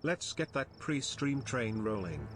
Let's get that pre-stream train rolling.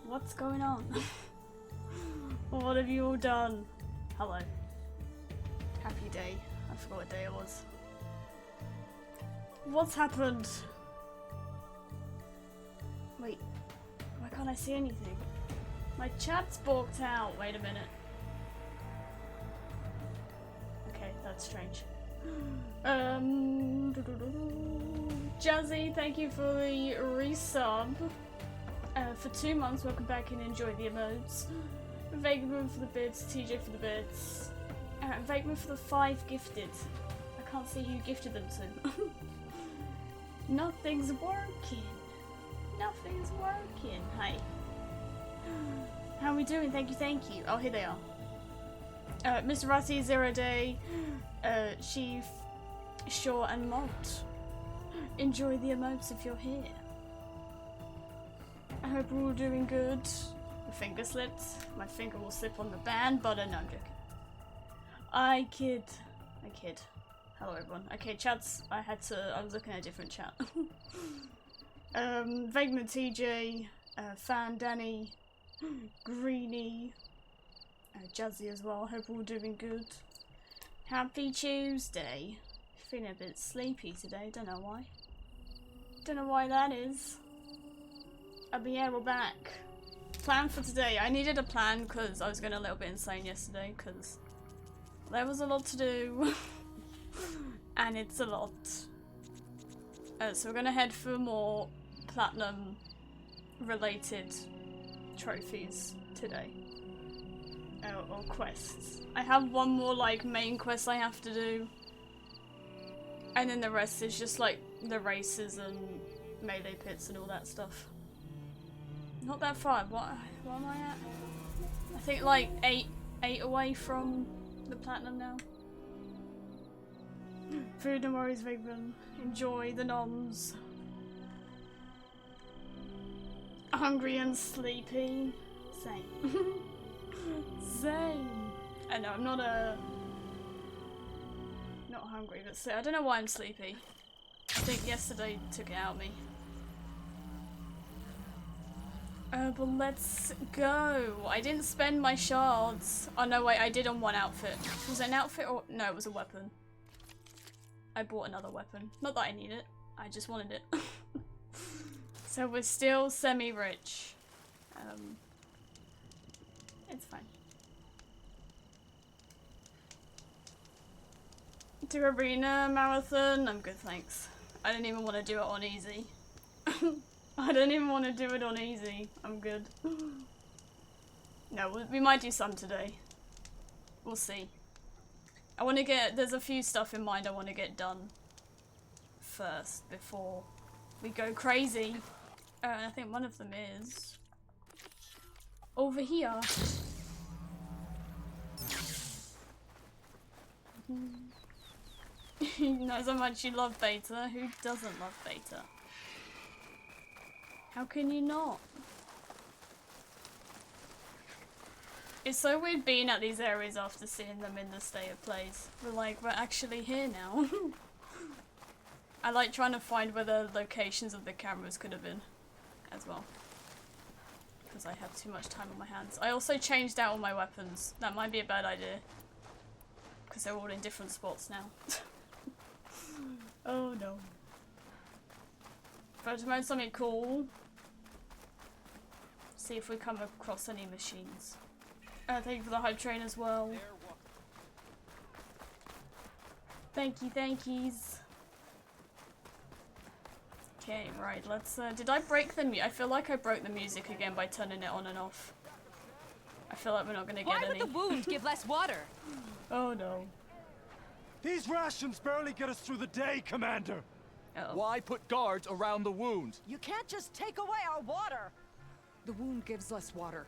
What's going on? What have you all done? Hello. Happy day. I forgot what day it was. What's happened? Wait. Why can't I see anything? My chat's blocked out. Wait a minute. Okay, that's strange. Jazzy, thank you for the resub. For 2 months, welcome back and enjoy the emotes. Vagrant for the bits, TJ for the bits. Vagrant for the 5 gifted. I can't see who gifted them to. Nothing's working. Nothing's working. Hi. How are we doing? Thank you, thank you. Oh, here they are. Mr. Ratty, Zero Day, Chief, Shaw, and Malt. Enjoy the emotes if you're here. I hope we're all doing good. My finger slipped. My finger will slip on the band button. No, I'm joking. I kid. Hello everyone. Okay, chats. I was looking at a different chat. Vagrant TJ, Fan Danny, Greeny, Jazzy as well. Hope we're all doing good. Happy Tuesday. Feeling a bit sleepy today. Don't know why. Don't know why that is. But yeah, we're back. Plan for today. I needed a plan because I was going a little bit insane yesterday because there was a lot to do. And it's a lot. So we're going to head for more platinum related trophies today. Or quests. I have one more like main quest I have to do. And then the rest is just like the races and melee pits and all that stuff. Not that far. What am I at? I think like 8 away from the platinum now. Food and worries, Vagrant. Enjoy the noms. Hungry and sleepy. Same. Same. I know I'm not hungry, but I don't know why I'm sleepy. I think yesterday took it out of me. But let's go. I didn't spend my shards. Oh no, wait, I did on one outfit. Was it an outfit or no? It was a weapon. I bought another weapon. Not that I need it. I just wanted it. So we're still semi-rich. It's fine. To arena marathon, I'm good, thanks. I don't even want to do it on easy. I don't even want to do it on easy. I'm good. No, we might do some today. We'll see. I want to get, there's a few stuff in mind I want to get done first before we go crazy. I think one of them is over here. You know so much you love beta. Who doesn't love beta? How can you not? It's so weird being at these areas after seeing them in the state of plays. We're like, we're actually here now. I like trying to find where the locations of the cameras could have been as well. Because I have too much time on my hands. I also changed out all my weapons. That might be a bad idea. Because they're all in different spots now. Oh no. But to mode something cool. See if we come across any machines. Thank you for the hype train as well. Thank you, thankies. Okay, right, let's, did I break the I feel like I broke the music again by turning it on and off. I feel like we're not gonna get any. Why would the wound give less water? Oh no. These rations barely get us through the day, Commander. Uh-oh. Why put guards around the wound? You can't just take away our water. The wound gives less water.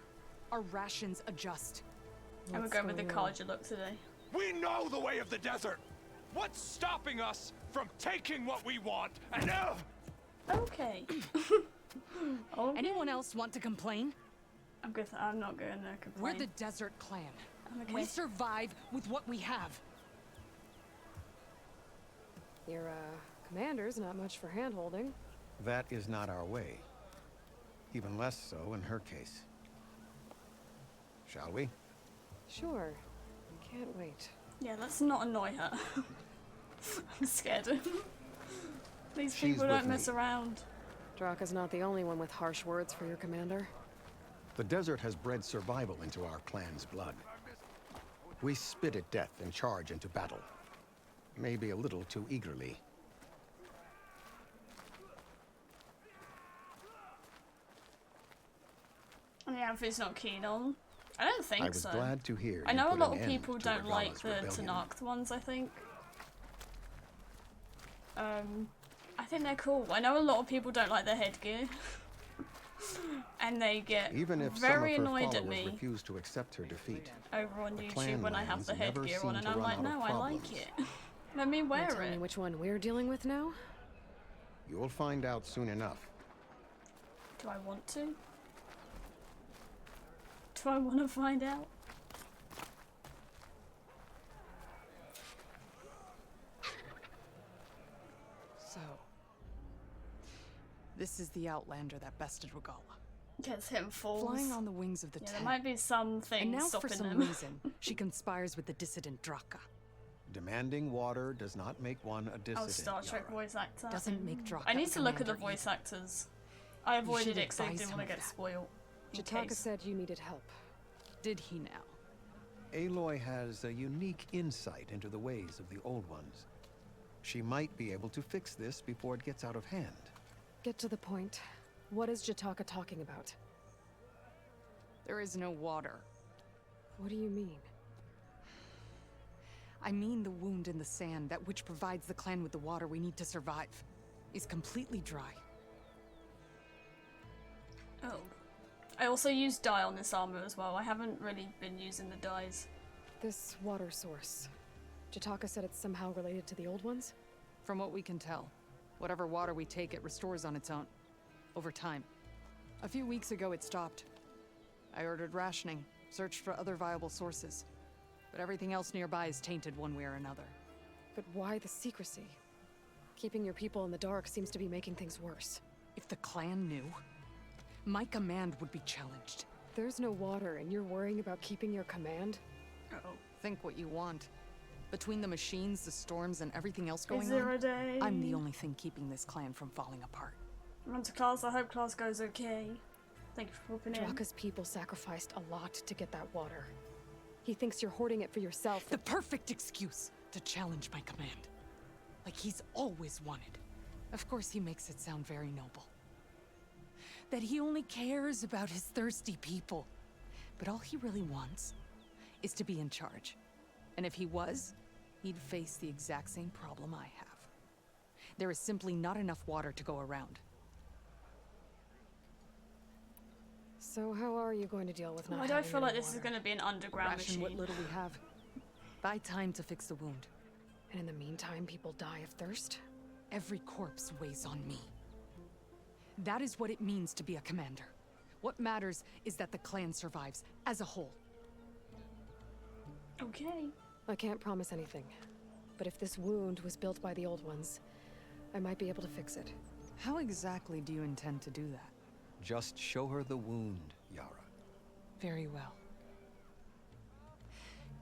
Our rations adjust. And we're going with the college look today. We know the way of the desert. What's stopping us from taking what we want and Okay. Okay. Anyone else want to complain? I'm good. I'm not going to complain. We're the Desert Clan. Okay. We survive with what we have. Your, commander's not much for hand-holding. That is not our way. Even less so in her case. Shall we? Sure. Can't wait. Yeah, let's not annoy her. I'm scared. These She's people don't with mess me. around. Draka's not the only one with harsh words for your commander. The desert has bred survival into our clan's blood. We spit at death and charge into battle. Maybe a little too eagerly. The outfit's not keen on. I don't think I was so. glad to hear I you know a put lot an of end people to don't like Regala's the rebellion. Tanakh ones, I think. I think they're cool. I know a lot of people don't like their headgear. And they get Even if very some of her annoyed at followers me refuse to accept her defeat, over on the YouTube when I have the clanlands never headgear seem on, and to I'm run like, out of no, I like problems. it. Let me Can you wear tell me it. which one we're dealing with now? you'll find out soon enough. Do I want to? Do I want to find out? So, this is the Outlander that bested Regala. Gets him falls. Flying on the wings of the Yeah, Ten. there might be some And things now, for stopping some them. reason, she conspires with the dissident Draka. Demanding water does not make one a dissident. Oh, Star Trek Yara. voice actor. Doesn't make Draka I need a to look at the commander voice either. actors. I avoided should it because I advise didn't him want to of get that. spoiled. in Jataka case. said you needed help. Did he now? Aloy has a unique insight into the ways of the Old Ones. She might be able to fix this before it gets out of hand. Get to the point. What is Jataka talking about? There is no water. What do you mean? I mean the wound in the sand, that which provides the clan with the water we need to survive, is completely dry. Oh. I also used dye on this armor as well. I haven't really been using the dyes. This water source. Jataka said it's somehow related to the old ones? From what we can tell, whatever water we take, it restores on its own. Over time. A few weeks ago, it stopped. I ordered rationing, searched for other viable sources. But everything else nearby is tainted one way or another. But why the secrecy? Keeping your people in the dark seems to be making things worse. If the clan knew, my command would be challenged. There's no water and you're worrying about keeping your command? Uh-oh. Think what you want. Between the machines, the storms, and everything else going Is there on, a day? I'm the only thing keeping this clan from falling apart. Run to class. I hope class goes okay. Thank you for popping in. Draka's people sacrificed a lot to get that water. He thinks you're hoarding it for yourself. The perfect excuse to challenge my command. Like he's always wanted. Of course he makes it sound very noble. That he only cares about his thirsty people. But all he really wants is to be in charge. And if he was, he'd face the exact same problem I have. There is simply not enough water to go around. So how are you going to deal with not I don't having feel like any this is water? going to be an underground Ration what machine. little we have. Buy time to fix the wound. And in the meantime, people die of thirst? Every corpse weighs on me. That is what it means to be a commander. What matters is that the clan survives as a whole. Okay. I can't promise anything. But if this wound was built by the old ones, I might be able to fix it. How exactly do you intend to do that? Just show her the wound, Yara. Very well.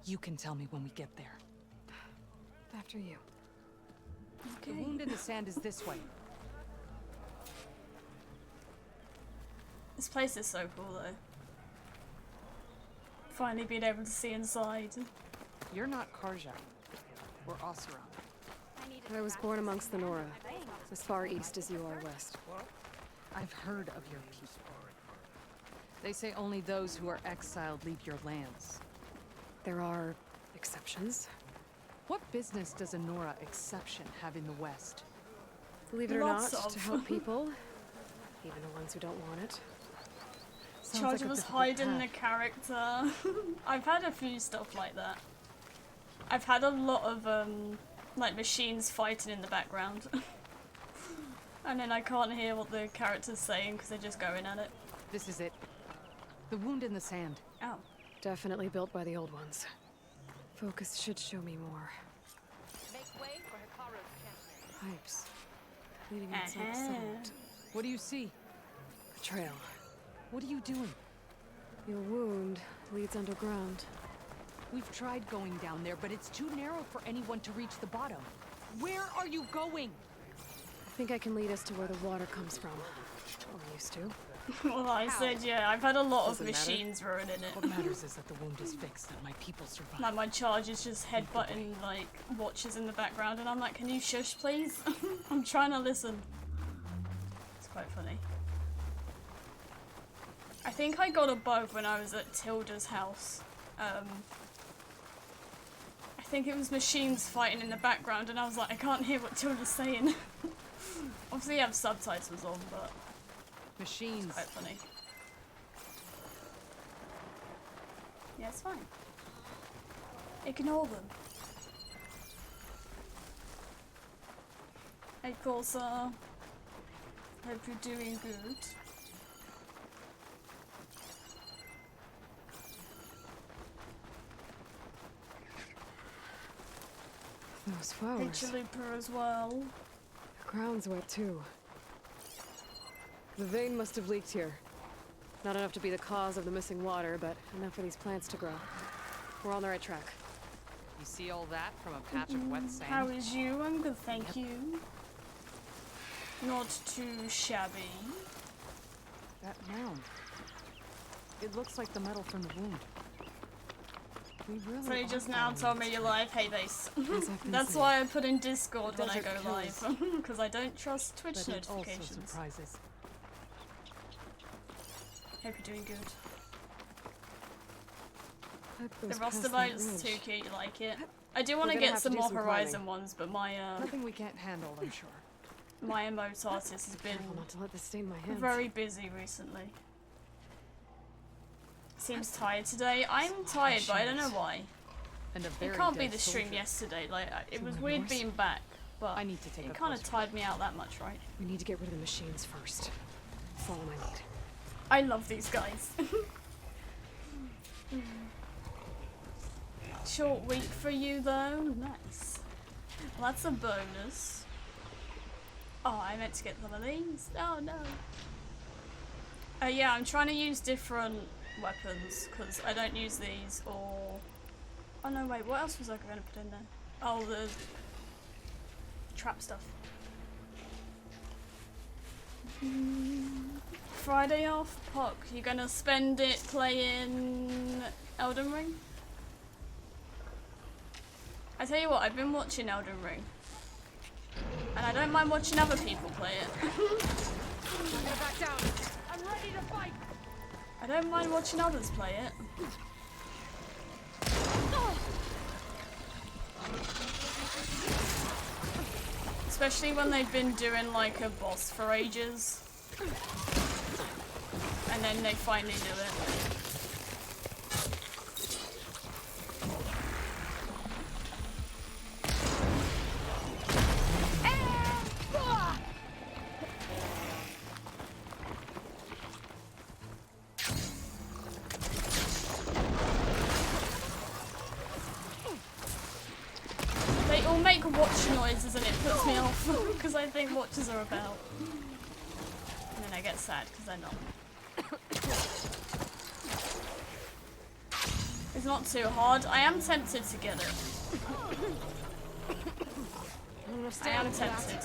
You can tell me when we get there. After you. The wound in the sand is this way. This place is so cool though. Finally being able to see inside. You're not Karja. Or asera. I was born amongst the Nora, as far east as you are west. I've heard of your people. They say only those who are exiled leave your lands. There are exceptions. What business does a Nora exception have in the West? Believe it or Lots not, of. to help people, even the ones who don't want it. Sounds Charger like a was difficult hiding the path. character. I've had a few stuff like that. I've had a lot of like machines fighting in the background. And then I can't hear what the character's saying because they're just going at it. This is it. The wound in the sand. Oh. Definitely built by the old ones. Focus should show me more. Make way for Hikaru's camp. Pipes. Leading inside the settlement. What do you see? A trail. What are you doing? Your wound leads underground. We've tried going down there, but it's too narrow for anyone to reach the bottom. Where are you going? I think I can lead us to where the water comes from. Or used to. Well, I said, yeah, I've had a lot of Doesn't matter. machines ruining What it. matters is that the wound is fixed and my people survive. Like, my charge is just headbutting, like, watches in the background, and I'm like, can you shush, please? I'm trying to listen. It's quite funny. I think I got a bug when I was at Tilda's house. I think it was machines fighting in the background, and I was like, I can't hear what Tilda's saying. Obviously, you have subtitles on, but Machines. it's quite funny. Yeah, it's fine. Ignore them. Hey, Corsa. Hope you're doing good. Those Hey, flowers. Chalupa as well. The ground's wet too. The vein must have leaked here. Not enough to be the cause of the missing water, but enough for these plants to grow. We're on the right track. You see all that from a patch of wet sand? How is you? I'm good, thank you. Not too shabby. That mound. It looks like the metal from the wound. We really So you are just now following told me this you're live. Hey, base. As I've been That's saying. why I put in Discord when I Desert go live. kills. Because I don't trust Twitch But it also notifications. surprises. Hope you're doing good. That The goes roster past that boat's ridge. too cute, you like it. I do want We're to gonna get have to some do more some Horizon climbing. ones, but my Nothing we can't handle, I'm sure. my emote artist has been Careful not to let this stain my hands. very busy recently. Seems tired today. I'm tired, but I don't know why. And a It very can't be dead the stream soldier. yesterday. Like it To was my weird north. being back, but I need to take it a kind of closer tired me out that much, right? We need to get rid of the machines first. Follow my lead. I love these guys. Short week for you though. Nice. Well, that's a bonus. Oh, I meant to get some of these. Oh no. Yeah, I'm trying to use different weapons because I don't use these or. Oh no, wait. What else was I going to put in there? Oh, the trap stuff. Friday off, Puck. You gonna spend it playing Elden Ring? I tell you what, I've been watching Elden Ring. And I don't mind watching other people play it. I'm gonna back down. I'm ready to fight. I don't mind watching others play it. Especially when they've been doing like a boss for ages. And then they finally do it. They all make watch noises and it puts me off because I think watches are about. And then I get sad because they're not. It's not too hard. I am tempted to get it. I am tempted.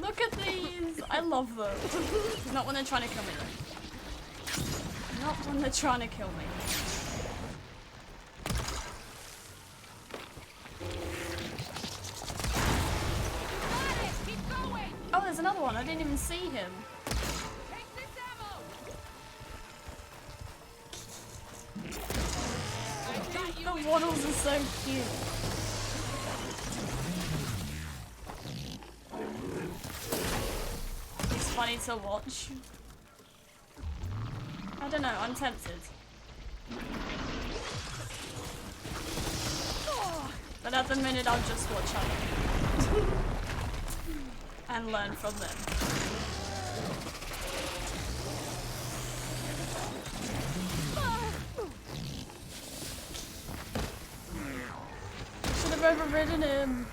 Look at these! I love them. Not when they're trying to kill me though. Not when they're trying to kill me. Oh, there's another one. I didn't even see him. The waddles are so cute. It's funny to watch. I don't know, I'm tempted. But at the minute I'll just watch others. And learn from them. Should have overridden him.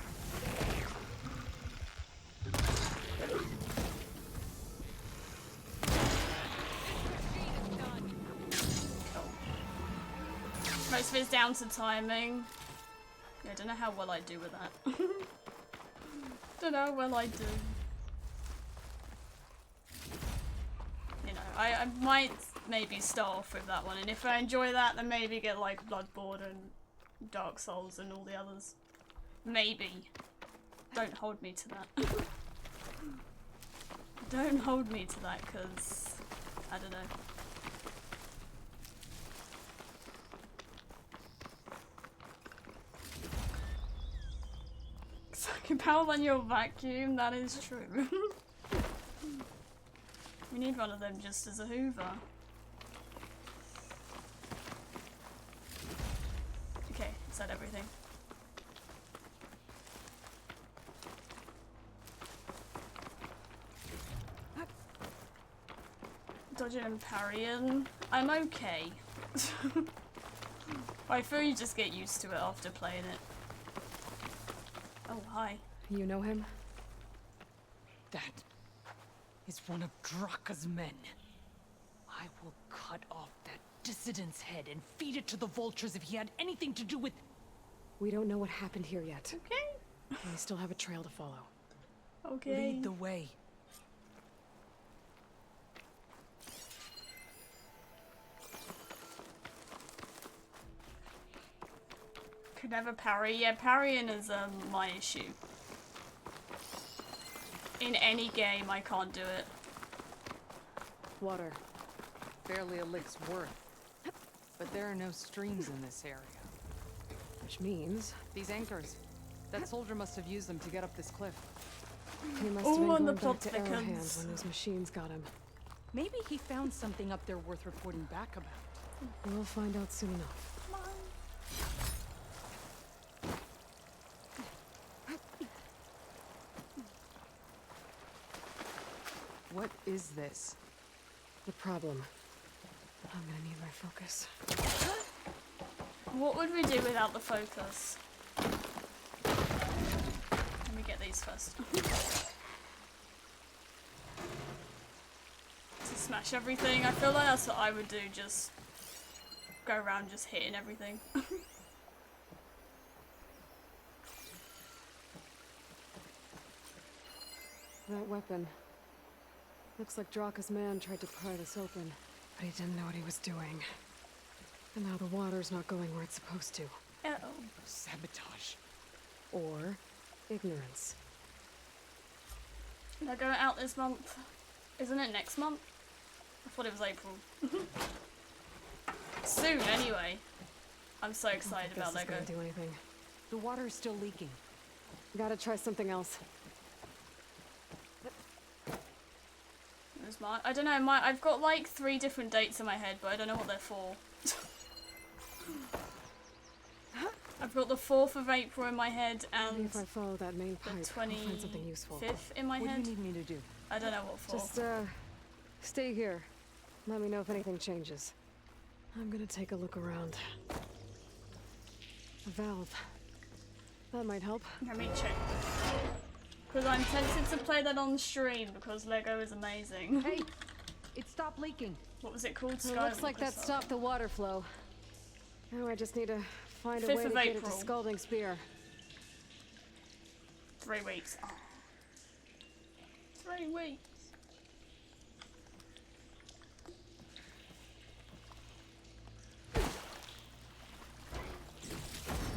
Most of it's down to timing. Yeah, I don't know how well I do with that. Don't know how well I do. You know, I might maybe start off with that one, and if I enjoy that, then maybe get like Bloodborne and Dark Souls and all the others. Maybe. Don't hold me to that. Don't hold me to that, because I don't know. I can power on your vacuum, that is true. We need one of them just as a hoover. Okay, is that everything? Dodging and parrying. I'm okay. I feel you just get used to it after playing it. Oh, hi. You know him? That is one of Draka's men. I will cut off that dissident's head and feed it to the vultures if he had anything to do with... We don't know what happened here yet. Okay. We still have a trail to follow. Okay. Lead the way. Could never parry. Yeah, parrying is my issue. In any game, I can't do it. Water. Barely a lick's worth. But there are no streams in this area. Which means... These anchors. That soldier must have used them to get up this cliff. He must Ooh, have been and the going back plot to Arrowhand thickens. when those machines got him. Maybe he found something up there worth reporting back about. We'll find out soon enough. What is this? The problem. I'm gonna need my focus. What would we do without the focus? Let me get these first. To smash everything. I feel like that's what I would do, just go around just hitting everything. That weapon. Looks like Draka's man tried to pry this open, but he didn't know what he was doing. And now the water's not going where it's supposed to. Uh-oh. Sabotage. Or ignorance. They're going out this month. Isn't it next month? I thought it was April. Soon, anyway. I'm so excited about Lego. Do anything. The water is still leaking. Gotta try something else. There's my, I don't know, I've got like 3 different dates in my head, but I don't know what they're for. I've got the 4th of April in my head and Maybe if I follow that main pipe, the I'll find something useful. 25th in my What head. do you need me to do? I don't know what for. Just, stay here. Let me know if anything changes. I'm gonna take a look around. A valve. That might help. Let me check. Because I'm tempted to play that on stream because Lego is amazing. Hey! It stopped leaking. What was it called? It looks like that stopped the water flow. Now I just need to find a 5th way of to get it April. to Scalding Spear. 3 weeks. Oh. 3 weeks.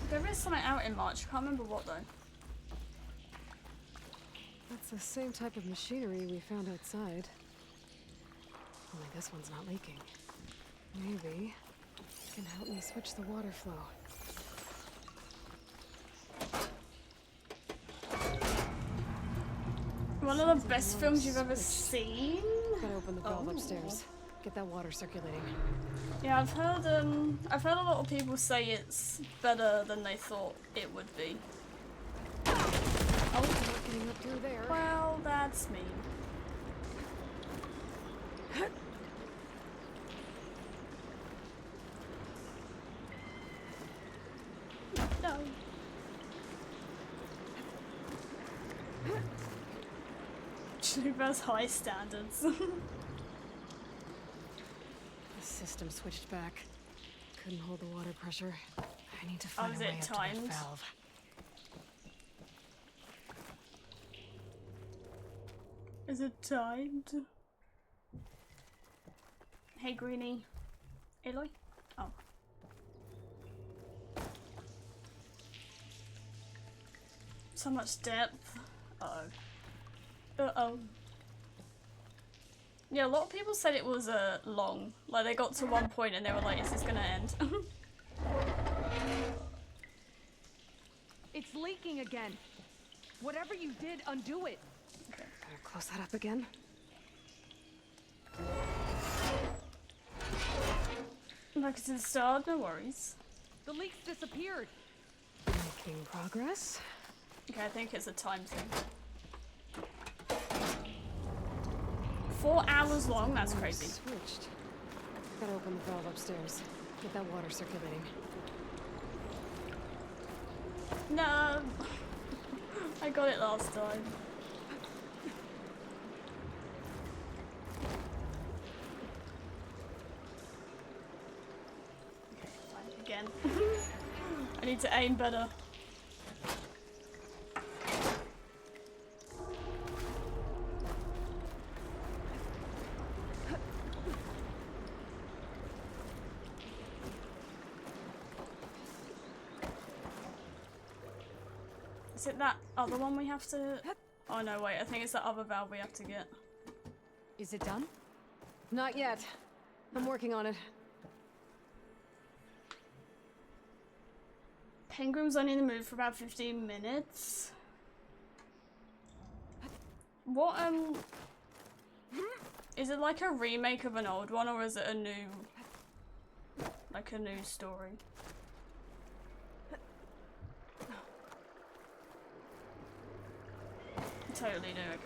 There is something out in March. I can't remember what though. That's the same type of machinery we found outside. Only this one's not leaking. Maybe it can help me switch the water flow. One of the best films you've ever seen? Gotta open the valve upstairs. Get that water circulating. Yeah, I've heard a lot of people say it's better than they thought it would be. Oh, not getting up through there. Well, that's me. No. Chuba's high standards. The system switched back. Couldn't hold the water pressure. I need to find is a way it up to timed? that valve. Is it timed? Hey, Greenie. Aloy? Oh. So much depth. Uh-oh. Uh-oh. Yeah, a lot of people said it was long. Like, they got to one point and they were like, is this gonna end? It's leaking again. Whatever you did, undo it. Better close that up again. Like it's installed, no worries. The leaks disappeared. Making progress. Okay, I think it's a time thing. 4 hours long? That's crazy. Switched. Gotta open the valve upstairs. Get that water circulating. No! I got it last time. Okay, fine. Again. I need to aim better. Is it that other one we have to... Oh no, wait, I think it's that other valve we have to get. Is it done? Not yet. I'm working on it. Penguin's only in the mood for about 15 minutes. What, is it like a remake of an old one, or is it a new... like a new story? Totally new, okay.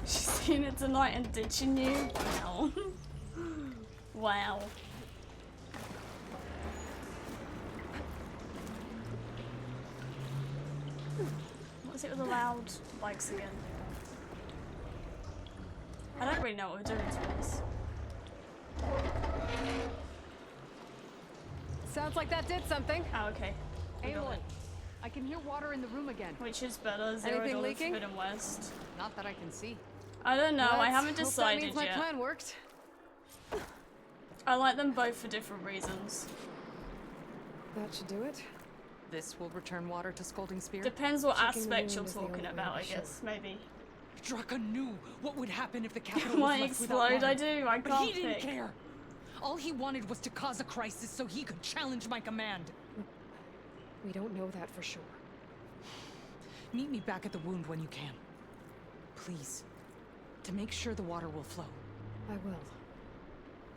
She's seen it tonight and ditching you? Wow. Wow. What's it with the loud bikes again? I don't really know what we're doing to this. Sounds like that did something. Oh, okay. Aloy, I can hear water in the room again. Which is better, Zero Anything Dawn or leaking? Forbidden West? Not that I can see. I don't know, I Let's haven't hope that decided means my yet. plan worked. I like them both for different reasons. That should do it. This will return water to Scolding Spear. Depends what Checking the aspect you're wound is the talking only way about, to I be guess. Maybe. Draka knew what would happen if the It capital was might left without explode, water. I do, I But can't he didn't pick. care. All he wanted was to cause a crisis so he could challenge my command. We don't know that for sure. Meet me back at the wound when you can. Please. To make sure the water will flow. I will.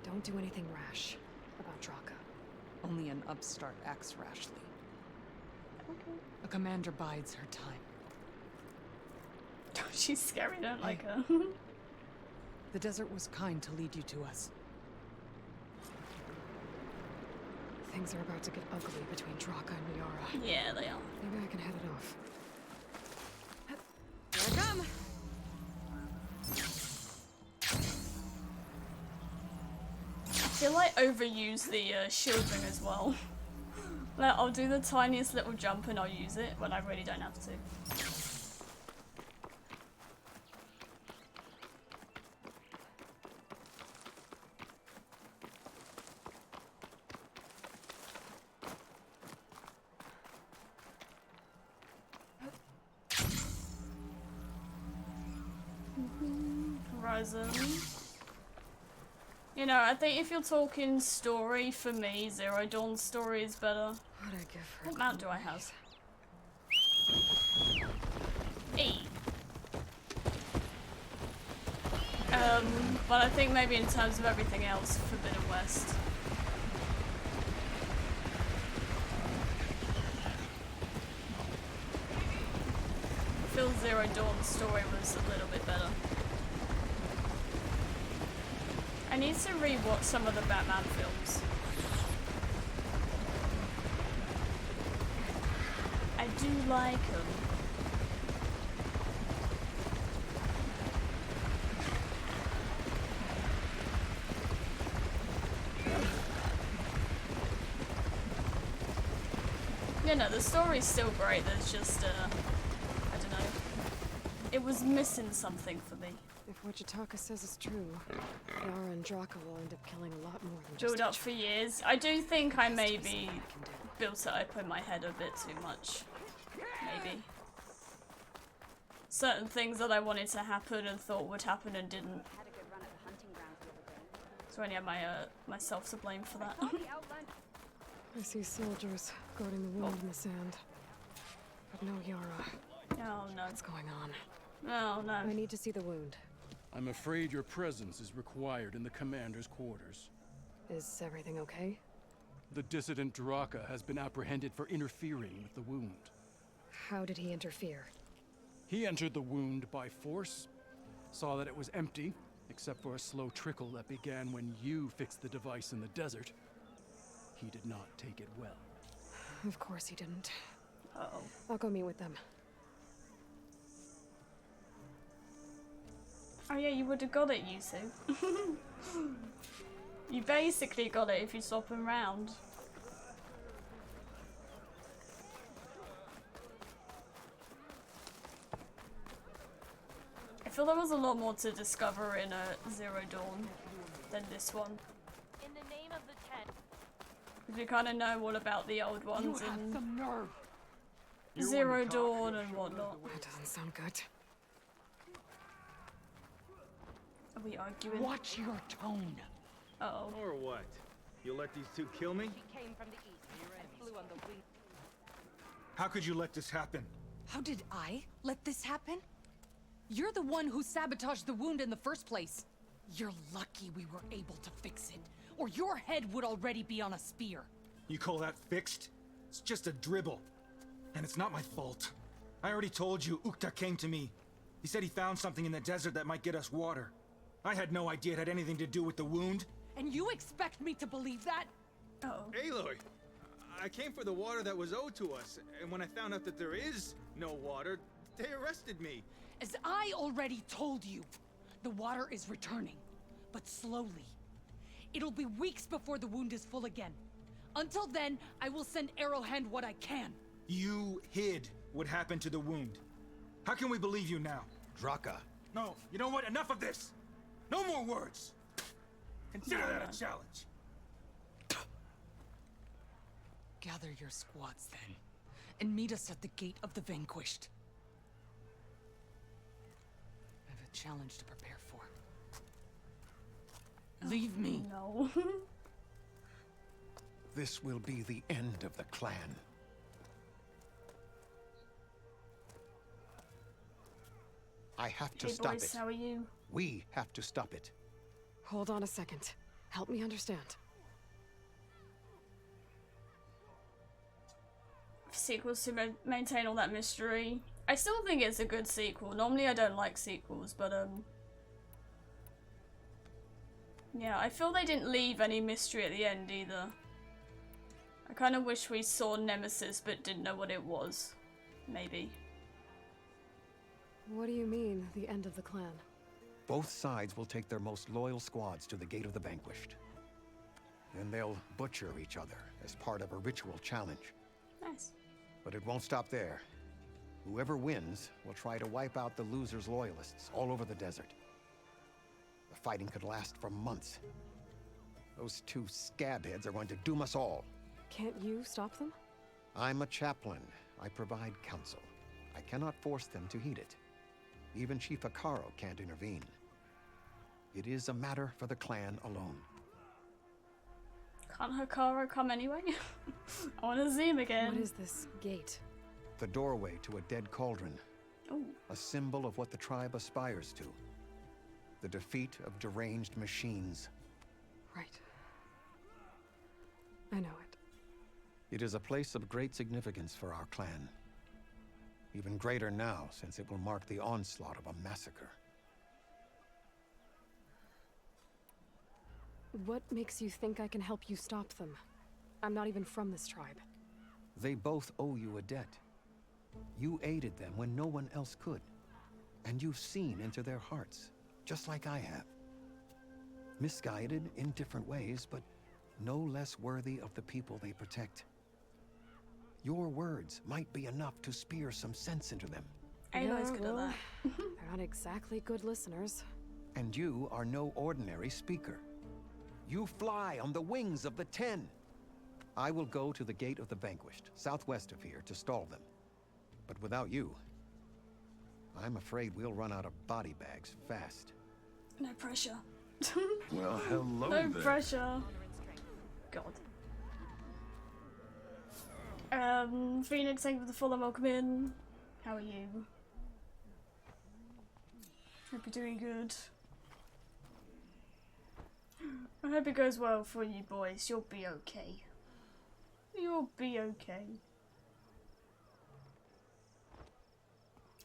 Don't do anything rash about Draka. Only an upstart acts rashly. Okay. A commander bides her time. She's scary, don't like her. The desert was kind to lead you to us. Things are about to get ugly between Draka and Yara. Yeah, they are. Maybe I can head it off. Here I come! I feel like overuse the shield ring as well. Like, I'll do the tiniest little jump and I'll use it when I really don't have to. Horizon. You know, I think if you're talking story, for me, Zero Dawn's story is better. What'd I give her? What mount do I have? Hey. But I think maybe in terms of everything else, Forbidden West. I feel Zero Dawn's story was a little bit better. I need to rewatch some of the Batman films. I do like them. Yeah, no, the story's still great, there's just, I don't know. It was missing something for me. If what Jataka says is true, Yara and Draka will end up killing a lot more than Build just up each for years. I do think I other. Must be maybe something I can do. built it up in my head a bit too much. Maybe. Certain things that I wanted to happen and thought would happen and didn't. Had a good run at the hunting grounds the other day. So I only have myself to blame for that. Saw the outline. I see soldiers guarding the wound in the sand. But no Yara. Oh no. What's going on? Oh no. I need to see the wound. I'm afraid your presence is required in the commander's quarters. Is everything okay? The dissident Draka has been apprehended for interfering with the wound. How did he interfere? He entered the wound by force, saw that it was empty, except for a slow trickle that began when you fixed the device in the desert. He did not take it well. Of course he didn't. Uh-oh. I'll go meet with them. Oh yeah, you would have got it, Yusu. You basically got it if you swap them round. I feel there was a lot more to discover in Zero Dawn than this one. In the name of the Ten. Because we kind of know all about the old You ones have and some nerve. Zero Dawn and whatnot. That doesn't sound good. Are we arguing? Watch your tone. Uh-oh. Or what? You let these two kill me? She came from the east and flew on the wing. How could you let this happen? How did I let this happen? You're the one who sabotaged the wound in the first place. You're lucky we were able to fix it, or your head would already be on a spear. You call that fixed? It's just a dribble. And it's not my fault. I already told you, Ukta came to me. He said he found something in the desert that might get us water. I had no idea it had anything to do with the wound. And you expect me to believe that? Uh-oh. Aloy, I came for the water that was owed to us, and when I found out that there is no water, they arrested me. As I already told you, the water is returning, but slowly. It'll be weeks before the wound is full again. Until then, I will send Arrowhand what I can. You hid what happened to the wound. How can we believe you now? Draka. No, you know what? Enough of this! No more words! Consider that a challenge. Gather your squads then, and meet us at the gate of the Vanquished. I have a challenge to prepare for. Leave me. No. This will be the end of the clan. I have to stop boys, it. how are you? We have to stop it. Hold on a second. Help me understand. Sequels to maintain all that mystery. I still think it's a good sequel. Normally I don't like sequels, but yeah, I feel they didn't leave any mystery at the end either. I kind of wish we saw Nemesis but didn't know what it was. Maybe. What do you mean, the end of the clan? Both sides will take their most loyal squads to the Gate of the Vanquished. Then they'll butcher each other as part of a ritual challenge. Nice. But it won't stop there. Whoever wins will try to wipe out the loser's loyalists all over the desert. The fighting could last for months. Those two scabheads are going to doom us all. Can't you stop them? I'm a chaplain. I provide counsel. I cannot force them to heed it. Even Chief Akaro can't intervene. It is a matter for the clan alone. Can't Hikaru come anyway? I want to see him again. What is this gate? The doorway to a dead cauldron. Ooh. A symbol of what the tribe aspires to. The defeat of deranged machines. Right. I know it. It is a place of great significance for our clan. Even greater now, since it will mark the onslaught of a massacre. What makes you think I can help you stop them? I'm not even from this tribe. They both owe you a debt. You aided them when no one else could. And you've seen into their hearts, just like I have. Misguided in different ways, but no less worthy of the people they protect. Your words might be enough to spear some sense into them. Aloy's good at that. They're not exactly good listeners. And you are no ordinary speaker. You fly on the wings of the 10. I will go to the Gate of the Vanquished, southwest of here, to stall them. But without you, I'm afraid we'll run out of body bags fast. No pressure. Well, hello no there. pressure. God. Phoenix, thank you for the follow. Welcome in. How are you? Hope you're doing good. I hope it goes well for you boys. You'll be okay. You'll be okay.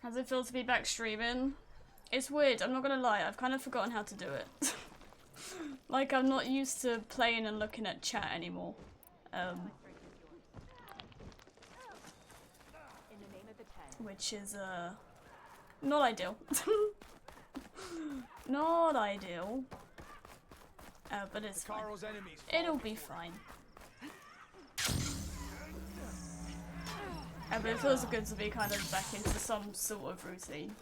How's it feel to be back streaming? It's weird, I'm not gonna lie, I've kind of forgotten how to do it. Like, I'm not used to playing and looking at chat anymore. Which is, not ideal. Not ideal. But it's fine. It'll be fine. But it feels good to be kind of back into some sort of routine.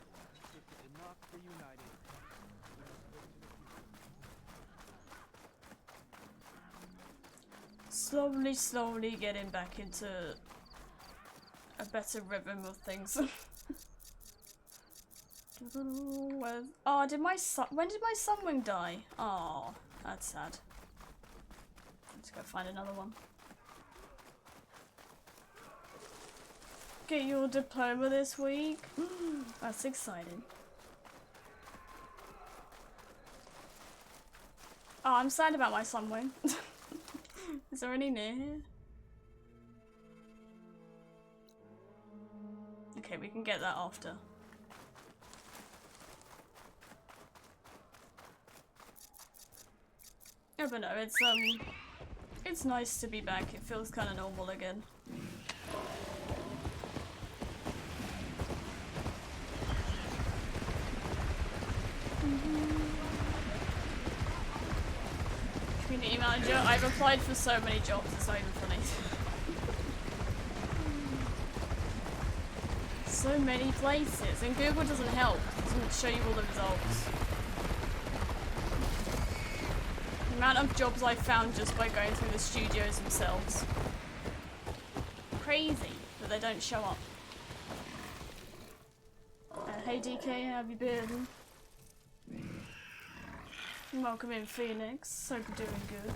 Slowly getting back into a better rhythm of things. Oh, when did my sunwing die? Oh, that's sad. Let's go find another one. Get your diploma this week? That's exciting. Oh, I'm sad about my sunwing. Is there any near here? Okay, we can get that after. Yeah, but no, it's nice to be back. It feels kind of normal again. Community manager. I've applied for so many jobs, it's not even funny. So many places, and Google doesn't help. It doesn't show you all the results. The amount of jobs I've found just by going through the studios themselves. Crazy that they don't show up. Hey DK, how have you been? Welcome in, Phoenix. Hope you're doing good.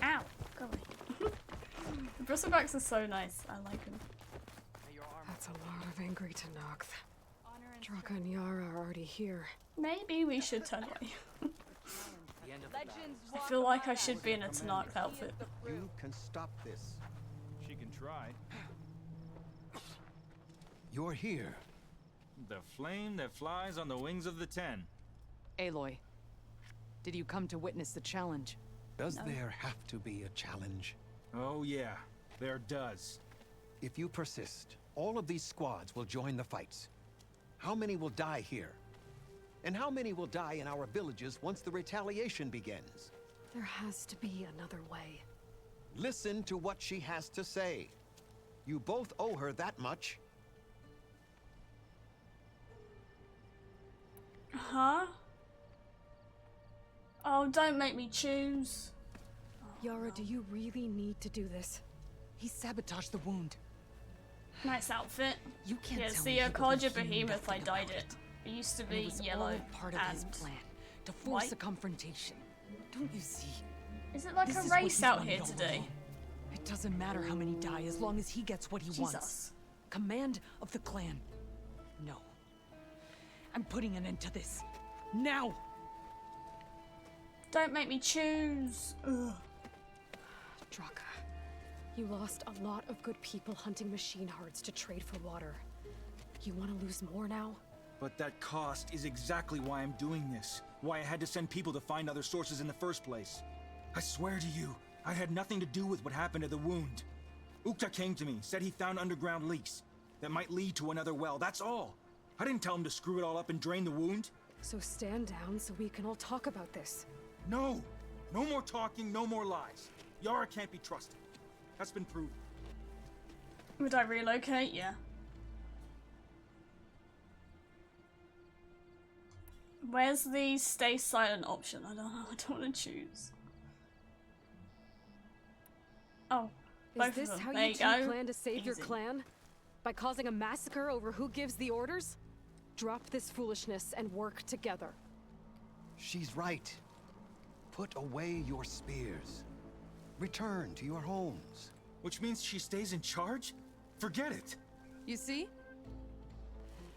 Ow! Golly. The bristlebacks are so nice. I like them. That's a lot of angry Tenakth. Draka and Yara are already here. Maybe we should turn away. I feel like I should be in a Tenakth outfit. You can stop this. She can try. You're here. The flame that flies on the wings of the 10. Aloy, did you come to witness the challenge? Does there have to be a challenge? Oh yeah, there does. If you persist, all of these squads will join the fights. How many will die here? And how many will die in our villages once the retaliation begins? There has to be another way. Listen to what she has to say. You both owe her that much. Huh? Oh, don't make me choose. Yara, do you really need to do this? He sabotaged the wound. Nice outfit. You can't yeah, tell see, me a he Carja believed Behemoth, I nothing dyed about it. It used to And be it was yellow all part of his and plan to force white. a confrontation. Don't you see? Is it like This a is what race he's out wanted here all today? along. It doesn't matter how many die as long as he gets what he wants. Jesus. Command of the clan. No. I'm putting an end to this. Now! Don't make me choose. Ugh. Draka, you lost a lot of good people hunting machine hearts to trade for water. You want to lose more now? But that cost is exactly why I'm doing this. Why I had to send people to find other sources in the first place. I swear to you, I had nothing to do with what happened to the wound. Ukta came to me, said he found underground leaks that might lead to another well, that's all. I didn't tell him to screw it all up and drain the wound. So stand down so we can all talk about this. No! No more talking, no more lies. Yara can't be trusted. That's been proven. Would I relocate? Yeah. Where's the stay silent option? I don't know. I don't want to choose. Oh, both Is this of them. how There you you two go. plan to save your Easy. clan? By causing a massacre over who gives the orders? Drop this foolishness and work together. She's right. Put away your spears. Return to your homes. Which means she stays in charge? Forget it. You see?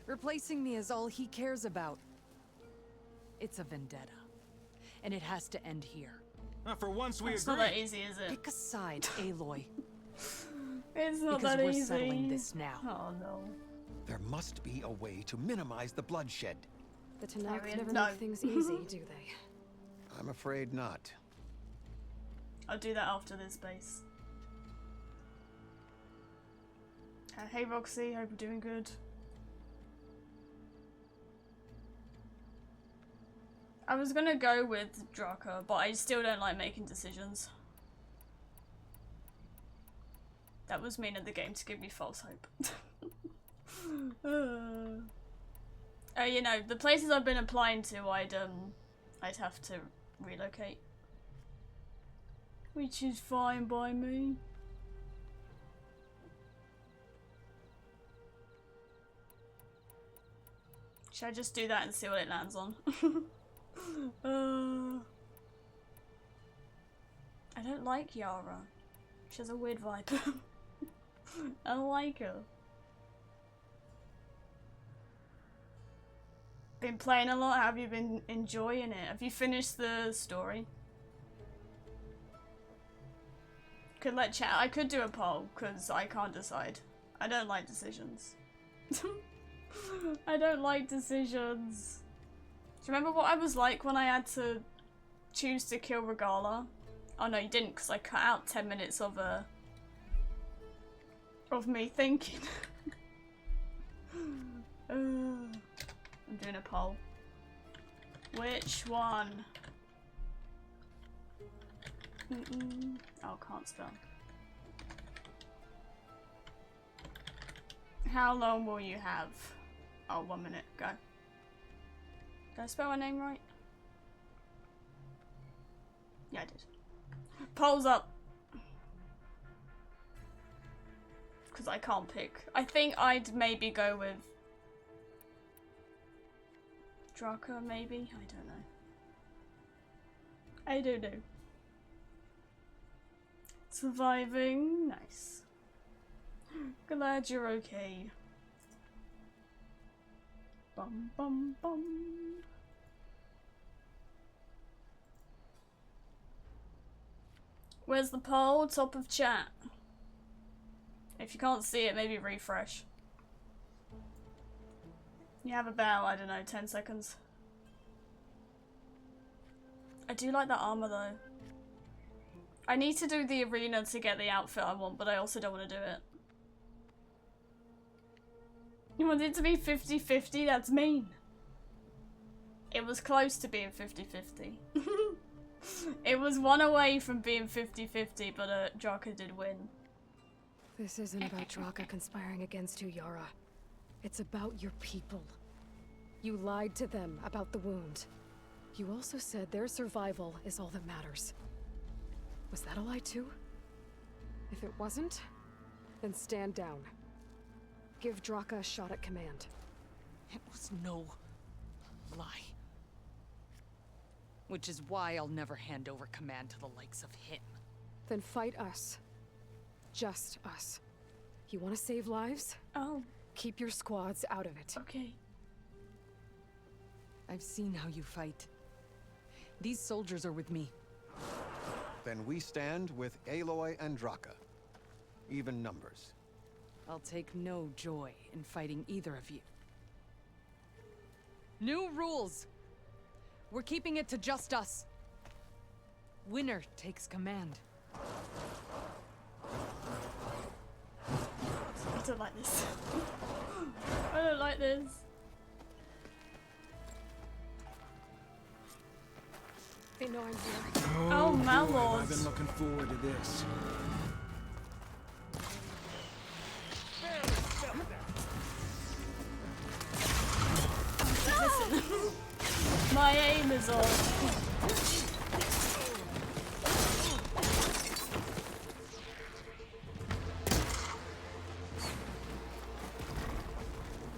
Replacing me is all he cares about. It's a vendetta. And it has to end here. For once we It's agree. not that easy, is it? Pick a side, Aloy. It's not Because that we're easy. settling this now. Oh no. There must be a way to minimize the bloodshed. The Tenakth Arian, never no. make things easy, do they? I'm afraid not. I'll do that after this base. Hey Roxy, hope you're doing good. I was gonna go with Draka, but I still don't like making decisions. That was mean of the game to give me false hope. You know, the places I've been applying to, I'd have to relocate. Which is fine by me. Should I just do that and see what it lands on? I don't like Yara. She has a weird vibe. I don't like her. Been playing a lot? Have you been enjoying it? Have you finished the story? Could let chat. I could do a poll because I can't decide. I don't like decisions. I don't like decisions. Do you remember what I was like when I had to choose to kill Regala? Oh no, you didn't, because I cut out 10 minutes of me thinking. I'm doing a poll. Which one Oh, can't spell. How long will you have? Oh, 1 minute. Go. Did I spell my name right? Yeah, I did. Polls up. Because I can't pick. I think I'd maybe go with Draka, maybe? I don't know. I don't know. Surviving. Nice. Glad you're okay. Bum bum bum. Where's the poll? Top of chat. If you can't see it, maybe refresh. You have about, I don't know, 10 seconds. I do like that armor though. I need to do the arena to get the outfit I want, but I also don't want to do it. You want it to be 50-50? That's mean. It was close to being 50-50. It was one away from being 50-50, but Draka did win. This isn't about Draka conspiring against you, Yara. It's about your people. You lied to them about the wound. You also said their survival is all that matters. Was that a lie too? If it wasn't, then stand down. Give Draka a shot at command. It was no lie. Which is why I'll never hand over command to the likes of him. Then fight us. Just us. You want to save lives? Oh. Keep your squads out of it. Okay. I've seen how you fight. These soldiers are with me. Then we stand with Aloy and Draka. Even numbers. I'll take no joy in fighting either of you. New rules! We're keeping it to just us. Winner takes command. I don't like this. I don't like this. They know I'm here. Oh my boy, lord. I've been looking forward to this. Listen. My aim is off.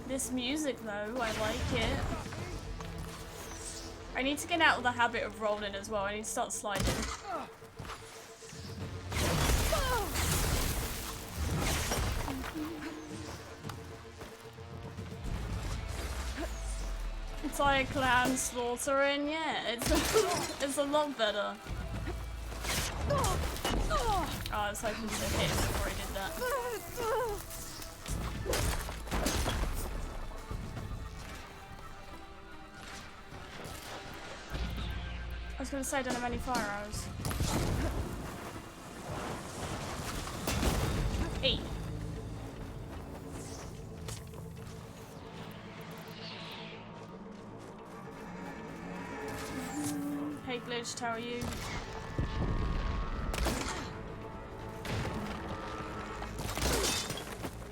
This music though, I like it. I need to get out of the habit of rolling as well. I need to start sliding. It's like clan slaughtering, yeah, it's a lot better. Oh, I was hoping to hit him before he did that. I was gonna say I don't have any fire arrows. Hey. Hey Glitch, how are you?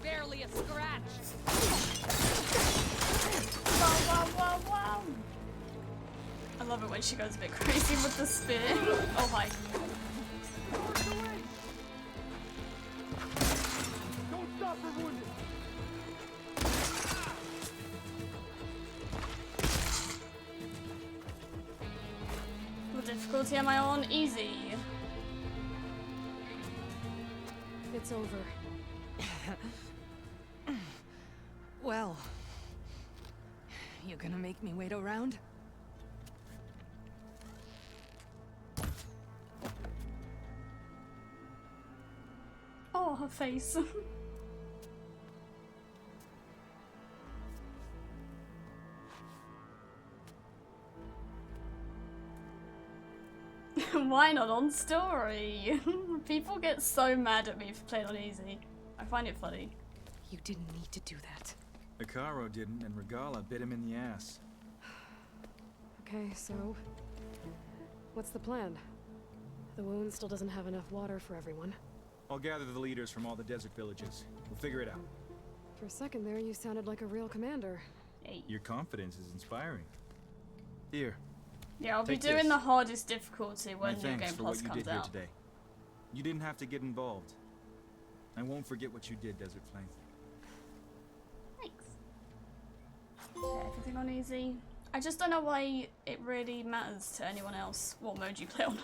Barely a scratch. Wow, wow, wow, wow. I love it when she goes a bit crazy with the spear. Oh hi. Don't stop for wounded. What difficulty am I on? Easy. It's over. Well, you gonna make me wait around? Oh, her face. Why not on story? People get so mad at me for playing on easy. I find it funny. You didn't need to do that. Ikaro didn't, and Regala bit him in the ass. Okay, so... what's the plan? The wound still doesn't have enough water for everyone. I'll gather the leaders from all the desert villages. We'll figure it out. For a second there, you sounded like a real commander. Hey. Your confidence is inspiring. Here. Yeah, I'll be Take doing this. the hardest difficulty when New Thanks Game for Plus what you comes did here out. today. You didn't have to get involved. I won't forget what you did, Desert Flame. Thanks. Okay, everything on easy. I just don't know why it really matters to anyone else what mode you play on.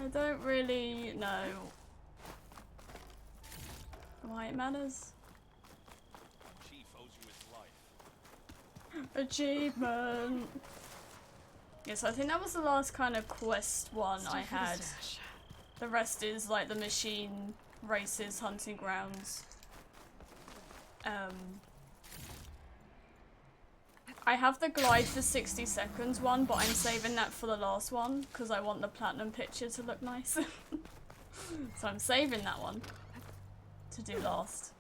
I don't really know why it matters. Chief owes you his life. Achievement! Yes, I think that was the last kind of quest one I had. The rest is like the machine races, hunting grounds. I have the glide for 60 seconds one, but I'm saving that for the last one because I want the platinum picture to look nice. So I'm saving that one to do last.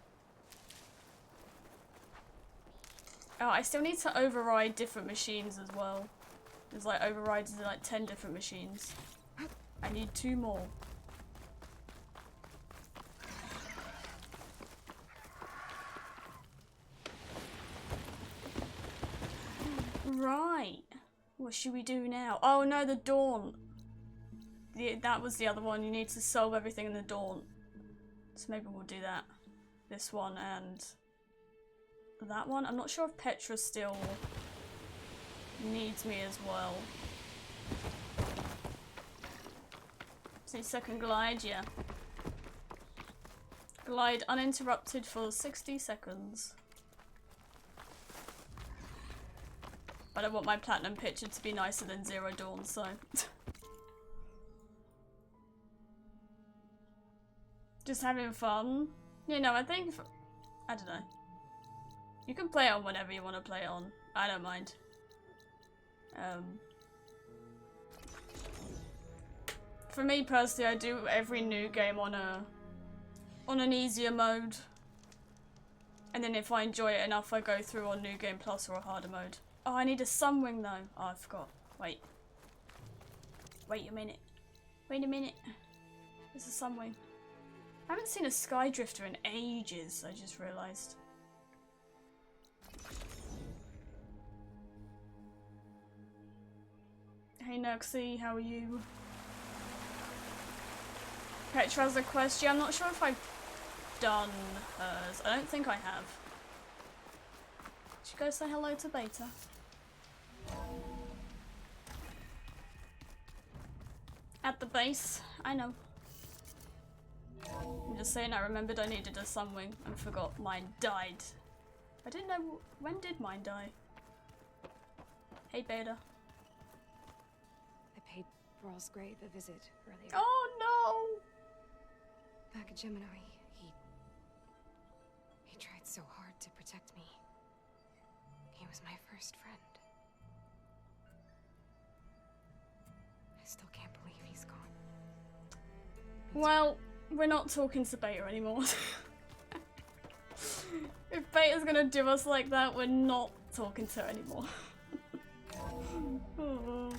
Oh, I still need to override different machines as well. There's like overrides in like 10 different machines. I need 2 more. Right. What should we do now? Oh no, the dawn. That was the other one. You need to solve everything in the dawn. So maybe we'll do that. This one and that one. I'm not sure if Petra still needs me as well. See, second glide, yeah. Glide uninterrupted for 60 seconds. I don't want my platinum picture to be nicer than Zero Dawn, so... Just having fun. You know, I think... I don't know. You can play it on whenever you want to play it on. I don't mind. For me personally, I do every new game on an easier mode. And then if I enjoy it enough, I go through on New Game Plus or a harder mode. Oh, I need a sunwing though. Oh, I forgot. Wait. Wait a minute. Wait a minute. There's a sunwing. I haven't seen a sky drifter in ages, I just realised. Hey Nuxie, how are you? Petra's a quest. Yeah, I'm not sure if I've done hers. I don't think I have. Should go say hello to Beta. At the base, I know. I'm just saying I remembered I needed a sunwing and forgot mine died. I didn't know, when did mine die? Hey Beta. I paid Grave a visit earlier. Oh no! Back at Gemini, he tried so hard to protect me. He was my first friend. I still can't believe he's gone. Well, we're not talking to Beta anymore. If Beta's gonna do us like that, we're not talking to her anymore. Oh.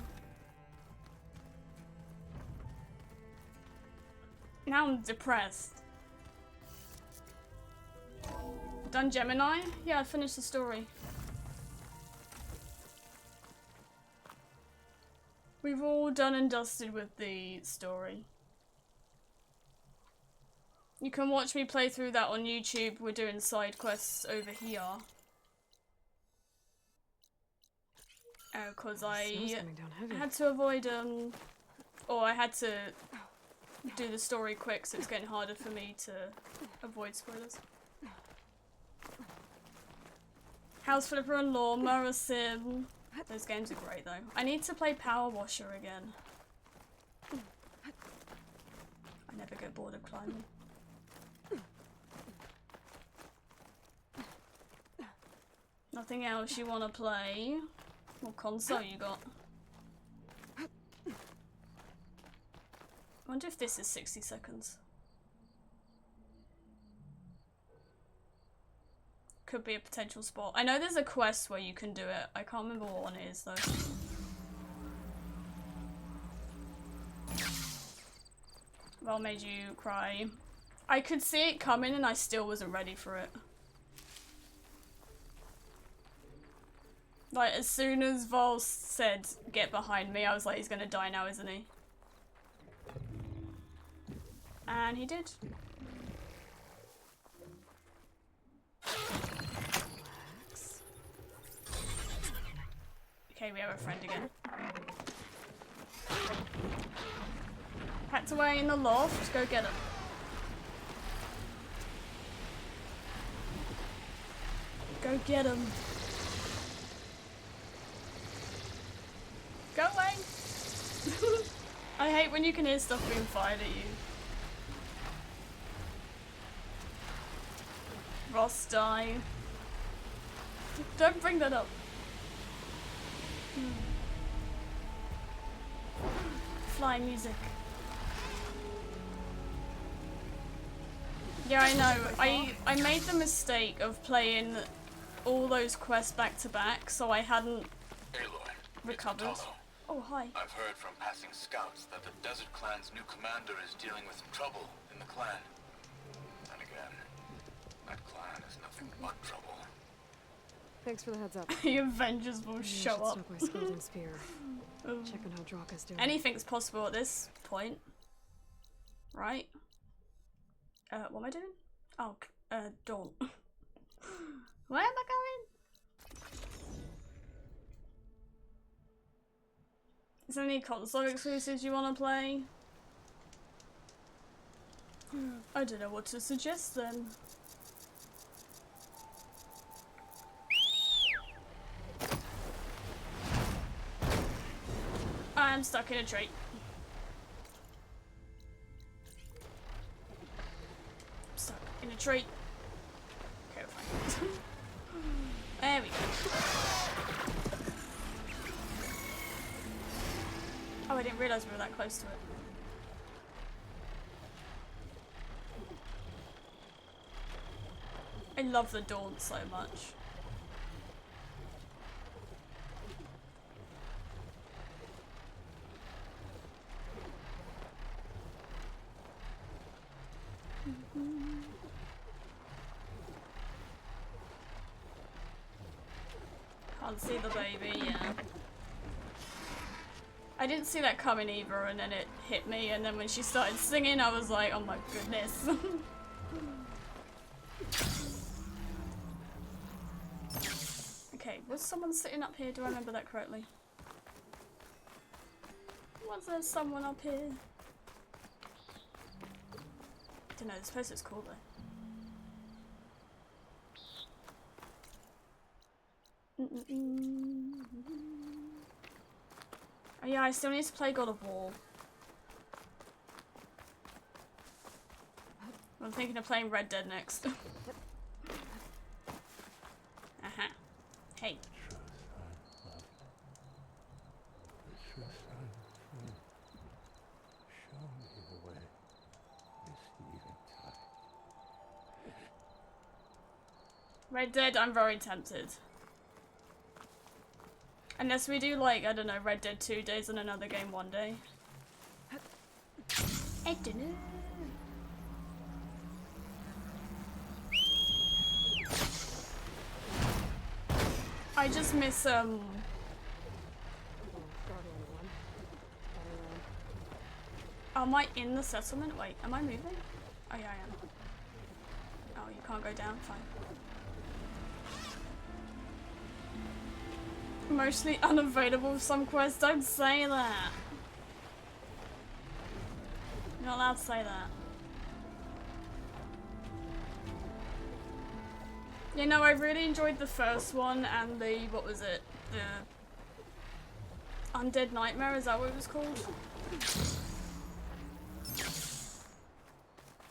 Now I'm depressed. Done Gemini? Yeah, I finished the story. We've all done and dusted with the story. You can watch me play through that on YouTube. We're doing side quests over here. Cause I had to avoid or I had to do the story quick, so it's getting harder for me to avoid spoilers. House Flipper and Lawnmower Sim. Those games are great though. I need to play Power Washer again. I never get bored of climbing. Nothing else you want to play? What console you got? I wonder if this is 60 seconds. Could be a potential spot. I know there's a quest where you can do it. I can't remember what one it is though. What made you cry? I could see it coming and I still wasn't ready for it. Like, as soon as Vol said, get behind me, I was like, he's gonna die now, isn't he? And he did. Relax. Okay, we have a friend again. Packed away in the loft, go get him. Go get him. Go away! I hate when you can hear stuff being fired at you. Ross, die. Don't bring that up. Flying music. Yeah, I know. I made the mistake of playing all those quests back to back, so I hadn't recovered. Oh, hi. I've heard from passing scouts that the Desert Clan's new commander is dealing with trouble in the clan. And again, that clan is nothing but trouble. Thanks for the heads up. The Avengers will show up. Stop my Scolding Spear. Checking how Draka's doing. Anything's possible at this point. Right? What am I doing? Oh, Dawn. Where am I going? Is there any console exclusives you want to play? I don't know what to suggest then. I'm stuck in a tree. Stuck in a tree. Okay, fine. There we go. Oh, I didn't realise we were that close to it. I love the dawn so much. Can't see the baby, yeah. I didn't see that coming either, and then it hit me, and then when she started singing, I was like, oh my goodness. Okay, was someone sitting up here? Do I remember that correctly? Was there someone up here? I don't know, this place is cool though. Oh yeah, I still need to play God of War. I'm thinking of playing Red Dead next. Hey. Red Dead, I'm very tempted. Unless we do like, I don't know, Red Dead 2 days and another game one day. I don't know. I just miss Oh, am I in the settlement? Wait, am I moving? Oh yeah, I am. Oh, you can't go down? Fine. Mostly unavailable for some quests. Don't say that. You're not allowed to say that. You know, I really enjoyed the first one and the, what was it? The Undead Nightmare, is that what it was called?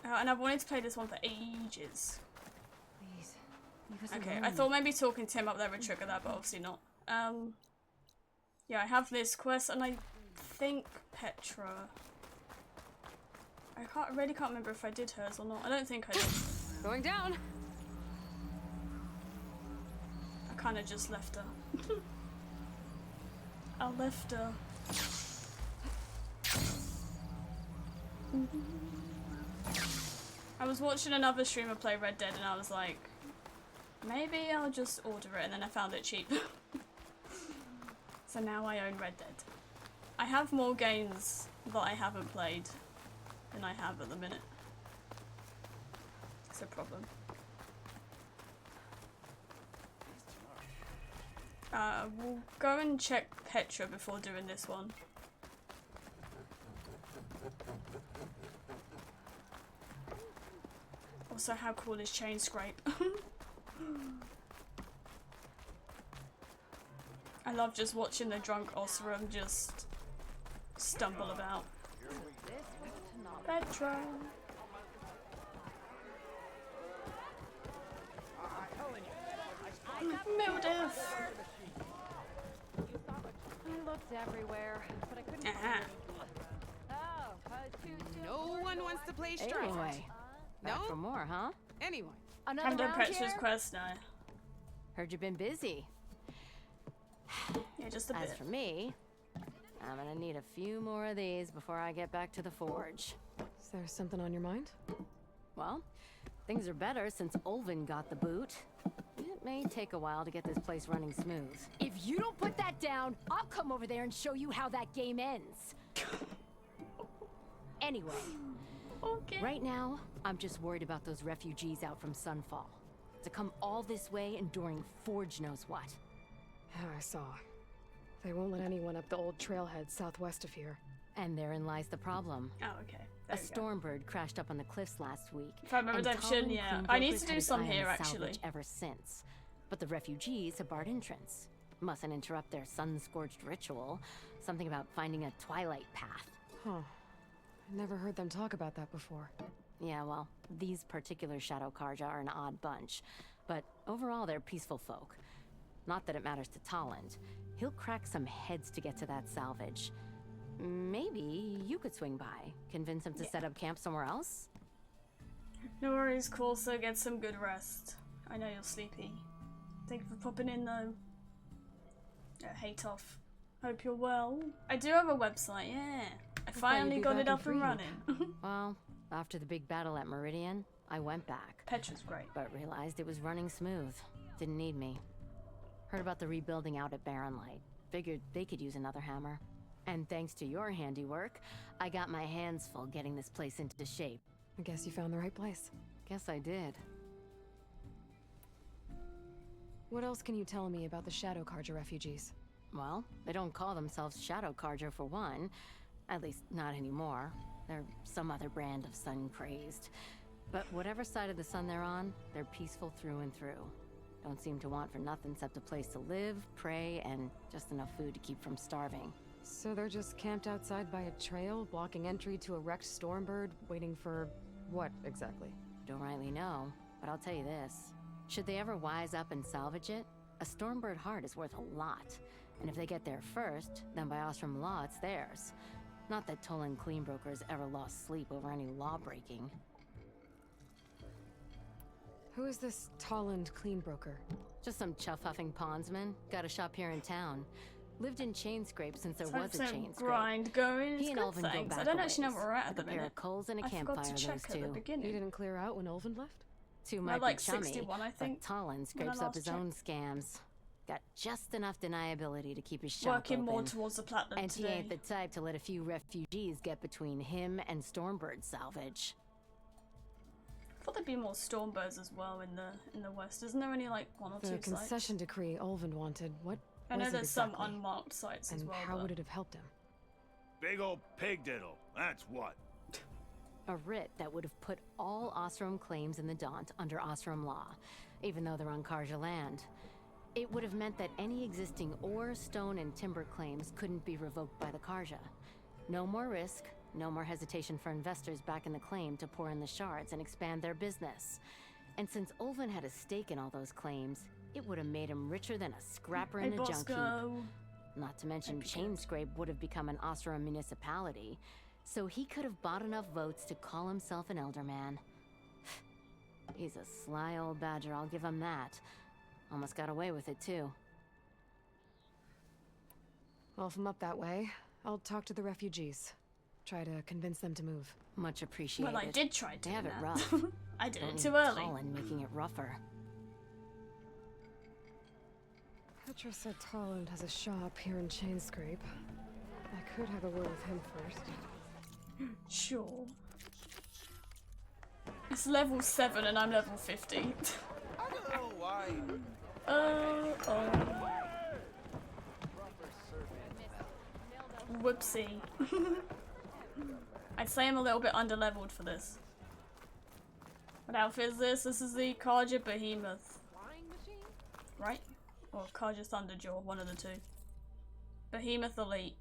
And I've wanted to play this one for ages. Please, leave us Okay, alone. I thought maybe talking to him up there would trigger that, but obviously not. Yeah, I have this quest, and I think Petra. I really can't remember if I did hers or not. I don't think I did. Going down. I kind of just left her. I left her. I was watching another streamer play Red Dead and I was like, maybe I'll just order it, and then I found it cheap. So now I own Red Dead. I have more games that I haven't played than I have at the minute. It's a problem. We'll go and check Petra before doing this one. Also, how cool is Chain Scrape? I love just watching the drunk Osram just stumble about. Petra. Mildev. I looked everywhere, but I couldn't Uh-huh. No one wants to play Strife. Anyway, back for more, huh? Anyway. I've done Petra's quest now. Heard you've been busy. Yeah, just a bit. As for me, I'm gonna need a few more of these before I get back to the forge. Is there something on your mind? Well, things are better since Olvin got the boot. It may take a while to get this place running smooth. If you don't put that down, I'll come over there and show you how that game ends. Anyway, okay. Right now, I'm just worried about those refugees out from Sunfall. To come all this way enduring Forge knows what. I saw. They won't let anyone up the old trailhead southwest of here. And therein lies the problem. Oh, okay. A Stormbird crashed up on the cliffs last week. If I remember and redemption, Talon yeah. Clean I need Brokers to had do his some eye on here, the actually. salvage ever since. But the refugees have barred entrance. Mustn't interrupt their sun-scorched ritual. Something about finding a twilight path. Huh. I never heard them talk about that before. Yeah, well, these particular Shadow Karja are an odd bunch. But overall, they're peaceful folk. Not that it matters to Talland. He'll crack some heads to get to that salvage. Maybe you could swing by. Convince him to set up camp somewhere else? No worries, Corsa. Get some good rest. I know you're sleepy. Thank you for popping in, though. Hate off. Hope you're well. I do have a website, yeah. I finally got it up and running. Well, after the big battle at Meridian, I went back. Petra's great. But realized it was running smooth. Didn't need me. Heard about the rebuilding out at Barren Light. Figured they could use another hammer. And thanks to your handiwork, I got my hands full getting this place into shape. I guess you found the right place. Guess I did. What else can you tell me about the Shadow Karja refugees? Well, they don't call themselves Shadow Karja for one. At least, not anymore. They're some other brand of sun-crazed. But whatever side of the sun they're on, they're peaceful through and through. Don't seem to want for nothing except a place to live, pray, and just enough food to keep from starving. So they're just camped outside by a trail, blocking entry to a wrecked Stormbird, waiting for what exactly? Don't rightly know, but I'll tell you this. Should they ever wise up and salvage it, a Stormbird heart is worth a lot. And if they get there first, then by Ostrom law, it's theirs. Not that Tolan Cleanbrokers ever lost sleep over any law breaking. Who is this Talland Cleanbroker? Just some chuff-huffing pondsman. Got a shop here in town. Lived in Chain Scrape since there was a Chain Scrape. Grind going. He and Ulvin go back I don't actually know where we're at the a pair minute. of coals and a I campfire, forgot to check those at the two. beginning. You didn't clear out when Ulvin left? Two We're might like be chummy, 61, I think, but Talon scrapes when I up his last own scams. Got just enough deniability to keep his shop Working open. more towards the platinum And today. he ain't the type to let a few refugees get between him and Stormbird salvage. I thought there'd be more Stormbirds as well in the west. Isn't there only like one or The two concession decree Ulvin wanted. What I know was it there's exactly? some unmarked sites as And well. how but would it have helped him? Big old pig diddle, that's what. A writ that would have put all Ostrom claims in the Daunt under Ostrom law, even though they're on Karja land. It would have meant that any existing ore, stone, and timber claims couldn't be revoked by the Karja. No more risk, no more hesitation for investors backing the claim to pour in the shards and expand their business. And since Ulvin had a stake in all those claims, it would have made him richer than a scrapper in a junk heap. Not to mention Chain Scrape would have become an Ostrom municipality, so he could have bought enough votes to call himself an Elderman. He's a sly old badger, I'll give him that. Almost got away with it, too. Well, if I'm up that way, I'll talk to the refugees. Try to convince them to move. Much appreciated. Well, I did try to. They have it that. rough. I did Don't it too need early. Colin making it rougher. Petra said Tolland has a shop here in Chainscrape. I could have a word with him first. Sure. It's level 7 and I'm level 50. I don't know why. Whoopsie. I'd say I'm a little bit under-leveled for this. What outfit is this? This is the Karja Behemoth. Right? Or Karja Thunderjaw, one of the two. Behemoth Elite.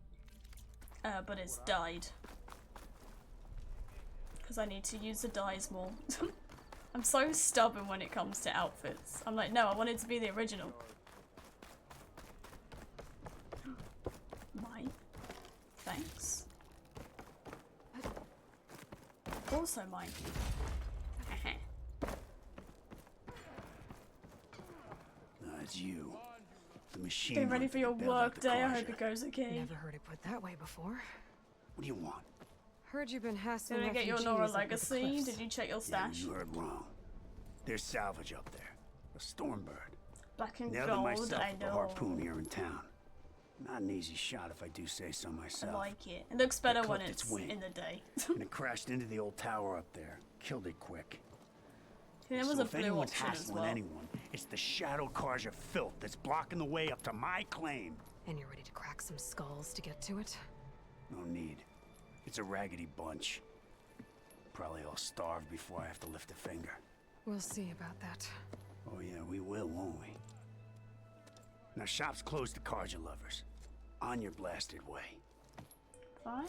But it's dyed. Because I need to use the dyes more. I'm so stubborn when it comes to outfits. I'm like, no, I want it to be the original. Mine. Thanks. Also mine. It's you. The machine. Getting ready for your work day. I hope Karja. it goes okay. Never heard it put that way before. What do you want? Heard you've been hassling Did I get your refugees Nora up at the legacy? cliffs. Did you check your Yeah, stash? you heard wrong. There's salvage up there. A Stormbird. Black and Nailed it gold, myself I with the know. harpoon here in town. Not an easy shot if I do say so I myself. like it. It looks better when clipped it's its wing. in the day. And it crashed into the old tower up there. Killed it quick. There was So a if blue anyone's option as hassling well. anyone, it's the Shadow Karja filth that's blocking the way up to my claim. And you're ready to crack some skulls to get to it? No need. It's a raggedy bunch. Probably all starved before I have to lift a finger. We'll see about that. Oh yeah, we will, won't we? Now shop's closed to Karja lovers. On your blasted way. Fine.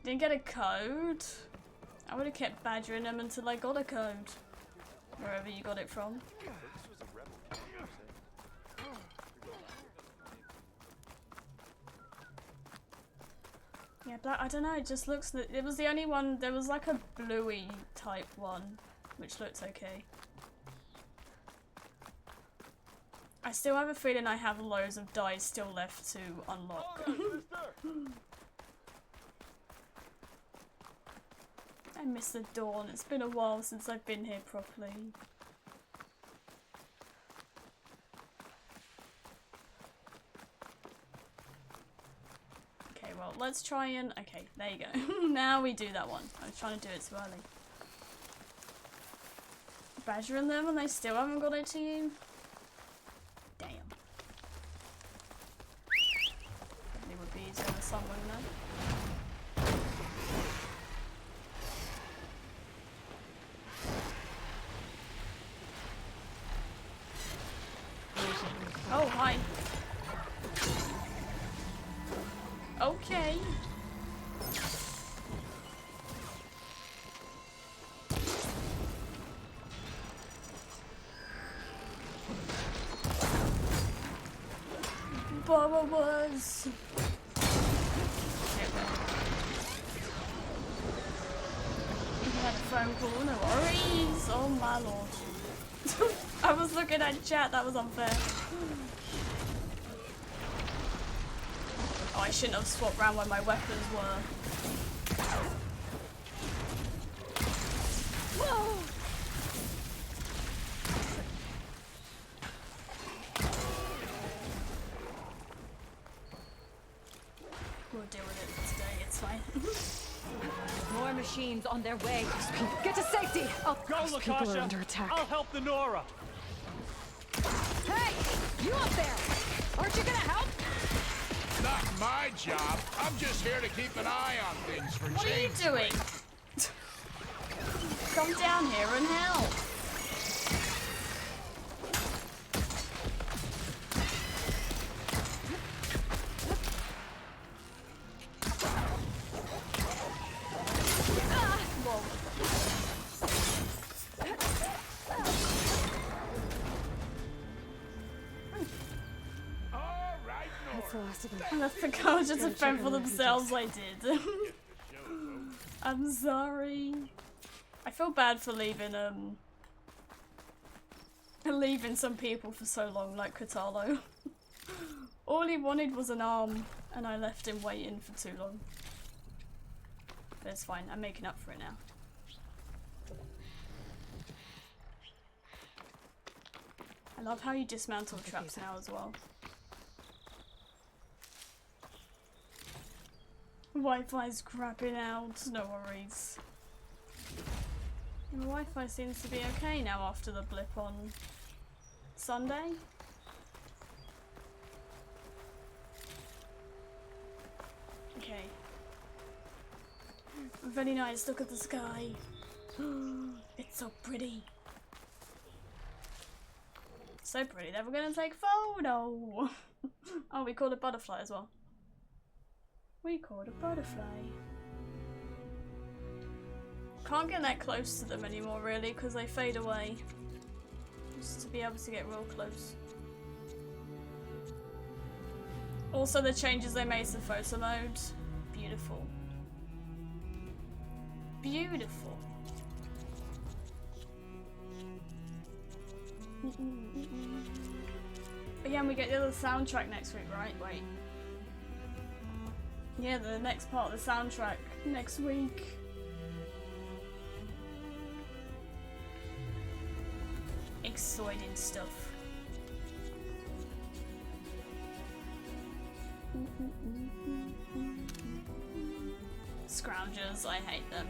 Didn't get a code. I would have kept badgering them until I got a code. Wherever you got it from. Yeah, black, I don't know, it just looks, it was the only one, there was like a bluey type one, which looked okay. I still have a feeling I have loads of dyes still left to unlock. I miss the dawn, it's been a while since I've been here properly. Okay, well, let's try and... Okay, there you go. Now we do that one. I was trying to do it too early. Badgering them and they still haven't got it to you? Damn. It would be easier with someone then. Oh, hi. Okay. Baba was. You had a phone call, no worries. Oh my lord. I was looking at chat, that was unfair. Oh, I shouldn't have swapped around where my weapons were. Whoa! We'll deal with it today, it's fine. More machines on their way. Get to safety! Go, People are Lakasha! under attack. I'll help the Nora! Hey! You up there! Aren't you gonna help? Not my job. I'm just here to keep an eye on things for What are you change. doing? Come down here and help. That's the last of them. I left the Karja to fend for themselves, I did. I'm sorry. I feel bad for leaving some people for so long, like Katalo. All he wanted was an arm, And I left him waiting for too long. But it's fine, I'm making up for it now. I love how you dismantle traps now as well. Wi-Fi's crapping out, no worries. The Wi-Fi seems to be okay now after the blip on Sunday. Okay. Very nice, look at the sky. It's so pretty. So pretty that we're gonna take a photo. Oh, we caught a butterfly as well. We caught a butterfly. Can't get that close to them anymore really because they fade away. Just to be able to get real close. Also the changes they made to photo mode. Beautiful. Beautiful. But yeah, and we get the other soundtrack next week, right? Wait. Yeah, the next part of the soundtrack next week. Exciting stuff. Scroungers, I hate them.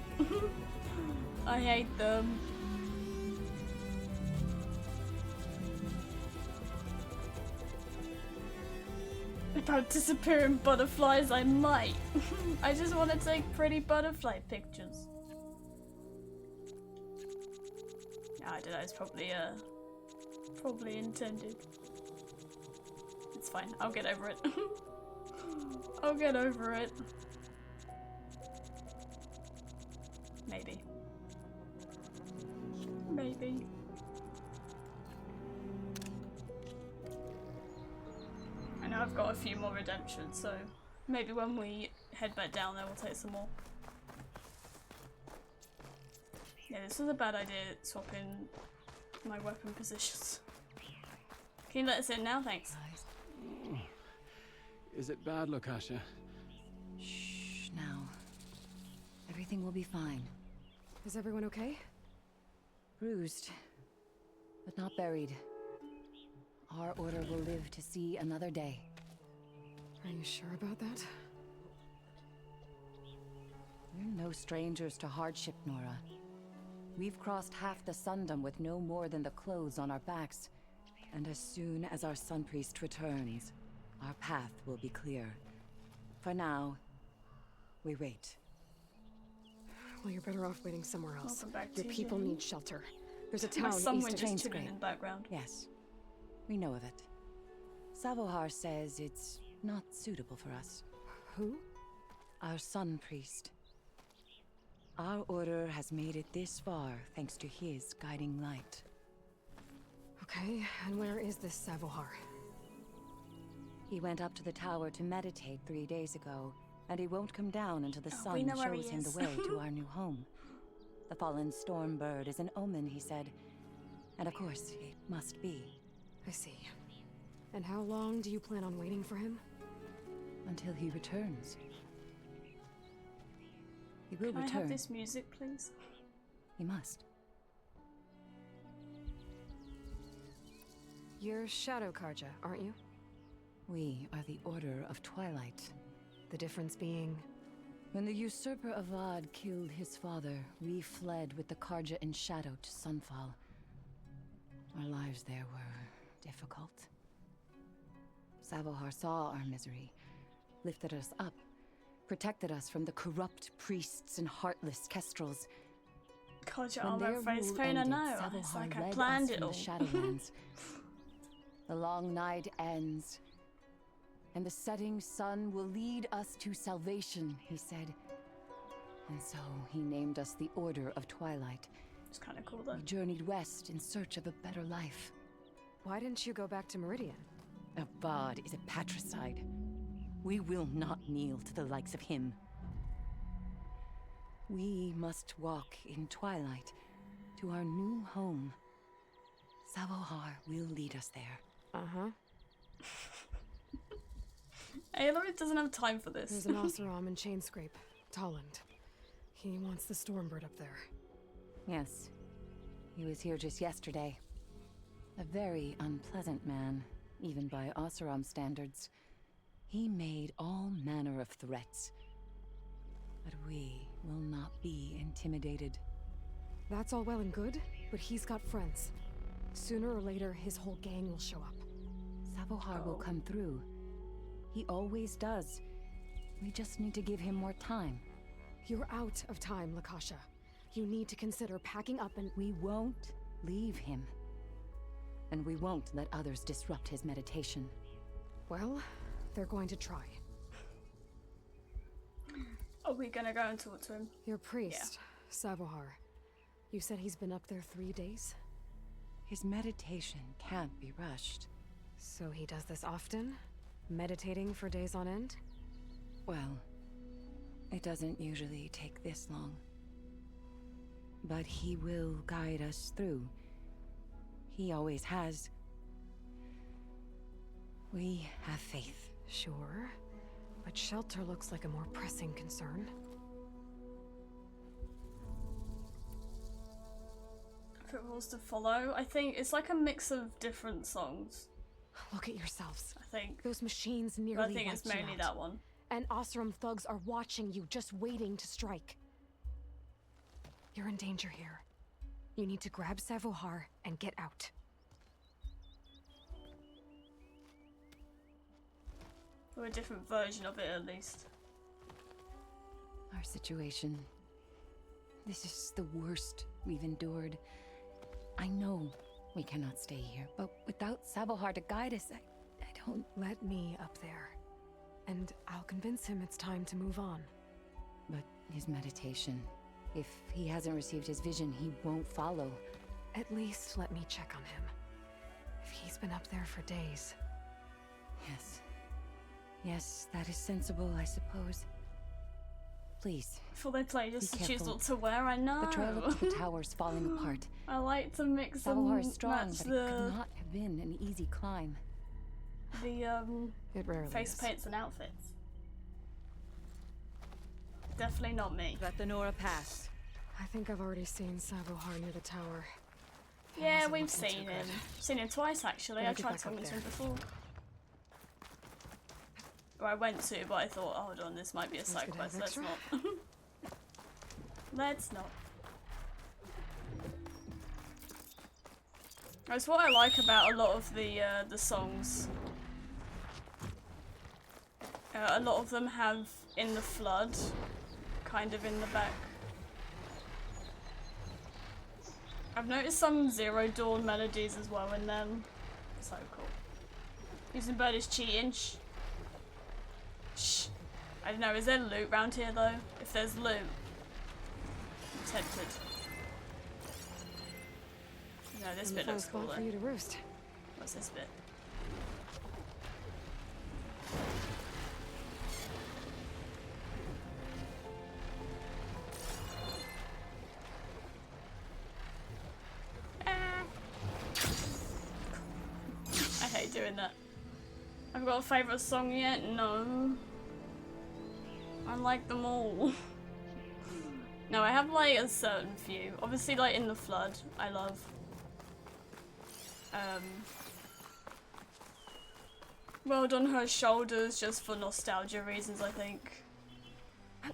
I hate them. About disappearing butterflies, I might. I just want to take pretty butterfly pictures. I don't know, it's probably intended. It's fine, I'll get over it. I'll get over it. Maybe. Maybe. I know I've got a few more redemptions, so maybe when we head back down there we'll take some more. Yeah, this was a bad idea, swapping my weapon positions. Can you let us in now? Thanks. Is it bad, Lokasha? Shh, now. Everything will be fine. Is everyone okay? Bruised, but not buried. Our order will live to see another day. Are you sure about that? We're no strangers to hardship, Nora. We've crossed half the Sundom with no more than the clothes on our backs. And as soon as our Sun Priest returns, our path will be clear. For now, we wait. Well, you're better off waiting somewhere else. Welcome back Your to people Jenny. need shelter. There's a town My son east went of just Ainsgrave. chilling in the background. Yes, we know of it. Savohar says it's not suitable for us. Who? Our Sun Priest. Our order has made it this far thanks to his guiding light. Okay, and where is this Savohar? He went up to the tower to meditate 3 days ago, and he won't come down until the We sun know where he shows him the is. way to our new home. The fallen storm bird is an omen, he said. And of course, it must be. I see. And how long do you plan on waiting for him? Until he returns. He will Can I return. have this music, please? He must. You're Shadow Karja, aren't you? We are the Order of Twilight. The difference being... When the usurper Avad killed his father, we fled with the Karja in shadow to Sunfall. Our lives there were difficult. Savohar saw our misery, lifted us up, protected us from the corrupt priests and heartless kestrels. Karja When armor their face rule pain, I ended, know. It's Savohar like I led planned us it from all. the Shadowlands. The long night ends, and the setting sun will lead us to salvation, he said. And so he named us the Order of Twilight. It's kind of cool though. We journeyed west in search of a better life. Why didn't you go back to Meridian? Avad is a patricide. We will not kneel to the likes of him. We must walk in twilight to our new home. Savohar will lead us there. Uh-huh. Aloy doesn't have time for this. There's an Oseram in Chainscrape, Tolland. He wants the Stormbird up there. Yes. He was here just yesterday. A very unpleasant man, even by Oseram standards. He made all manner of threats. But we will not be intimidated. That's all well and good, but he's got friends. Sooner or later, his whole gang will show up. Savohar will come through. He always does. We just need to give him more time. You're out of time, Lakasha. You need to consider packing up and— We won't leave him. And we won't let others disrupt his meditation. Well, they're going to try. Are we gonna go and talk to him? Your priest, Savohar. You said he's been up there 3 days? His meditation can't be rushed. So he does this often? Meditating for days on end? Well, it doesn't usually take this long. But he will guide us through. He always has. We have faith. Sure, but shelter looks like a more pressing concern. Rules to follow. I think it's like a mix of different songs. Look at yourselves. I think. Those machines nearly I think it's wiped you mainly out. that one. And Oseram thugs are watching you, just waiting to strike. You're in danger here. You need to grab Savohar and get out. Or a different version of it, at least. Our situation. This is the worst we've endured. I know we cannot stay here, but without Savohar to guide us, I don't... Let me up there. And I'll convince him it's time to move on. But his meditation... If he hasn't received his vision, he won't follow. At least let me check on him. If he's been up there for days. Yes. Yes, that is sensible, I suppose. Please. Before they play, just to choose careful. what to wear, I know. The trail up to the tower's falling apart. I like to mix Savohar and is strong, match but it the could not have been an easy climb. It rarely face is. paints and outfits. Definitely not me. Let the Nora pass. I think I've already seen Savohar near the tower. He Yeah, wasn't we've looking seen too him. good. Seen him twice actually. Better I get tried back talking up to him there. before. Or I went to, but I thought, oh, hold on, this might be a Sounds side good to have quest. Let's extra. not. Let's not. That's what I like about a lot of the songs. A lot of them have In the Flood kind of in the back. I've noticed some Zero Dawn melodies as well in them. So cool. Using bird is cheating. Shh. I don't know, is there loot around here though? If there's loot, I'm tempted. No, this bit looks cool spot for though. you to roost. What's this bit? I hate doing that. I've got a favourite song yet? No. I like them all. No, I have like a certain few. Obviously like In the Flood, I love. World on Her Shoulders, just for nostalgia reasons, I think. The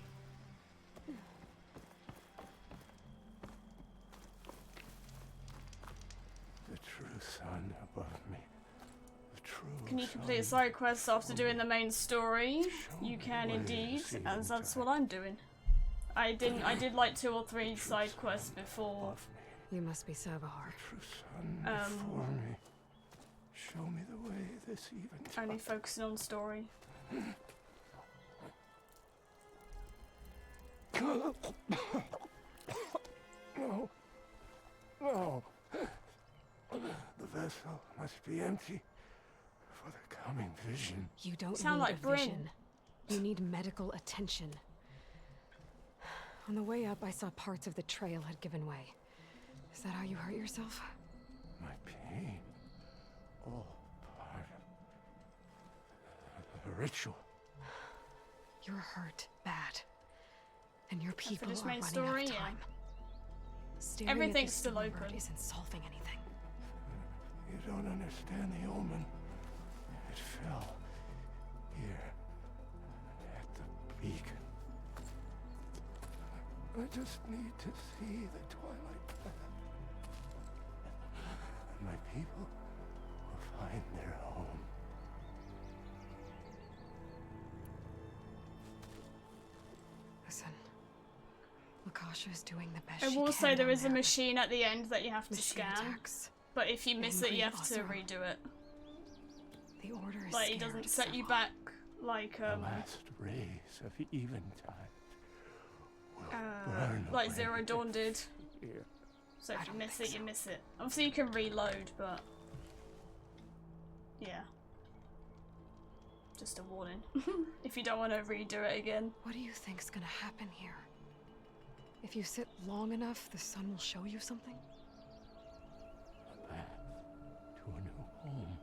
true sun above me. The true Can you complete side quests after doing the main story? You can indeed, and that's what I'm doing. I did like 2 or 3 side quests before. You must be Savohar. True sun before me. Show me the way this even Only focusing on story. No. No. The vessel must be empty for the coming vision. You don't Sound need like a Bryn. vision. You need medical attention. On the way up, I saw parts of the trail had given way. Is that how you hurt yourself? My pain. All part of the ritual. You're hurt bad. And your people Finished are main running story, out of yeah. time. Staring Everything's at still the open. isn't solving anything. You don't understand the omen. It fell here at the beacon. I just need to see the twilight path. And my people will find their home. Listen, Lakasha is doing the best I she will can say there down is a there. machine at the end that you have to Machine scan. attacks. But if you miss it, you have to Angry redo it. The Order is Like, it scared, doesn't set you so- back like, The last rays of eventide will burn like away Zero Dawn did. here. So if you miss it, you miss it. Obviously you can reload, but yeah. Just a warning. If you don't want to redo it again. What do you think's gonna happen here? If you sit long enough, the sun will show you something? A path to a new home.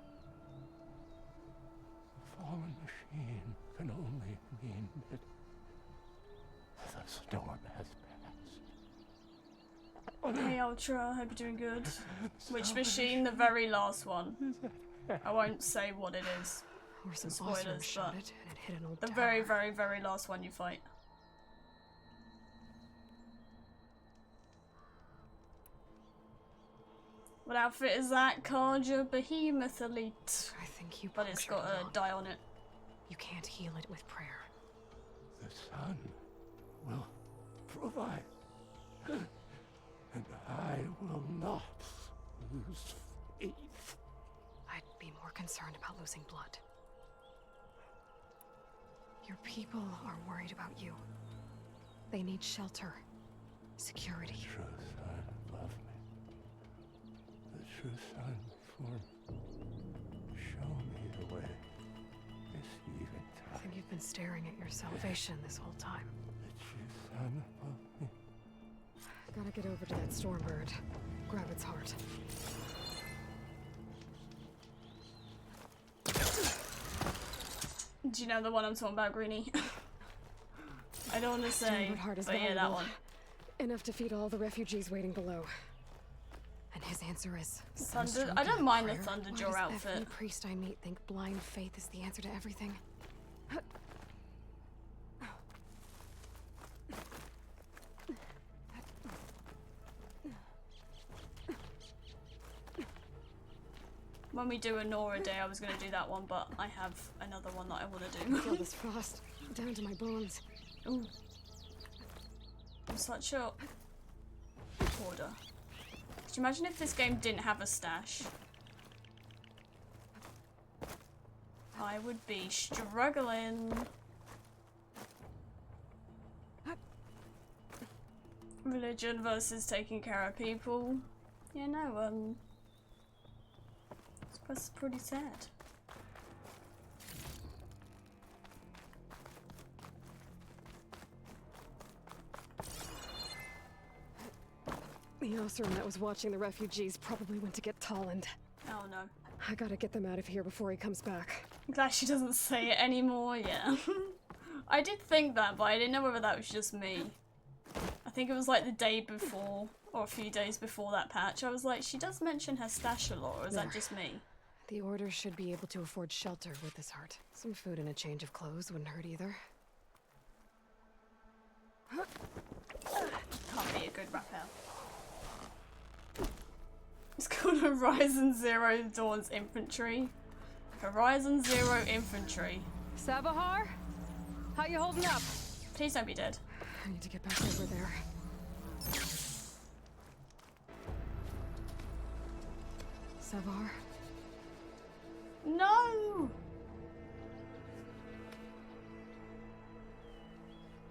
A fallen machine can only mean that the storm has passed. Hey Ultra, hope you're doing good. Which machine? The very last one. I won't say what it is. Or some Spoilers, awesome shot but it and it hit an old the tower. very, very, very last one you fight. What outfit is that? Karja Behemoth Elite. I think you But it's got a die on it. You can't heal it with prayer. The sun will provide. And I will not lose faith. I'd be more concerned about losing blood. Your people are worried about you. They need shelter, security. The true sun love me. The true sun before me. Show me the way. This eventide. I think you've been staring at your salvation this whole time. The true sun above me. Gotta get over to that Stormbird. Grab its heart. Do you know the one I'm talking about, Greenie? I don't want to say, Stormbird heart is but yeah, that valuable. one. Enough to feed all the refugees waiting below. And his answer is Thunder. I don't mind the Why Thunderjaw does outfit. every priest I meet think blind faith is the answer to everything? When we do a Nora day, I was going to do that one, but I have another one that I want to do. I feel this frost down to my bones. Ooh. I'm such a hoarder. Could you imagine if this game didn't have a stash? I would be struggling. Religion versus taking care of people. Yeah, no, that's pretty sad. The Osram that was watching the refugees probably went to get Tolland. Oh no. I gotta get them out of here before he comes back. I'm glad she doesn't say it anymore, yeah. I did think that, but I didn't know whether that was just me. I think it was like the day before, or a few days before that patch. I was like, she does mention her stash a lot, or is that just me? The Order should be able to afford shelter with this heart. Some food and a change of clothes wouldn't hurt either. Can't be a good rappel. It's called Horizon Zero Dawn's Infantry. Horizon Zero Infantry. Sabahar? How you holding up? Please don't be dead. I need to get back over there. Savar? No!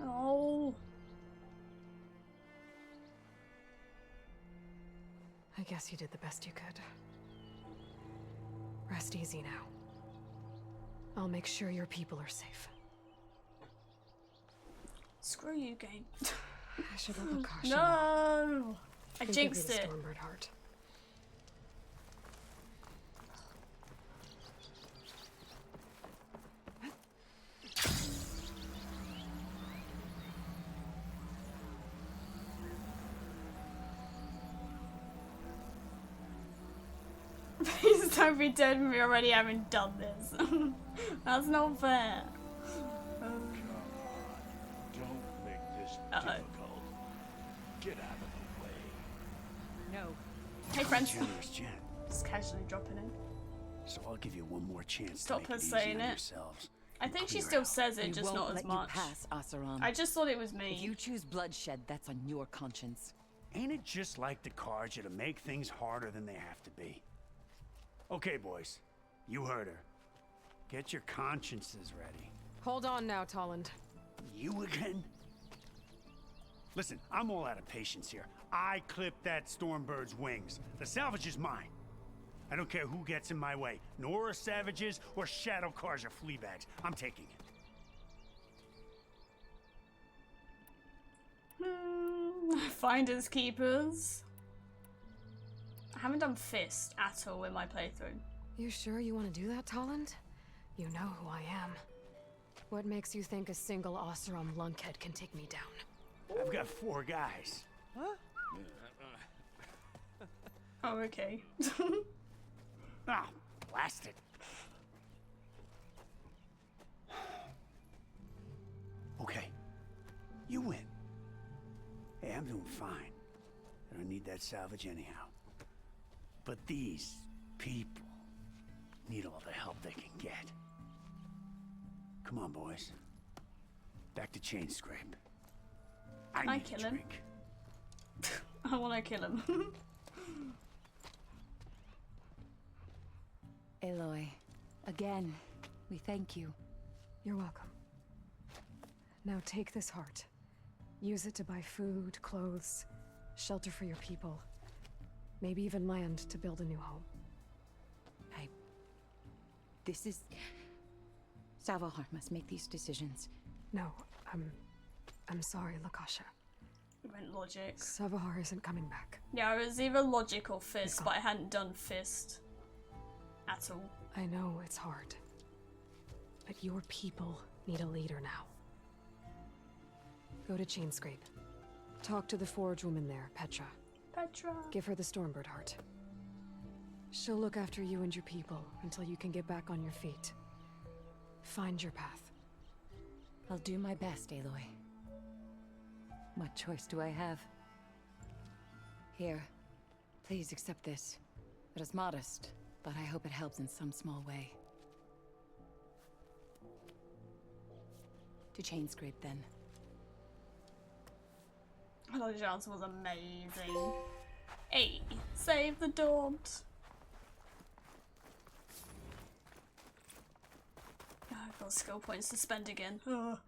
Oh. I guess you did the best you could. Rest easy now. I'll make sure your people are safe. Screw you, game. I should let Lakasha No! know. I He'll jinxed give you it. the Stormbird heart. Just don't be dead when we already haven't done this. That's not fair. Don't make this difficult. Get out of the way. No. Hey friends. Generous Jen. Just casually dropping in. So I'll give you one more chance Stop to her make it easy saying on it. yourselves. I think she Clear still out. says it, We just won't not as let much. you pass, Asaram. I just thought it was me. If you choose bloodshed, that's on your conscience. Ain't it just like the Karja to make things harder than they have to be? Okay, boys. You heard her. Get your consciences ready. Hold on now, Tolland. You again? Listen, I'm all out of patience here. I clipped that Stormbird's wings. The salvage is mine. I don't care who gets in my way. Nora savages or Shadow Karja fleabags. I'm taking it. Finders keepers. I haven't done fist at all in my playthrough. You sure you want to do that, Tolland? You know who I am. What makes you think a single Oseram lunkhead can take me down? I've got 4 guys. Huh? Oh, okay. Ah, blast it. Okay. You win. Hey, I'm doing fine. I don't need that salvage anyhow. But these people need all the help they can get. Come on, boys. Back to Chain Scrape. I need kill a him. drink. I want to kill him. Aloy, again, we thank you. You're welcome. Now take this heart. Use it to buy food, clothes, shelter for your people. Maybe even land to build a new home. This is... Savahar must make these decisions. No, I'm sorry, Lakasha. Went logic. Savahar isn't coming back. Yeah, it was either logic or fist, but I hadn't done fist at all. I know it's hard, but your people need a leader now. Go to Chainscrape. Talk to the forge woman there, Petra. Petra. Give her the Stormbird heart. She'll look after you and your people until you can get back on your feet. Find your path. I'll do my best, Aloy. What choice do I have? Here, please accept this. It is modest, but I hope it helps in some small way. To Chainscrape, then. I thought his answer was amazing. Hey, save the daunt. Oh, I've got skill points to spend again. Ugh.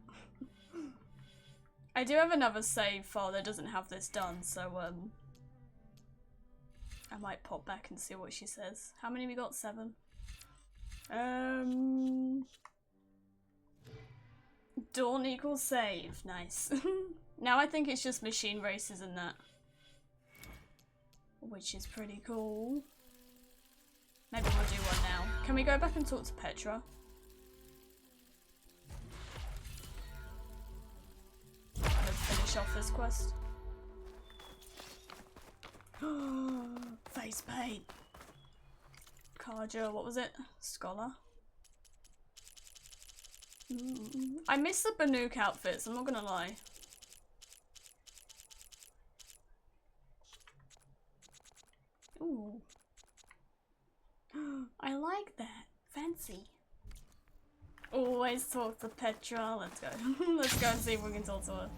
I do have another save file that doesn't have this done, so I might pop back and see what she says. How many we got? 7. Dawn equals save. Nice. Now I think it's just machine races and that, which is pretty cool. Maybe we'll do one now. Can we go back and talk to Petra? Let's finish off this quest. Face paint. Karja, what was it? Scholar. I miss the Banuk outfits, I'm not gonna lie. Ooh. I like that. Fancy. Always talk to Petra. Let's go. Let's go and see if we can talk to her.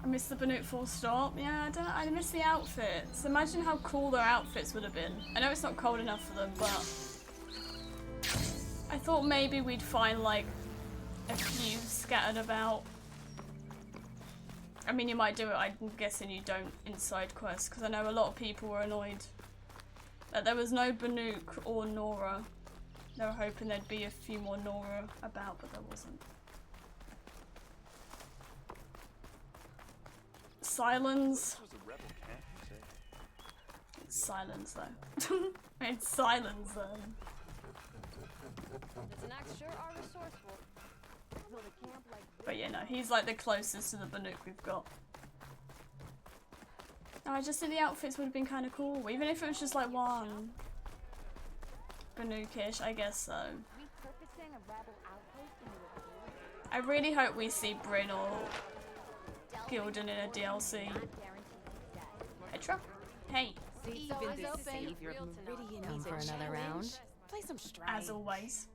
I miss the Banuk full stop. Yeah, I miss the outfits. Imagine how cool their outfits would have been. I know it's not cold enough for them, but I thought maybe we'd find like a few scattered about. I mean, you might do it. I'm guessing you don't in side quests, because I know a lot of people were annoyed that there was no Banuk or Nora. They were hoping there'd be a few more Nora about, but there wasn't. Silence. It's silence though. It's silence though. But yeah, no, he's like the closest to the Banuk we've got. Oh, I just think the outfits would have been kind of cool, even if it was just like one. Banukish, I guess so. I really hope we see Bryn or Gildan in a DLC. Petra? Hey. Come for another round? Play some strike. As always.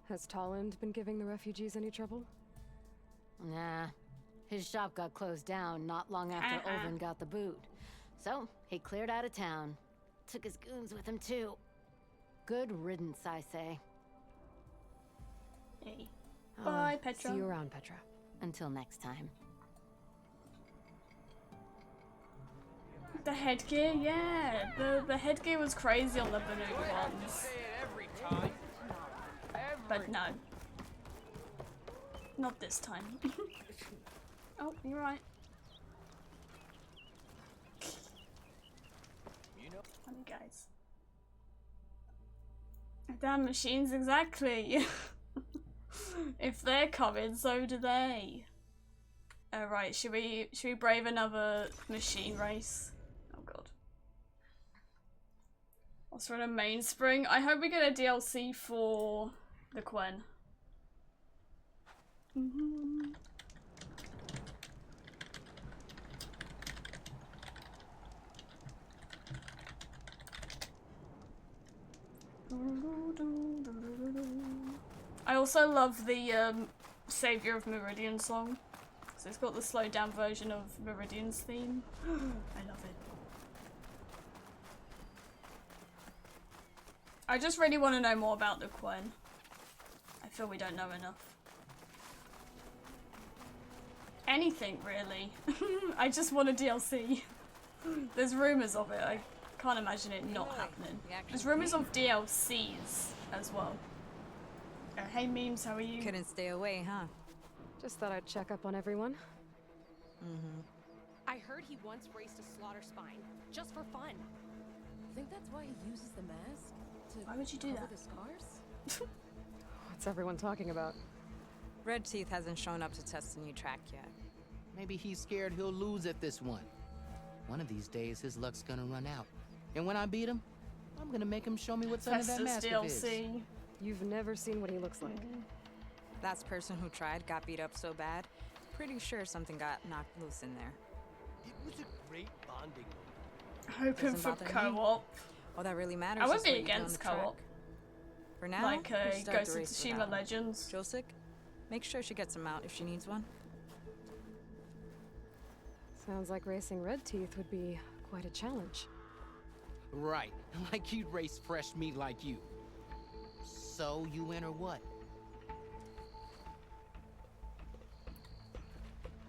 Has Tolland been giving the refugees any trouble? Nah. His shop got closed down not long after Olvin got the boot. So, he cleared out of town. Took his goons with him, too. Good riddance, I say. Hey. Bye, Petra. See you around, Petra. Until next time. The headgear, yeah. The headgear was crazy on the Banuki ones. But no. Not this time. Oh, you're right. Funny guys. Damn machines, exactly. If they're coming, so do they. Right, should we brave another machine race? Oh god. Let's run a mainspring. I hope we get a DLC for the Quen. I also love the Savior of Meridian song. So it's got the slowed down version of Meridian's theme. I love it. I just really want to know more about the Quen. I feel we don't know enough. Anything, really. I just want a DLC. There's rumours of it. I can't imagine it not happening. There's rumours of DLCs as well. Hey Memes, how are you? Couldn't stay away, huh? Just thought I'd check up on everyone. I heard he once raced a slaughter spine, just for fun. Think that's why he uses the mask? Why would you do that? The scars? What's everyone talking about? Red Teeth hasn't shown up to test the new track yet. Maybe he's scared he'll lose at this one. One of these days, his luck's gonna run out. And when I beat him, I'm gonna make him show me what's under that mask of his. DLC. You've never seen what he looks like. Last person who tried got beat up so bad. Pretty sure something got knocked loose in there. It was a great bonding moment. Hoping for co-op. All that really matters I is wouldn't be what you do on against the track. co-op. For now, Like we'll start Ghost the of race Tsushima without him. Legends. Josik, make sure she gets him out if she needs one. Sounds like racing Red Teeth would be quite a challenge. Right, like you'd race fresh meat like you. So, you win or what?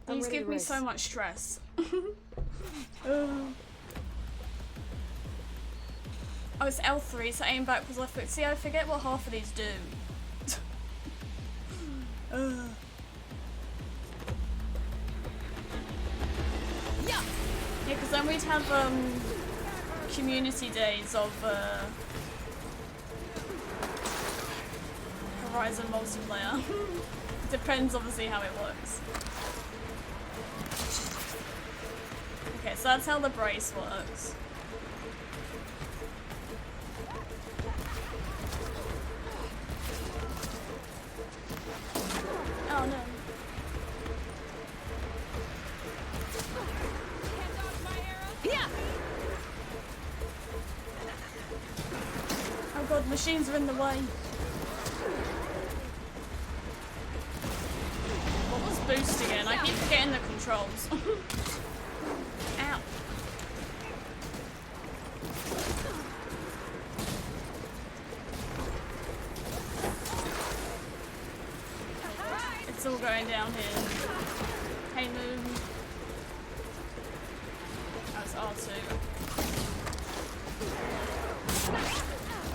These give me so much stress. Oh, it's L3, so aim backwards, left foot. See, I forget what half of these do. Yeah, because then we'd have community days of Horizon multiplayer. Depends obviously how it works. Okay, so that's how the brace works. Oh no. Yeah. Oh god, machines are in the way. What was boost again? I keep forgetting the controls. Ow. It's all going down here. Hey Moon. That's R2.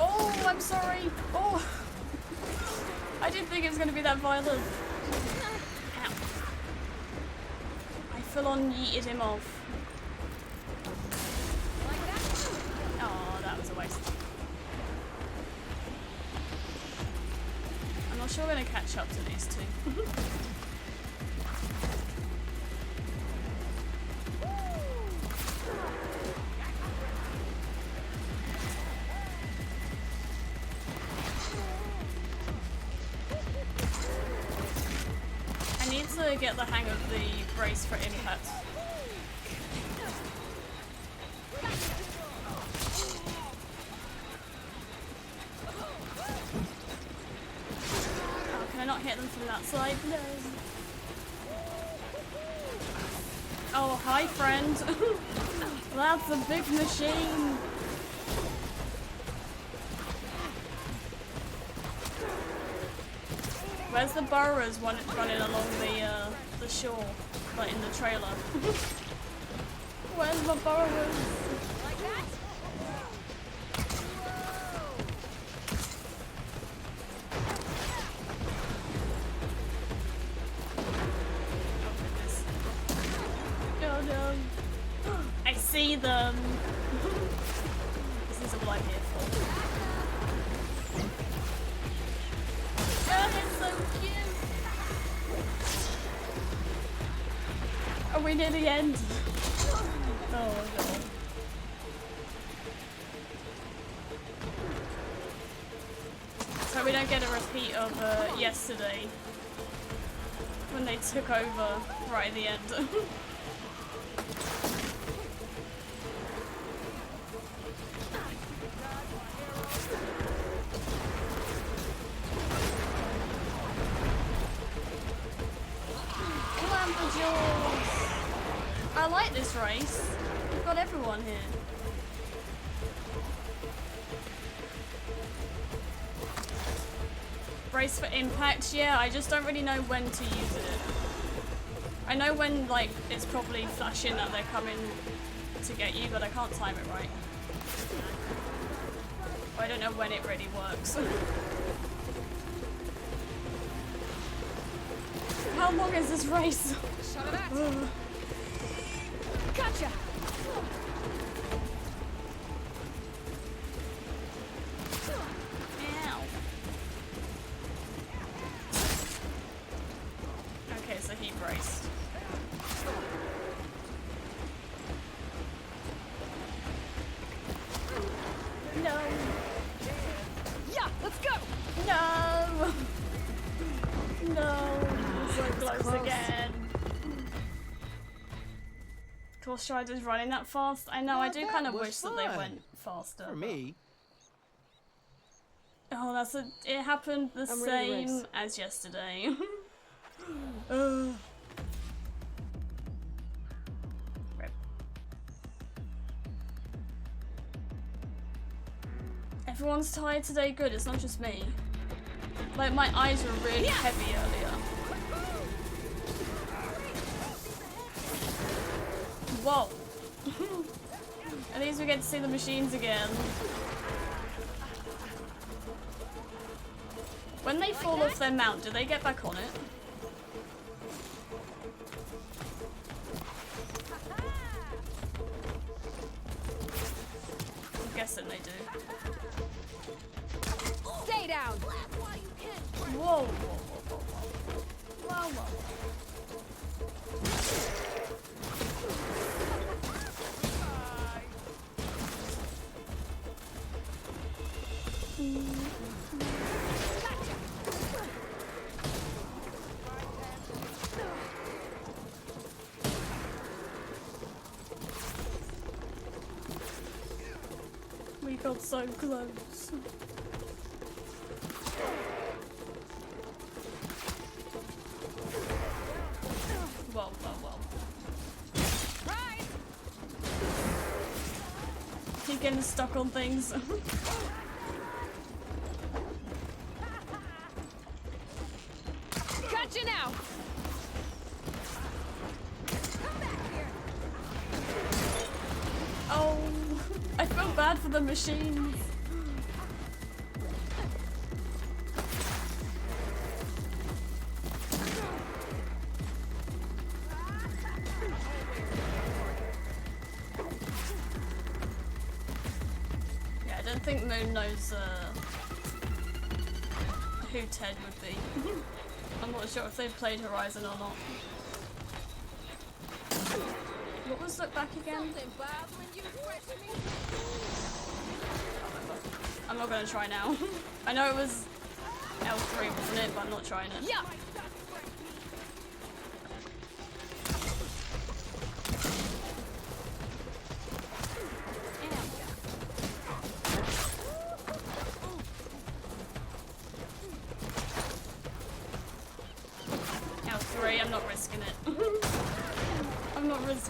Oh, I'm sorry. Oh. I didn't think it was going to be that violent. Ow. I full on yeeted him off. Oh, that was a waste. I'm not sure we're going to catch up to these two. get the hang of the brace for impact. Oh, can I not hit them from that side? No. Oh, hi, friend. That's a big machine. Where's the burrowers running along the shore, like in the trailer? Where's the burrowers? Like that? Oh no! I see them. This is what I'm here for. Oh, it's so cute! Are we near the end? Oh no. So we don't get a repeat of yesterday when they took over right at the end. I like this race. We've got everyone here. Brace for impact, yeah, I just don't really know when to use it. I know when, like, it's probably flashing that they're coming to get you, but I can't time it right. I don't know when it really works. How long is this race? Gotcha! Ow. Okay, so he braced. No. Yeah, let's go! No! No! So close again. Course Strider's running that fast. I know, I do kind of wish that they went faster. For me. Oh, it happened the same as yesterday. Rip. Everyone's tired today, good, it's not just me. Like, my eyes were really heavy earlier. Whoa. At least we get to see the machines again. When they fall off their mount, do they get back on it? I'm guessing they do. Stay down! Whoa, whoa, whoa, whoa, whoa. Whoa, whoa. We got so close. Whoa, whoa, whoa. Right. Keep getting stuck on things. Gotcha now! Oh, I feel bad for the machines. Yeah, I don't think Moon knows who Ted would be. I'm not sure if they've played Horizon or not. What was that back again? I'm not gonna try now. I know it was L3, wasn't it? But I'm not trying it. Yeah.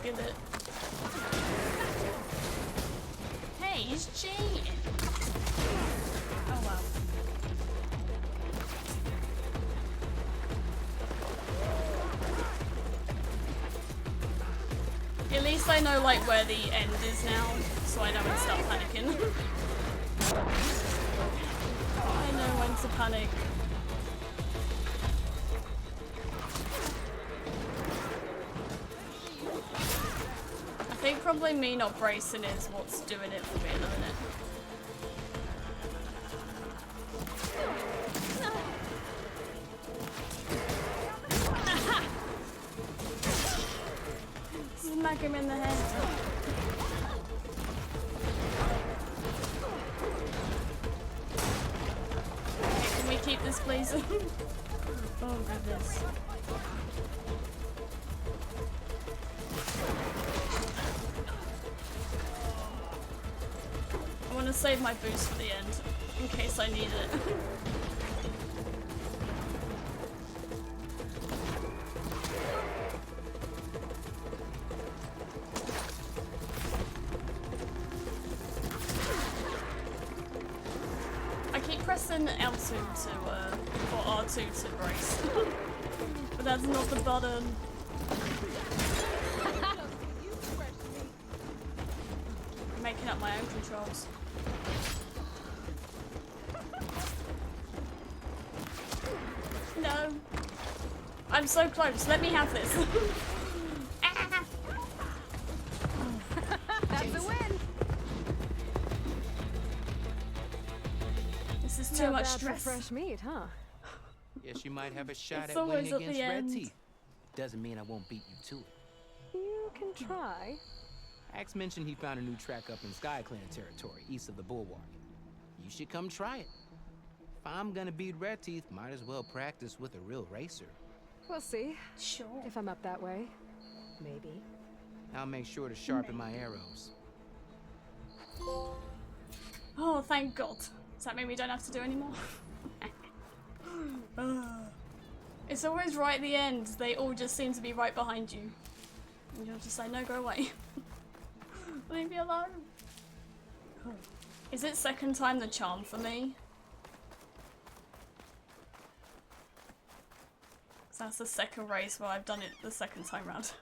Get it? Hey, he's cheating. Oh well. At least I know like where the end is now, so I know when to start panicking. I know when to panic. I think probably me not bracing is what's doing it for me at the minute. Smack him in the head. Okay, can we keep this please? Oh, grab this. I want to save my boost for the end, in case I need it. I keep pressing L2 or R2 to brace, but that's not the button. I'm making up my own controls. No. I'm so close. Let me have this. Ah. That's a win. This is too much stress. For fresh meat, huh? Yes, you might have a shot It's at winning always at the against Red end. Teeth. Doesn't mean I won't beat you to it. You can try. Axe mentioned he found a new track up in Sky Clan territory, east of the Bulwark. You should come try it. If I'm gonna beat Red Teeth, might as well practice with a real racer. We'll see. Sure. If I'm up that way. Maybe. I'll make sure to sharpen my arrows. Oh, thank God. Does that mean we don't have to do any more? It's always right at the end. They all just seem to be right behind you. And you're just like, no, go away. Leave me alone. Is it second time the charm for me? So that's the second race where I've done it the second time round.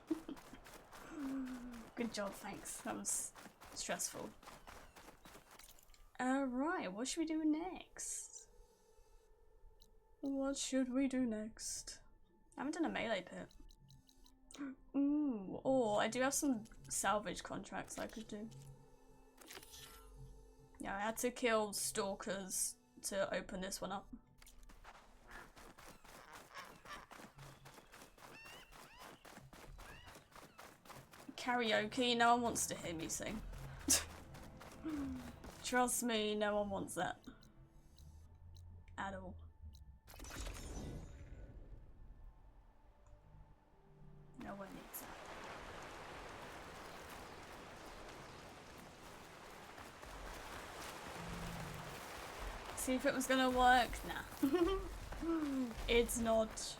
Good job, thanks. That was stressful. Alright, what should we do next? What should we do next? I haven't done a melee pit. Ooh, oh, I do have some salvage contracts I could do. Yeah, I had to kill stalkers to open this one up. Karaoke, no one wants to hear me sing. Trust me, no one wants that. At all. No one needs that. See if it was gonna work? Nah. It's not.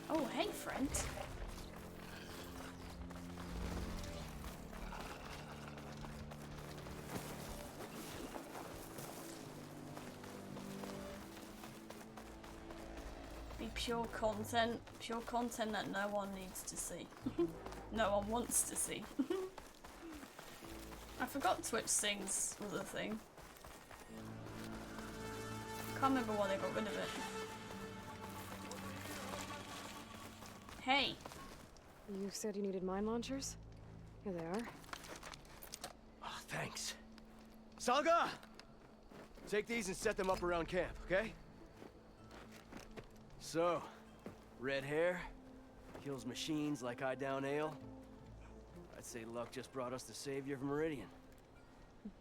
Oh, hey, friend. Be pure content that no one needs to see. No one wants to see. I forgot Twitch Sings was a thing. Can't remember why they got rid of it. Hey. You said you needed mine launchers? Here they are. Oh, thanks. Salga! Take these and set them up around camp, okay? So, red hair, kills machines like I down ale. I'd say luck just brought us the savior of Meridian.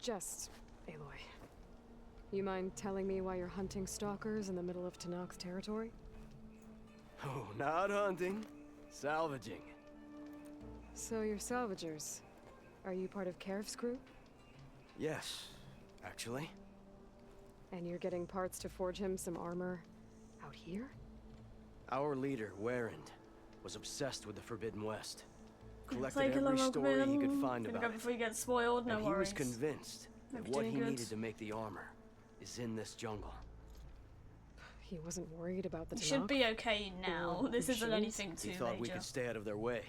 Just, Aloy. You mind telling me why you're hunting stalkers in the middle of Tanak's territory? Oh, not hunting. Salvaging. So you're salvagers. Are you part of Karif's group? Yes, actually. And you're getting parts to forge him some armor out here? Our leader, Warrand, was obsessed with the Forbidden West. Collected Take a every look story he could at find Gonna about go it. before you get spoiled, no And worries. he was convinced that Hope what you're he doing needed good. to make the armor is in this jungle. He wasn't worried about the It should Tanakh be okay now. or This isn't machines? anything too He thought we major. could stay out of their way.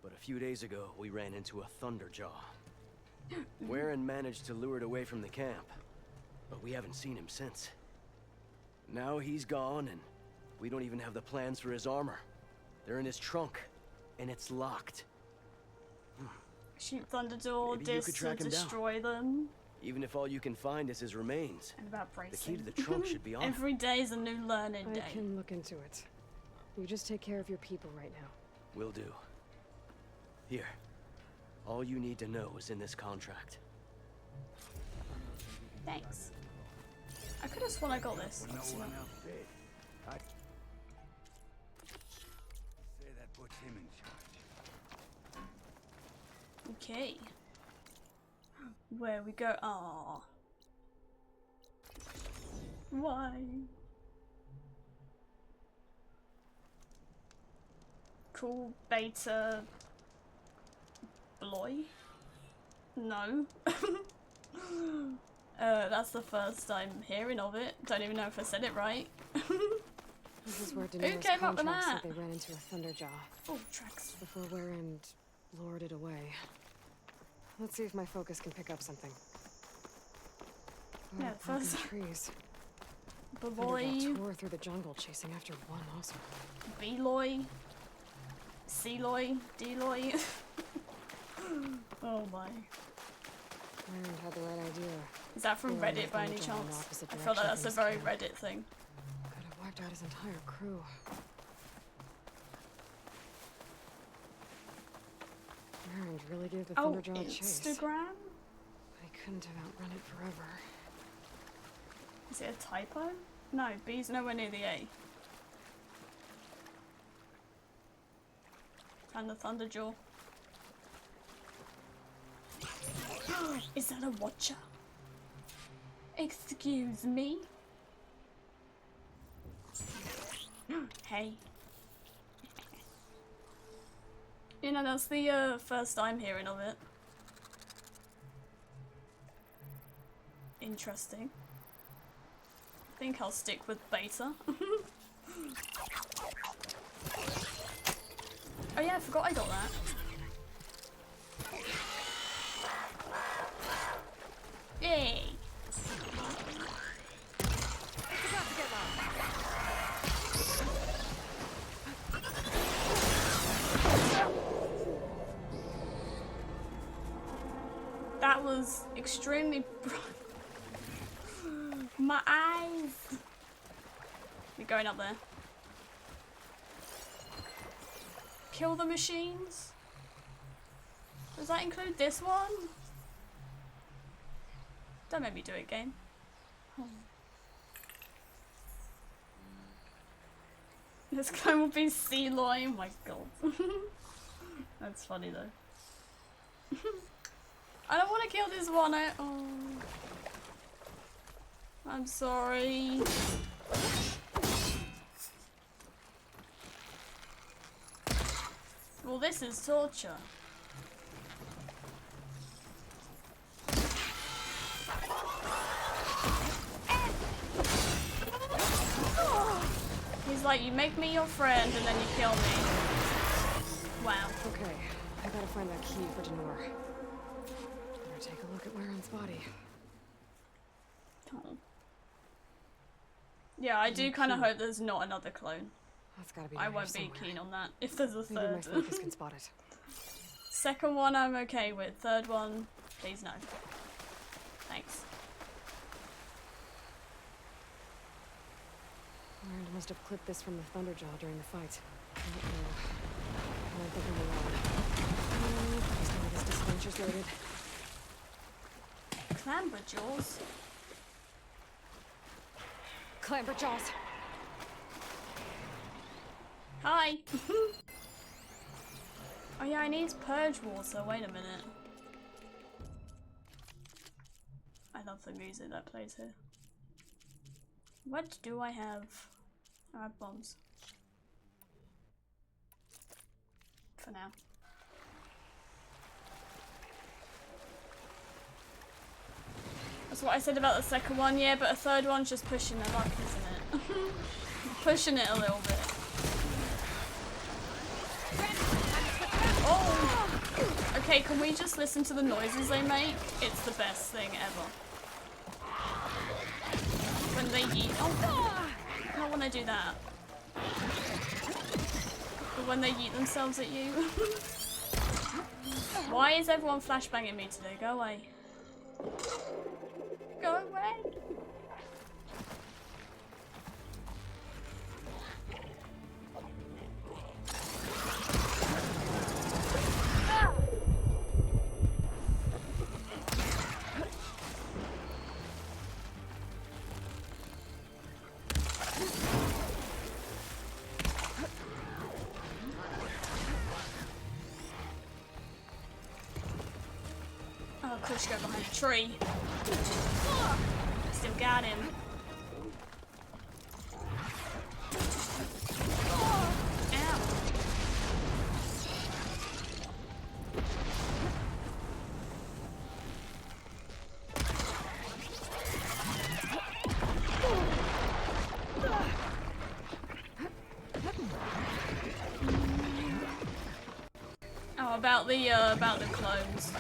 But a few days ago, we ran into a Thunderjaw. Warren managed to lure it away from the camp, but we haven't seen him since. Now he's gone, and we don't even have the plans for his armor. They're in his trunk, and it's locked. Shoot Thunderjaw, Maybe you could disc to track him down. destroy them. Even if all you can find is his remains, And about the bracing. key to the trunk should be on him. Every day is a new learning I day. can look into it. You just take care of your people right now. Will do. Here. All you need to know is in this contract. Thanks. I could have sworn I got this. No Let's see. one else did. I say that puts him in charge. Okay. Where we go? Ah. Why? Cool beta Bloy? No. That's the first I'm hearing of it. Don't even know if I said it right. This is where Who Daenerys came up with contract that? said they ran into a Thunderjaw. Oh, tracks. Before Warren lured it away. Let's see if my focus can pick up something. Yeah, Oh, broken first- trees. Beloy, Thunderjaw tore through the jungle chasing after one asera. Beloy, Celoy, Deloy. Oh my. Warren had the right idea. Is that from Warren Reddit had by any Thunderjaw in the chance? opposite I feel like direction that's a from very his camp. Reddit thing. Could have wiped out his entire crew. Warren really gave the Oh, Thunderjaw a chase. Instagram? I couldn't have outrun it forever. Is it a typo? No, B's nowhere near the A. And the Thunderjaw. Is that a watcher? Excuse me? Hey. You know, that's the first I'm hearing of it. Interesting. I think I'll stick with beta. Oh yeah, I forgot I got that. Yay! That was extremely bright. My eyes! You're going up there. Kill the machines? Does that include this one? Don't make me do it, game. This guy will be Celoy. Oh my god. That's funny though. I don't want to kill this one. Oh. I'm sorry. Well, this is torture. He's like, you make me your friend and then you kill me. Wow. Okay, I gotta find that key for Denor. Better take a look at Warren's body. Oh. Yeah, I do kind of hope there's not another clone. That's gotta be I down won't here be somewhere. keen on that if there's a Maybe my third. focus can spot it. Second one I'm okay with. Third one, please no. Thanks. Warren must have clipped this from the Thunderjaw during the fight. I don't know. I don't think I'm alone. Just know this dispenser's loaded. Clamberjaws? Clamberjaws! Hi! Oh yeah, I need purge water. Wait a minute. I love the music that plays here. What do I have? I have bombs. for now. That's what I said about the second one, yeah, but a third one's just pushing the luck, isn't it? Pushing it a little bit. Oh! Okay, can we just listen to the noises they make? It's the best thing ever. When they eat. Oh! I don't want to do that. But when they eat themselves at you. Why is everyone flashbanging me today? Go away. Go away. Oh, of course you go behind a tree. Still got him. Ow. Oh, about the clones.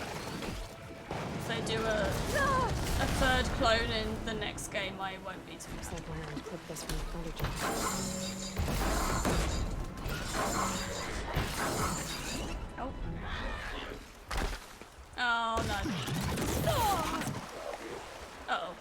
If they do a third clone in the next game, I won't be too upset. Clip this from the thunder Oh. Oh no. Uh-oh.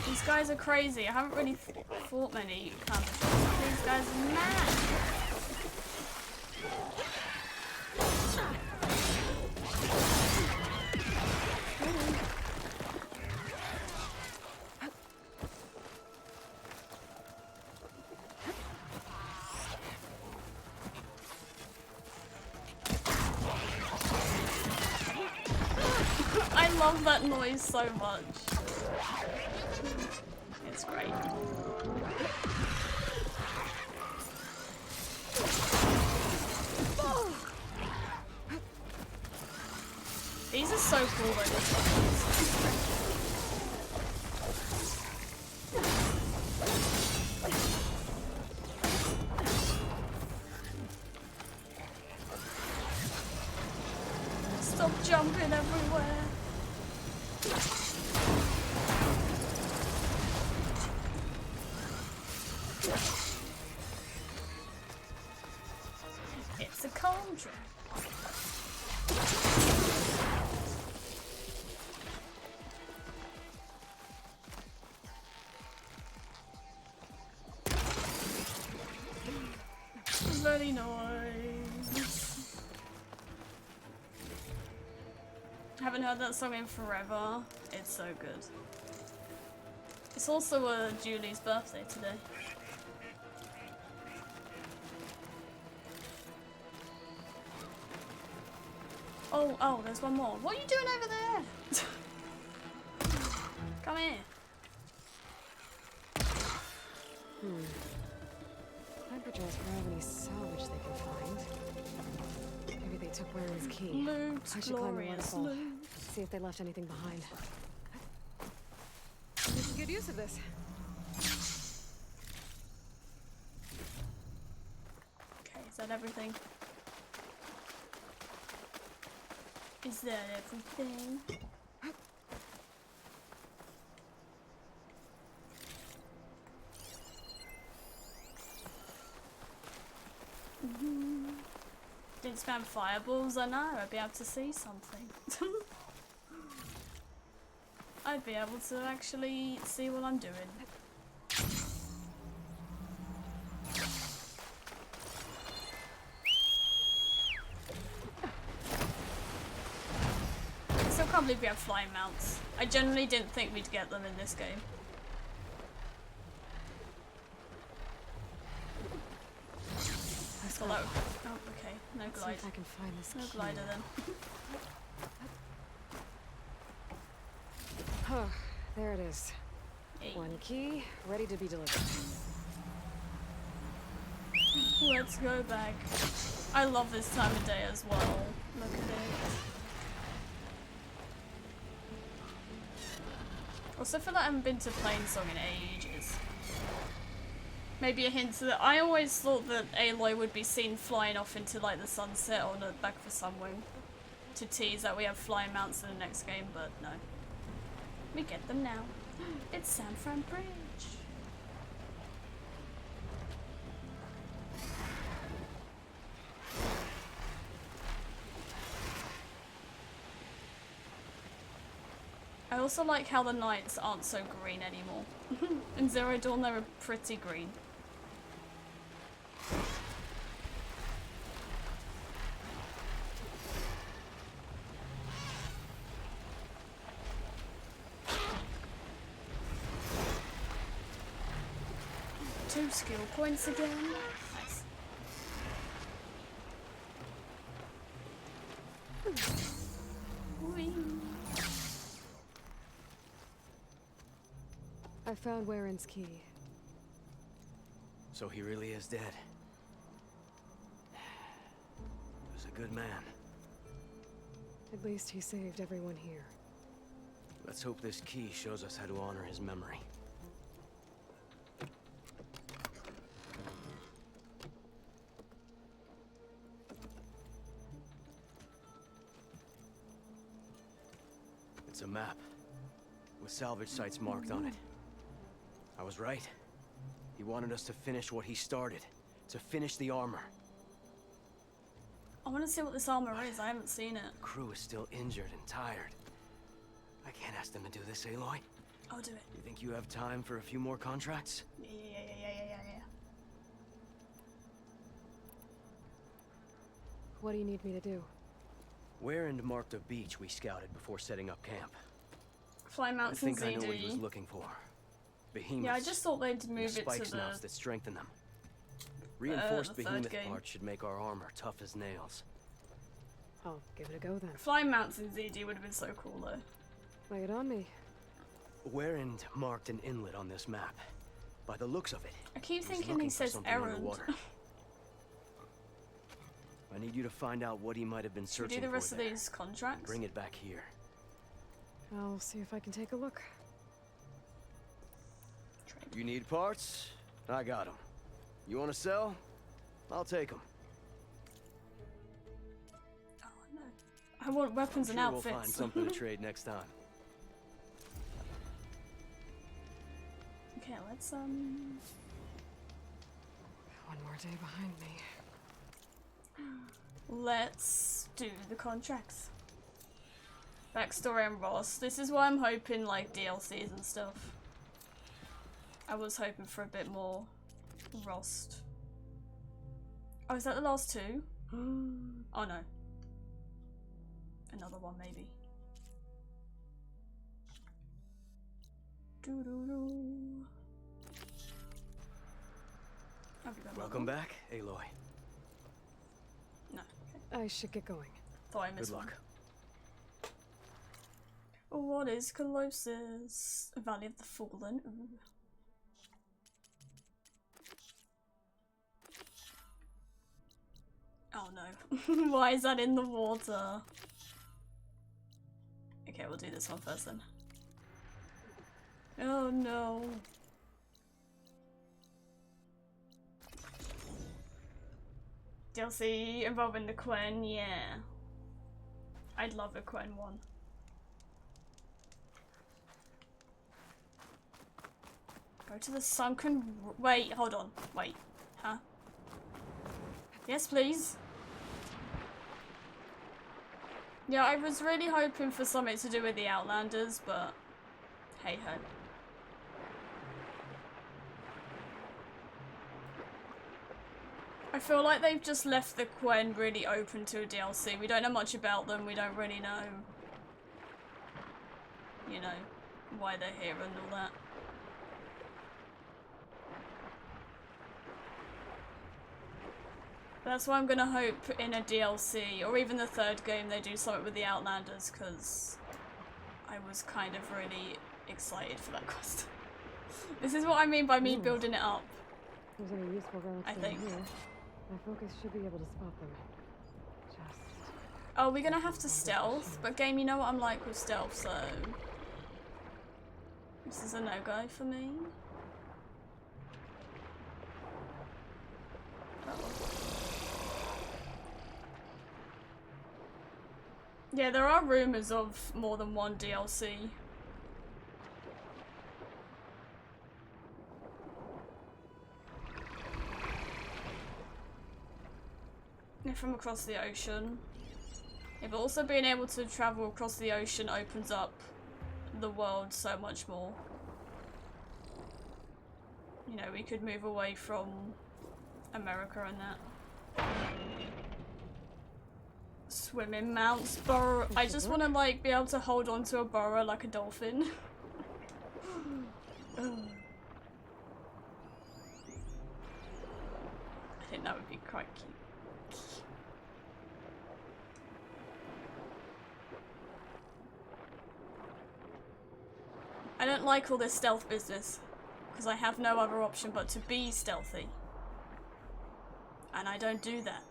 These guys are crazy. I haven't really fought many campers. These guys are mad. I love that noise so much. It's great. These are so cool though, these ones. Stop jumping everywhere. It's a cauldron. Very nice. Haven't heard that song in forever. It's so good. It's also Julie's birthday today. Oh, there's one more. What are you doing over there? Come here. Hyperjars grab any salvage they can find. Maybe they took Waren's key. Loot, I should climb the glorious waterfall. loot. See if they left anything behind. Making good use of this. Okay, is that everything? Is that everything? Didn't spam fireballs, I know, I'd be able to see something. I'd be able to actually see what I'm doing. I still can't believe we have flying mounts. I generally didn't think we'd get them in this game. Let's see if I can find this no key. glider then. Oh, there it is. Hey. One key, ready to be delivered. Let's go back. I love this time of day as well. Look at it. Also, I feel like I haven't been to Plainsong in ages. Maybe a hint to that. I always thought that Aloy would be seen flying off into like the sunset or no, back for Sunwing to tease that we have flying mounts in the next game, but no. We get them now. It's San Fran Bridge. I also like how the nights aren't so green anymore. In Zero Dawn they were pretty green. Two skill points again. Nice. Whee. I found Waren's key. So he really is dead. He was a good man. At least he saved everyone here. Let's hope this key shows us how to honor his memory. It's a map with salvage sites marked on it. I was right. He wanted us to finish what he started. To finish the armor. I want to see what this armor is. I haven't seen it. The crew is still injured and tired. I can't ask them to do this, Aloy. I'll do it. You think you have time for a few more contracts? Yeah. What do you need me to do? Warren marked a beach we scouted before setting up camp. Fly mounts I and think I know what he was ZD. looking for. Behemoths. Yeah, I just thought they'd move it to spike snouts that strengthen them. Reinforced the third behemoth game. parts should make our armor tough as nails. I'll give it a go then. Flying mounts in ZD would have been so cool though. Lay it on me. Warren marked an inlet on this map. By the looks of it, I keep was thinking looking he for says something errand. underwater. I need you to find out what he might have been Should we searching do the rest for of there. these contracts? Bring it back here. I'll see if I can take a look. You need parts? I got them. You want to sell? I'll take them. Oh no. I want weapons and Sure outfits. we'll find something to trade next time. Okay, let's One more day behind me. let's do the contracts. Backstory and Ross. This is why I'm hoping like DLCs and stuff. I was hoping for a bit more Rost. Oh, is that the last two? Oh no. Another one maybe. Doo-doo-doo. Welcome back, Aloy. No. I should get going. Thought I missed Good one. luck. What is Colossus? Valley of the Fallen. Ooh. Oh no. Why is that in the water? Okay, we'll do this one first then. Oh no. DLC involving the Quen, yeah. I'd love a Quen one. Go to the sunken... Wait, hold on. Wait. Huh? Yes, please. Yeah, I was really hoping for something to do with the Outlanders, but... hey ho. I feel like they've just left the Quen really open to a DLC. We don't know much about them, we don't really know... you know, why they're here and all that. That's why I'm gonna hope in a DLC, or even the third game, they do something with the Outlanders, because I was kind of really excited for that quest. This is what I mean by me building it up. If there's any useful relics I down think. here, my focus should be able to spot them. Just... Oh, we're gonna have to stealth, but game, you know what I'm like with stealth, so... This is a no-go for me. Yeah, there are rumours of more than one DLC. From across the ocean. Yeah, but also being able to travel across the ocean opens up the world so much more. You know, we could move away from America and that. Swimming mounts, burrow. I just want to like be able to hold on to a burrow like a dolphin. I think that would be quite cute. I don't like all this stealth business, because I have no other option but to be stealthy. And I don't do that.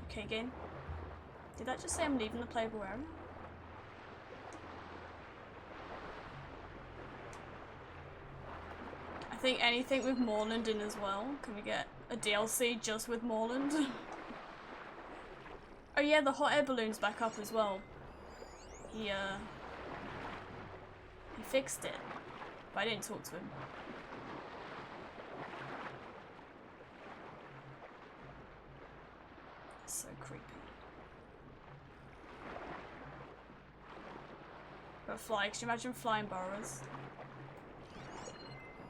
Okay, game. Did that just say I'm leaving the playable area? I think anything with Moreland in as well. Can we get a DLC just with Moreland? Oh yeah, the hot air balloon's back up as well. He fixed it, but I didn't talk to him. So creepy. But fly, could you imagine flying burrows?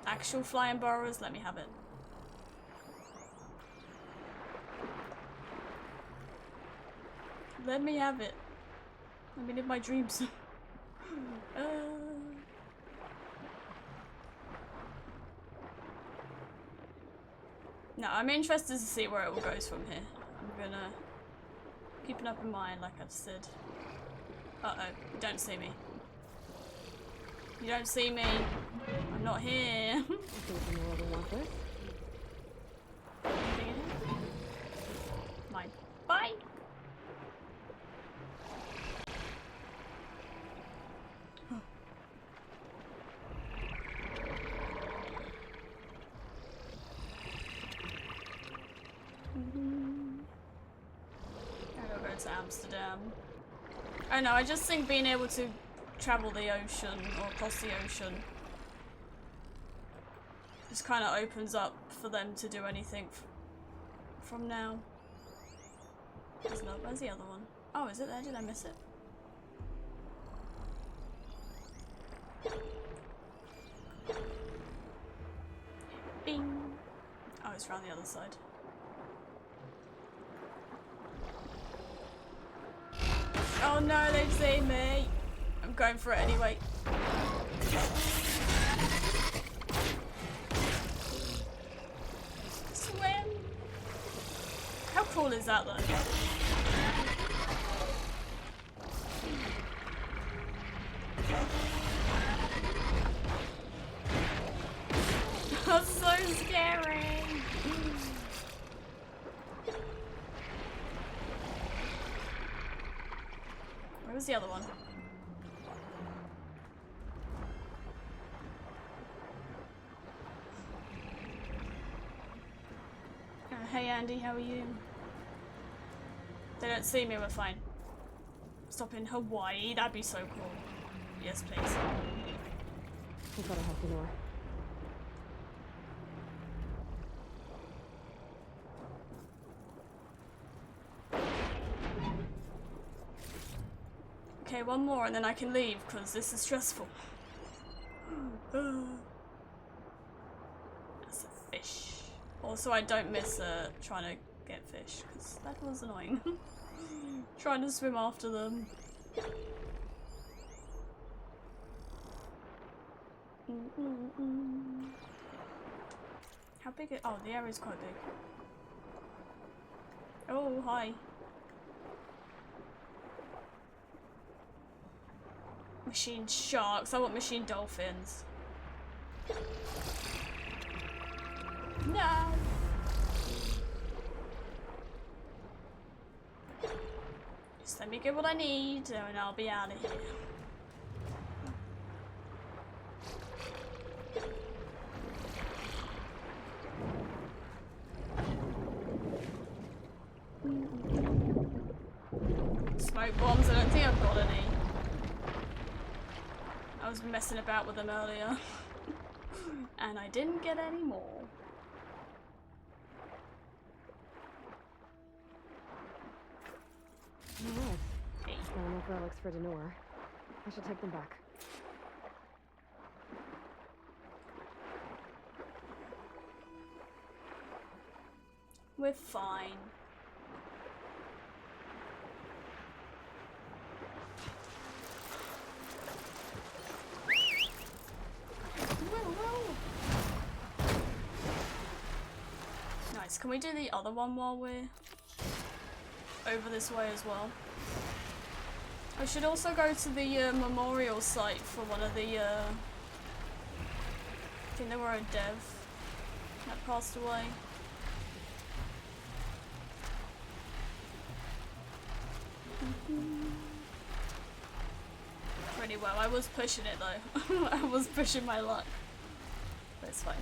Actual flying burrows? Let me have it. Let me have it. Let me live my dreams. No, I'm interested to see where it all goes from here. I'm gonna keep it up in mind, like I've said. Uh-oh, you don't see me. You don't see me. I'm not here. Mine. Bye! I'll go to Amsterdam. I know, I just think being able to travel the ocean or across the ocean just kind of opens up for them to do anything from now. Where's the other one? Oh, is it there? Did I miss it? Bing! Oh, it's around the other side. Oh no, they've seen me! I'm going for it anyway. Swim! How cool is that though? That's so scary! Where was the other one? Hey Andy, how are you? They don't see me, we're fine. Stop in Hawaii, that'd be so cool. Yes, please. We've got to help you more. Okay, one more and then I can leave, because this is stressful. That's a fish. Also, I don't miss trying to get fish, because that was annoying. Trying to swim after them. How big? Oh, the area's quite big. Oh, hi. Machine sharks. I want machine dolphins. No. Just let me get what I need, and I'll be out of here. Smoke bombs. I don't think I've got any. I was messing about with them earlier, and I didn't get any more. Alright. Got enough relics for Denor. I should take them back. We're fine. Nice. Can we do the other one while we're over this way as well? I should also go to the memorial site for one of the I think they were a dev that passed away. Pretty well. I was pushing it though. I was pushing my luck. But it's fine.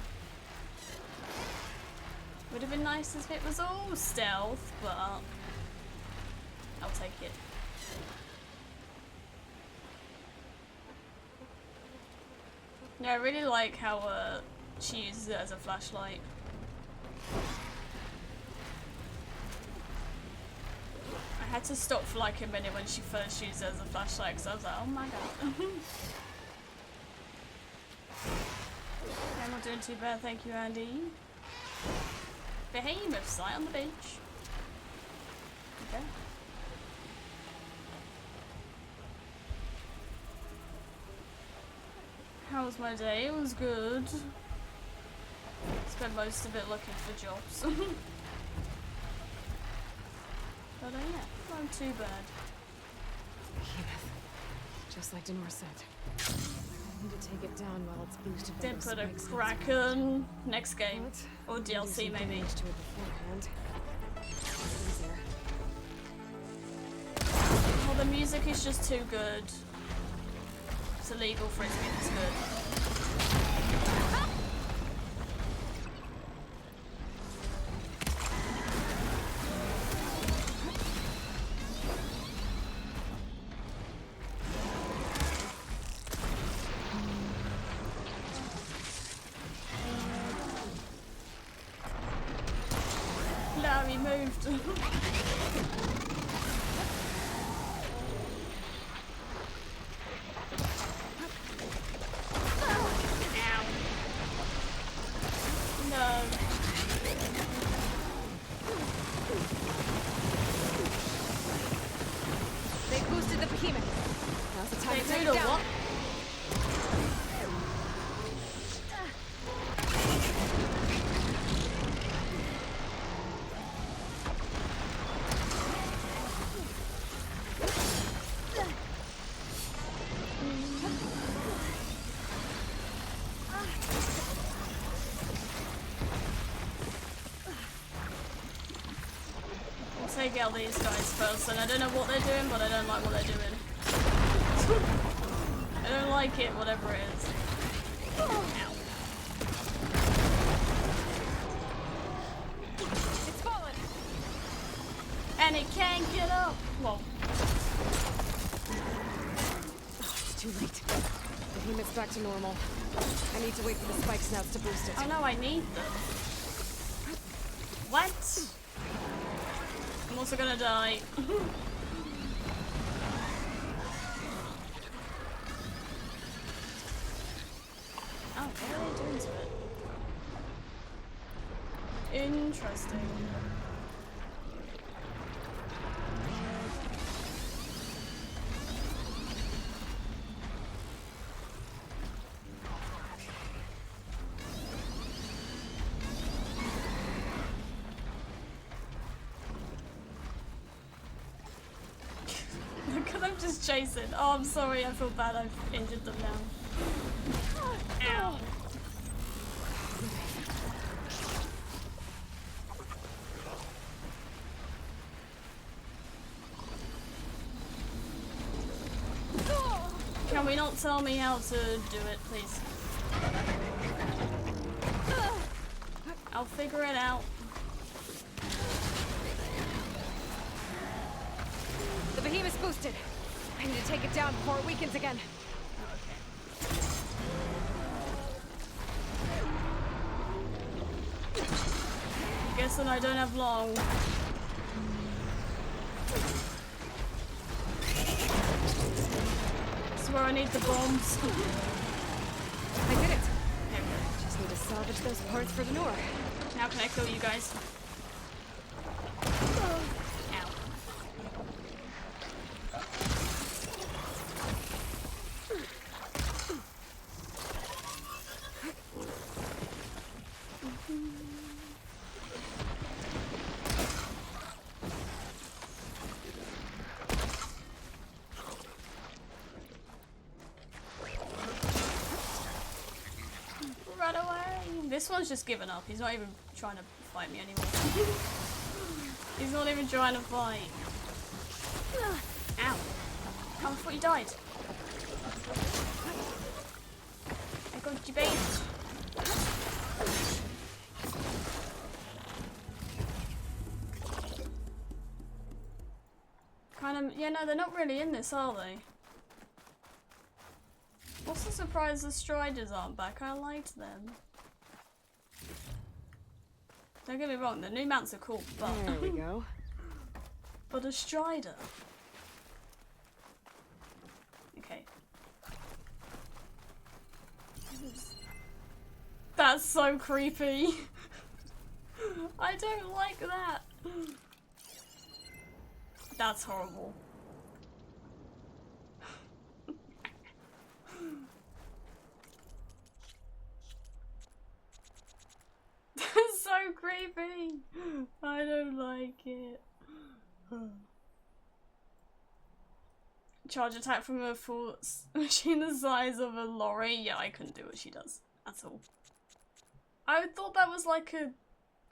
Would have been nice if it was all stealth, but I'll take it. No, I really like how she uses it as a flashlight. I had to stop for like a minute when she first used it as a flashlight because I was like, oh my god. I'm not doing too bad, thank you, Andy. Behemoth site on the beach. Okay. How was my day? It was good. Spent most of it looking for jobs. But yeah, not too bad. Behemoth. Just like Denor said. I need to take it down while it's boosted by Did those put a spikes Kraken next game. Or DLC maybe. To it beforehand. Easier. Well, the music is just too good. It's illegal for it to be this good. No, he moved. They boosted the behemoth. Now's the time to take it down. What? Take out these guys first, and I don't know what they're doing, but I don't like what they're doing. I don't like it, whatever it is. Ow. It's fallen. And it can't get up. Well, It's too late. The behemoth's back to normal. I need to wait for the spike snouts to boost it. oh no, I need them. What? I'm also gonna die. Oh, what are they doing to it? Interesting. just chasing. Oh, I'm sorry. I feel bad. I've injured them now. Ow. Can we not tell me how to do it, please? I'll figure it out. The behemoth's boosted. I need to take it down before it weakens again. Guessing I don't have long. This is where I need the bombs. I did it. Just need to salvage those parts for the Nora. How can I kill you guys? Ow. Run away! This one's just given up. He's not even trying to fight me anymore. He's not even trying to fight. Ow. Oh, I thought you died. I got you, babe. Kind of, yeah, no, they're not really in this, are they? What's the surprise the Striders aren't back? I liked them. Don't get me wrong, the new mounts are cool, but... There we go. But a Strider. Okay. That's so creepy. I don't like that. That's horrible. That's so creepy. I don't like it. Charge attack from a full machine the size of a lorry. Yeah, I couldn't do what she does at all. I thought that was like a,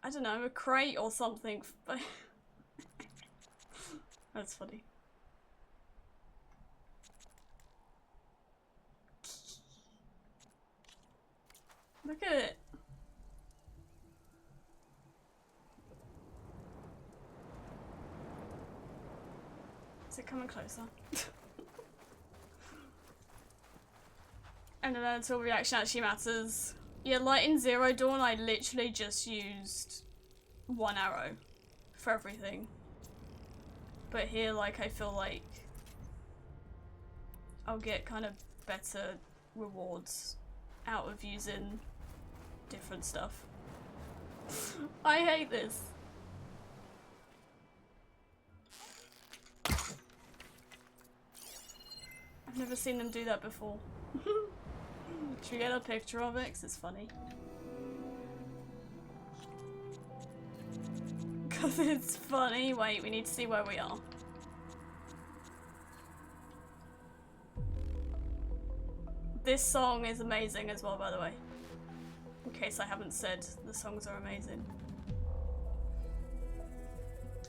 I don't know, a crate or something. That's funny. Look at it. Is it coming closer? And then until reaction actually matters. Yeah, like in Zero Dawn, I literally just used one arrow for everything. But here, like, I feel like I'll get kind of better rewards out of using different stuff. I hate this. I've never seen them do that before. Should we get a picture of it? 'Cause it's funny. Because it's funny. Wait, we need to see where we are. This song is amazing as well, by the way. In case I haven't said, the songs are amazing.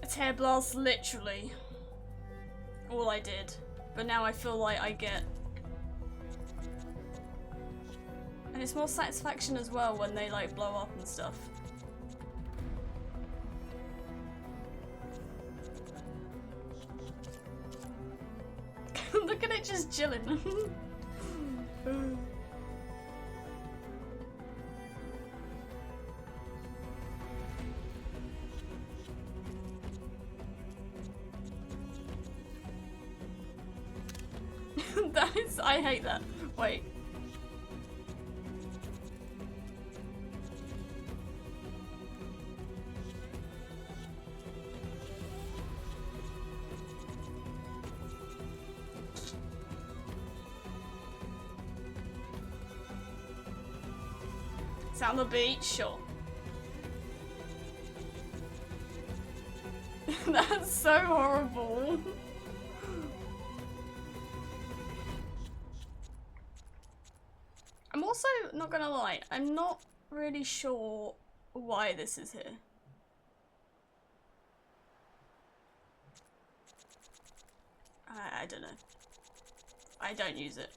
A tear blast, literally all I did. But now I feel like I get... And it's more satisfaction as well when they like blow up and stuff. Look at it just chilling. That is, I hate that. Wait. It's on the beach, sure. That's so horrible. I'm also not gonna lie, I'm not really sure why this is here. I don't know. I don't use it.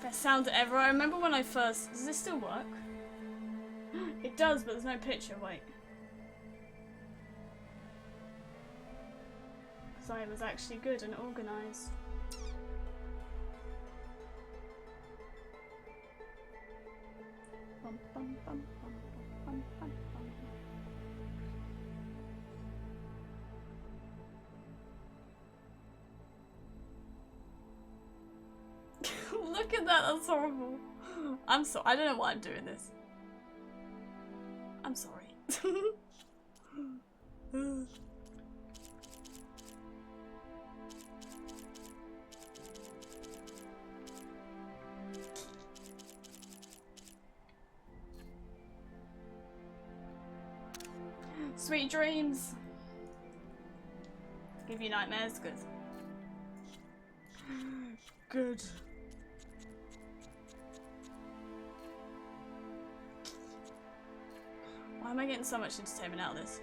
Best sound ever. I remember when I first... Does this still work? It does, but there's no picture. Wait. So it was actually good and organised. Bum, bum, bum, bum, bum, bum, bum. Look at that, that's horrible. I'm sorry, I don't know why I'm doing this. I'm sorry. Sweet dreams. Give you nightmares, good. Good. Why am I getting so much entertainment out of this?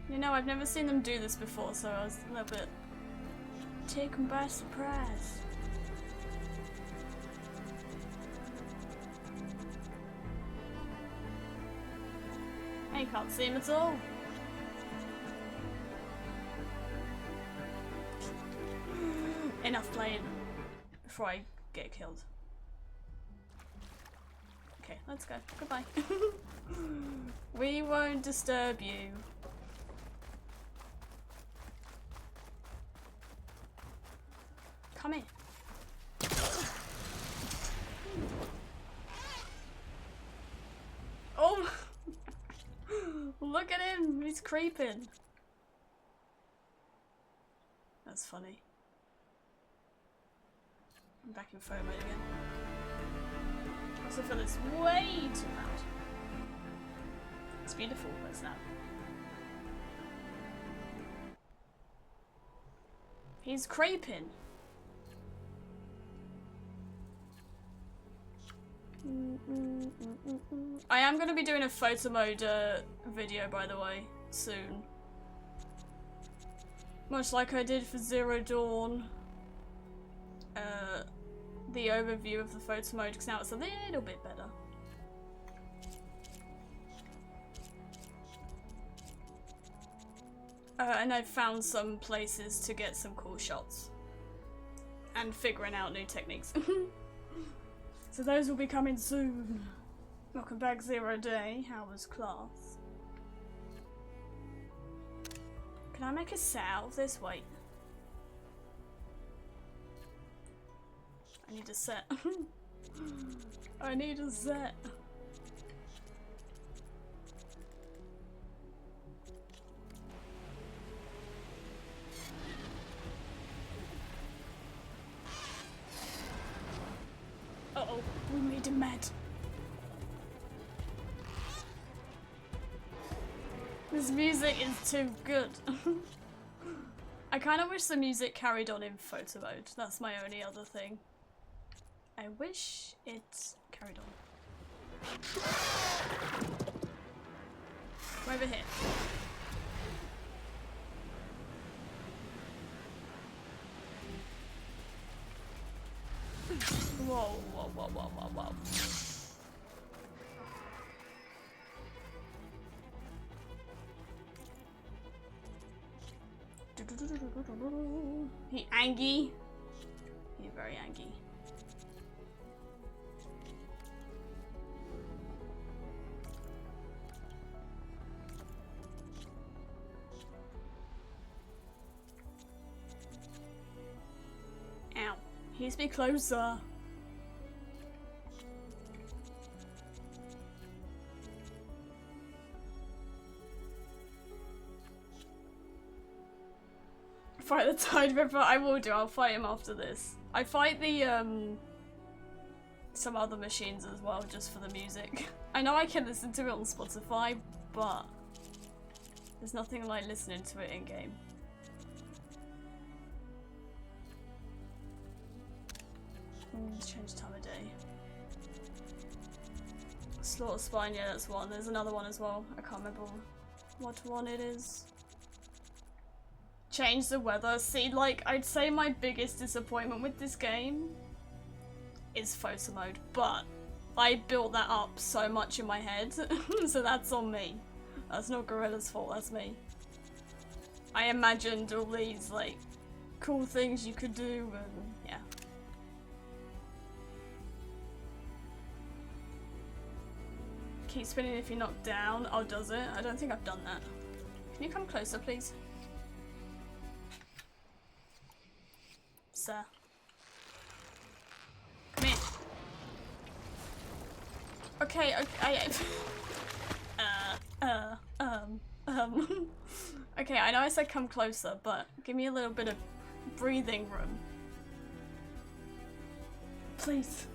You know, I've never seen them do this before, so I was a little bit taken by surprise. I can't see him at all. Enough playing before I get killed. Okay, let's go. Goodbye. We won't disturb you. Come in. Oh! Look at him! He's creeping. That's funny. I'm back in photo mode again. I also feel it's way too loud. It's beautiful, but it's loud. He's creeping. I am going to be doing a photo mode video, by the way, soon. Much like I did for Zero Dawn. The overview of the photo mode, because now it's a little bit better. And I've found some places to get some cool shots. And figuring out new techniques. So those will be coming soon. Welcome back, Zero Day. How was class? Can I make a set out of this? Wait. I need a set. I need a set. Uh-oh, we made him mad. This music is too good. I kind of wish the music carried on in photo mode. That's my only other thing. I wish it carried on. Come over here. Whoa, whoa, whoa, whoa, whoa, whoa. He angry. He's very angry. Ow. He needs to be closer. Fight the Tide Ripper. I will do. I'll fight him after this. I fight the some other machines as well, just for the music. I know I can listen to it on Spotify, but there's nothing like listening to it in game. Let's change time of day. Slaughter Spine, yeah, that's one. There's another one as well. I can't remember what one it is. Change the weather. See, like, I'd say my biggest disappointment with this game is photo mode, but I built that up so much in my head, so that's on me. That's not Gorilla's fault, that's me. I imagined all these, like, cool things you could do, and yeah. Keep spinning if you're knocked down. Oh, does it? I don't think I've done that. Can you come closer, please? Sir. Come here. Okay, okay. Okay, I know I said come closer, but give me a little bit of breathing room. Please.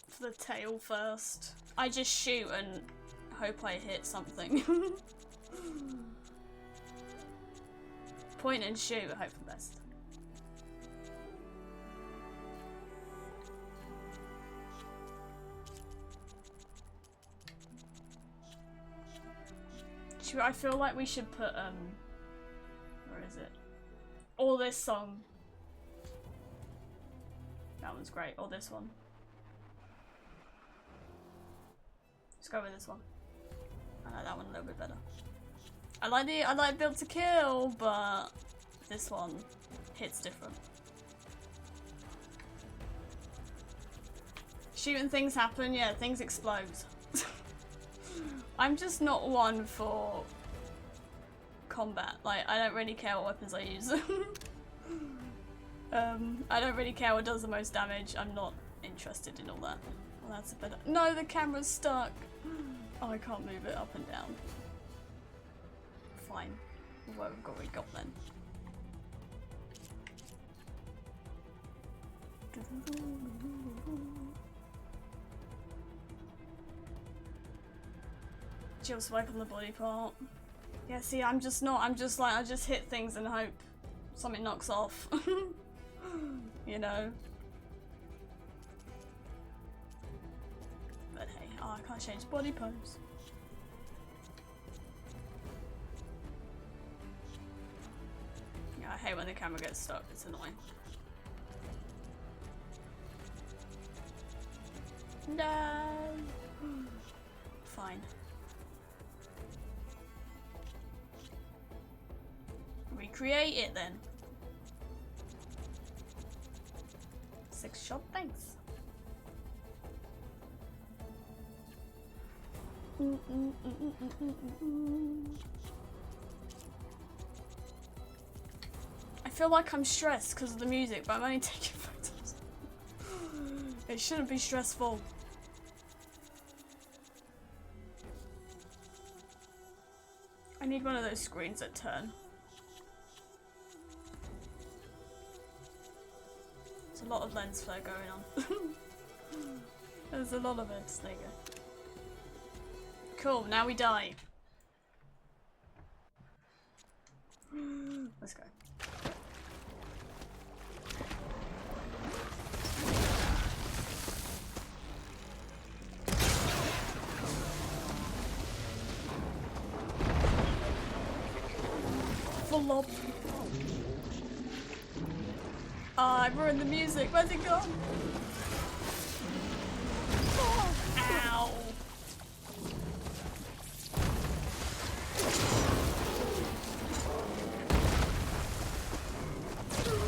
For the tail first. I just shoot and hope I hit something. Point and shoot, hope for the best. I feel like we should put, where is it? Or this song. That one's great. Or this one. Let's go with this one. I like that one a little bit better. I like Build to Kill, but this one hits different. Shooting things happen, yeah, things explode. I'm just not one for combat. Like, I don't really care what weapons I use. I don't really care what does the most damage. I'm not interested in all that. Well, that's a better. No, the camera's stuck. Oh, I can't move it up and down. Fine. What have we got then? Jill swipe on the body part. Yeah, see, I'm just not. I'm just like, I just hit things and hope something knocks off. You know? But hey, oh, I can't change body pose. Yeah, I hate when the camera gets stuck. It's annoying. No! Fine. Recreate it then. 6 shot, thanks. I feel like I'm stressed because of the music, but I'm only taking photos. It shouldn't be stressful. I need one of those screens that turn. There's a lot of lens flare going on. There's a lot of it. There you go. Cool, now we die. Let's go. Full up. I ruined the music. Where's it gone? Oh, ow.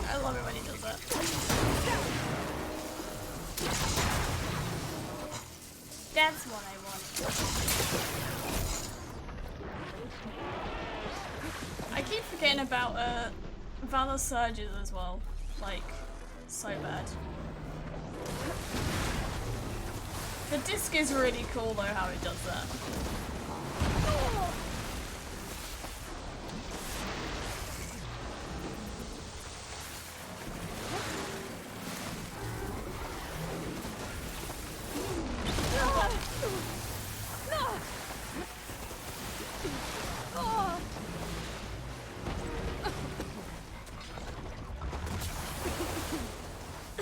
I love it when he does that. That's what I want. I keep forgetting about Valor Surges as well. Like, so bad. The disc is really cool though, how it does that.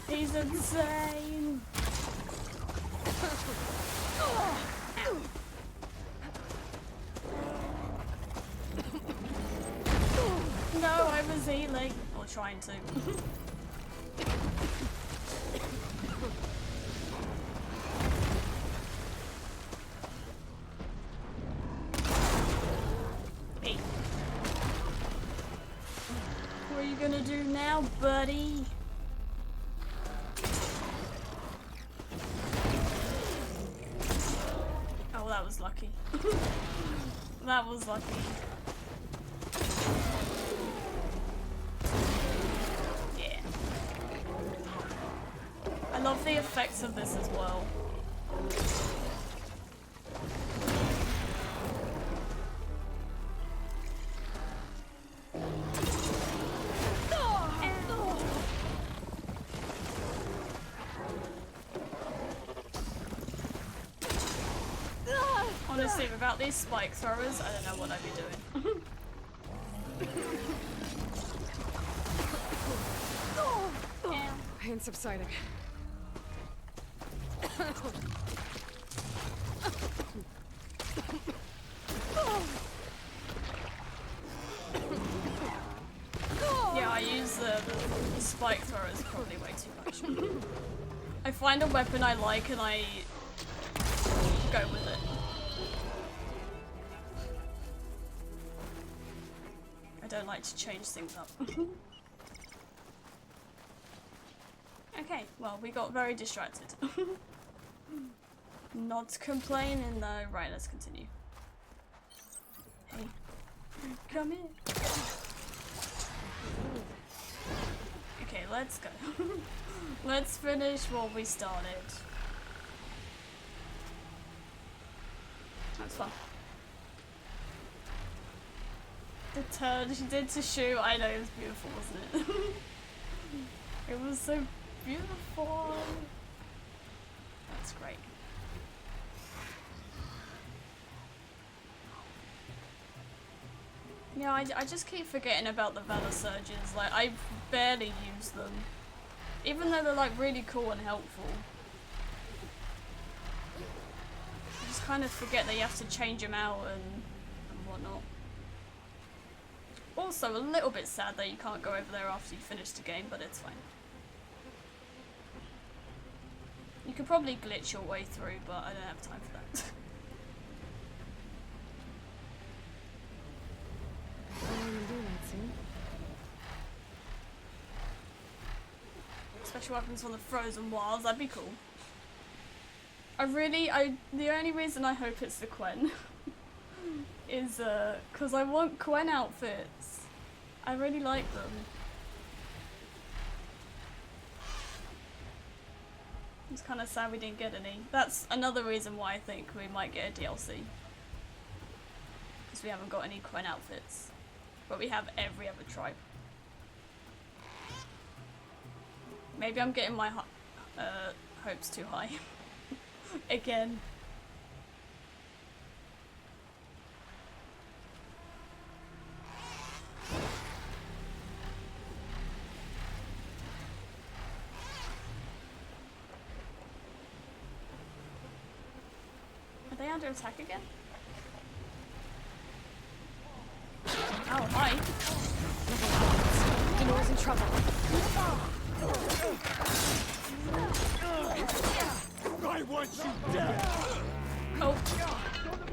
He's insane. No, I was healing. Or trying to. Hey. What are you gonna do now, buddy? Oh, that was lucky. That was lucky. Yeah. I love the effects of this as well. Honestly, without these spike throwers, I don't know what I'd be doing. Pain subsiding. Yeah, I use the spike throwers probably way too much. I find a weapon I like and I go with it. I don't like to change things up. Okay, well, we got very distracted. Not complaining though. Right, let's continue. Hey, come here. Okay, let's go. Let's finish what we started. That's fun. The turn she did to shoot, I know, it was beautiful, wasn't it? It was so beautiful. That's great. Yeah, I just keep forgetting about the Valor Surges. Like, I barely use them. Even though they're like really cool and helpful. I just kind of forget that you have to change them out and whatnot. Also, a little bit sad that you can't go over there after you finish the game, but it's fine. You could probably glitch your way through, but I don't have time for that. Special weapons from the frozen wilds, that'd be cool. The only reason I hope it's the Quen is because I want Quen outfits. I really like them. It's kind of sad we didn't get any. That's another reason why I think we might get a DLC. Because we haven't got any Quen outfits. But we have every other tribe. Maybe I'm getting my hopes too high. Again. Are they under attack again? Oh, hi. Denore's in trouble. I want you dead! Oh,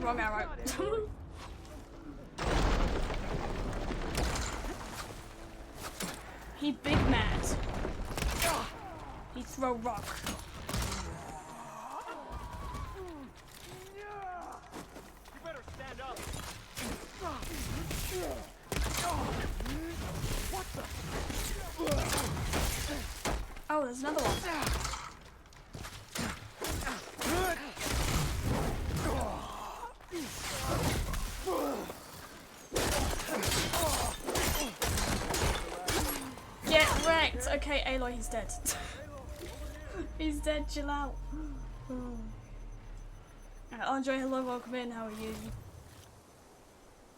wrong arrow. He big mad. He throw rock. there's another one. Get wrecked! Okay, Aloy, he's dead. He's dead, chill out. Andre, hello, welcome in, how are you?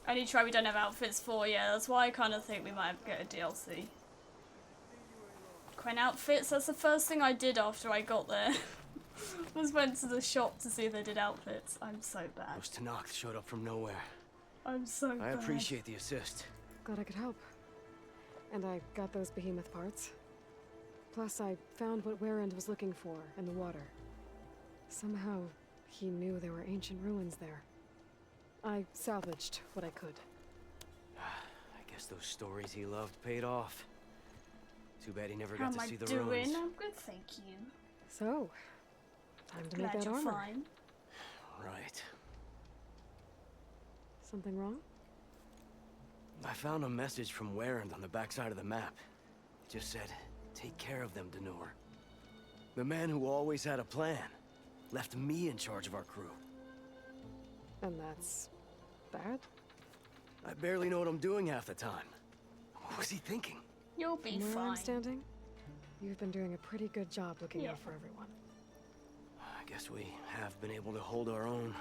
Only try we don't have outfits for, yeah, that's why I kind of think we might get a DLC. Quen outfits, that's the first thing I did after I got there. Was went to the shop to see if they did outfits. I'm so bad. Those Tenakth showed up from nowhere. I'm so bad. I appreciate the assist. Glad I could help. And I got those behemoth parts. Plus, I found what Warrend was looking for in the water. Somehow, he knew there were ancient ruins there. I salvaged what I could. I guess those stories he loved paid off. Too bad he never How got am to see the I doing? ruins. I'm good, thank you. So, time to make Glad that you're armor. fine. Right. Something wrong? I found a message from Warrend on the backside of the map. It just said, take care of them, Denor. The man who always had a plan left me in charge of our crew. And that's bad? I barely know what I'm doing half the time. What was he thinking? You'll be From where fine. I'm standing, you've been doing a pretty good job looking out for everyone. I guess we have been able to hold our own.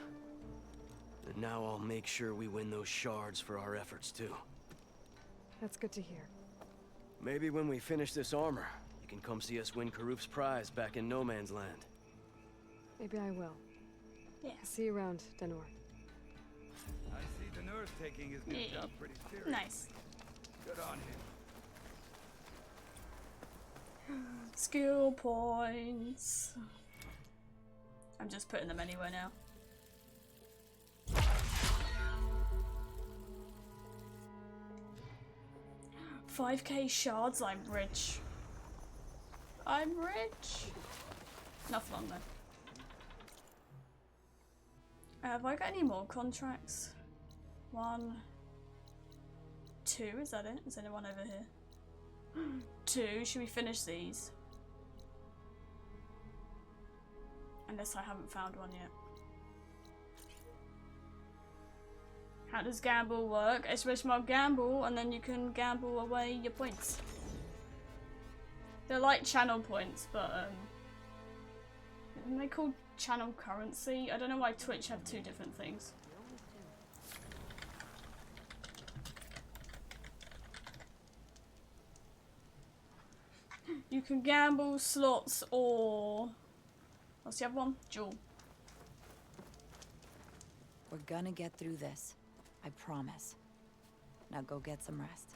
And now I'll make sure we win those shards for our efforts too. That's good to hear. Maybe when we finish this armor, you can come see us win Karuf's prize back in No Man's Land. Maybe I will. Yeah. See you around, Denor. I see Denor's taking his new job pretty serious. Nice. Good on him. Skill points. I'm just putting them anywhere now. $5k shards, I'm rich. I'm rich. Enough long though. Have I got any more contracts? 1, 2, is that it? Is there one over here? 2, should we finish these? Unless I haven't found one yet. How does gamble work? !mark gamble, and then you can gamble away your points. They're like channel points, but isn't they called channel currency? I don't know why Twitch have 2 different things. You can gamble, slots, or what's the other one? Jewel. We're gonna get through this. I promise. Now go get some rest.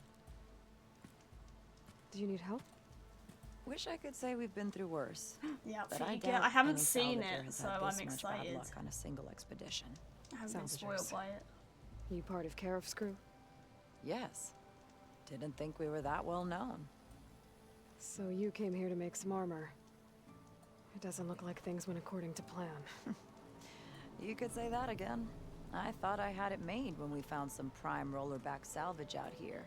Do you need help? Wish I could say we've been through worse. Yeah, but I doubt haven't any seen salvager it, has so had I'm this much bad excited. luck on a single expedition. I haven't been spoiled by it. You part of Karif's crew? Yes. Didn't think we were that well known. So you came here to make some armor. It doesn't look like things went according to plan. You could say that again. I thought I had it made when we found some prime rollerback salvage out here.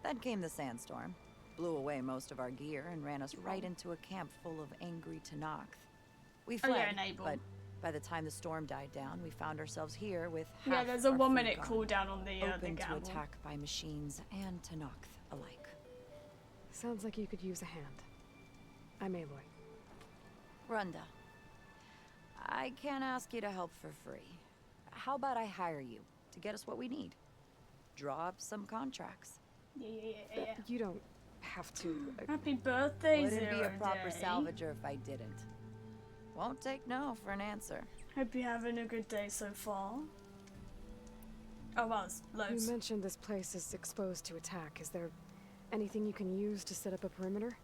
Then came the sandstorm, blew away most of our gear, and ran us right into a camp full of angry Tenakth. We fled, but by the time the storm died down, we found ourselves here with half there's a our 1 food minute gone, cooldown on the open to gamble. attack by machines and Tenakth alike. Sounds like you could use a hand. I'm Aloy. Runda, I can't ask you to help for free. How about I hire you to get us what we need? Draw up some contracts. Yeah. You don't have to. Happy birthday, Wouldn't be a Zero proper Day. salvager if I didn't. Won't take no for an answer. Hope you're having a good day so far. Oh well, it's loads. You mentioned this place is exposed to attack. Is there anything you can use to set up a perimeter?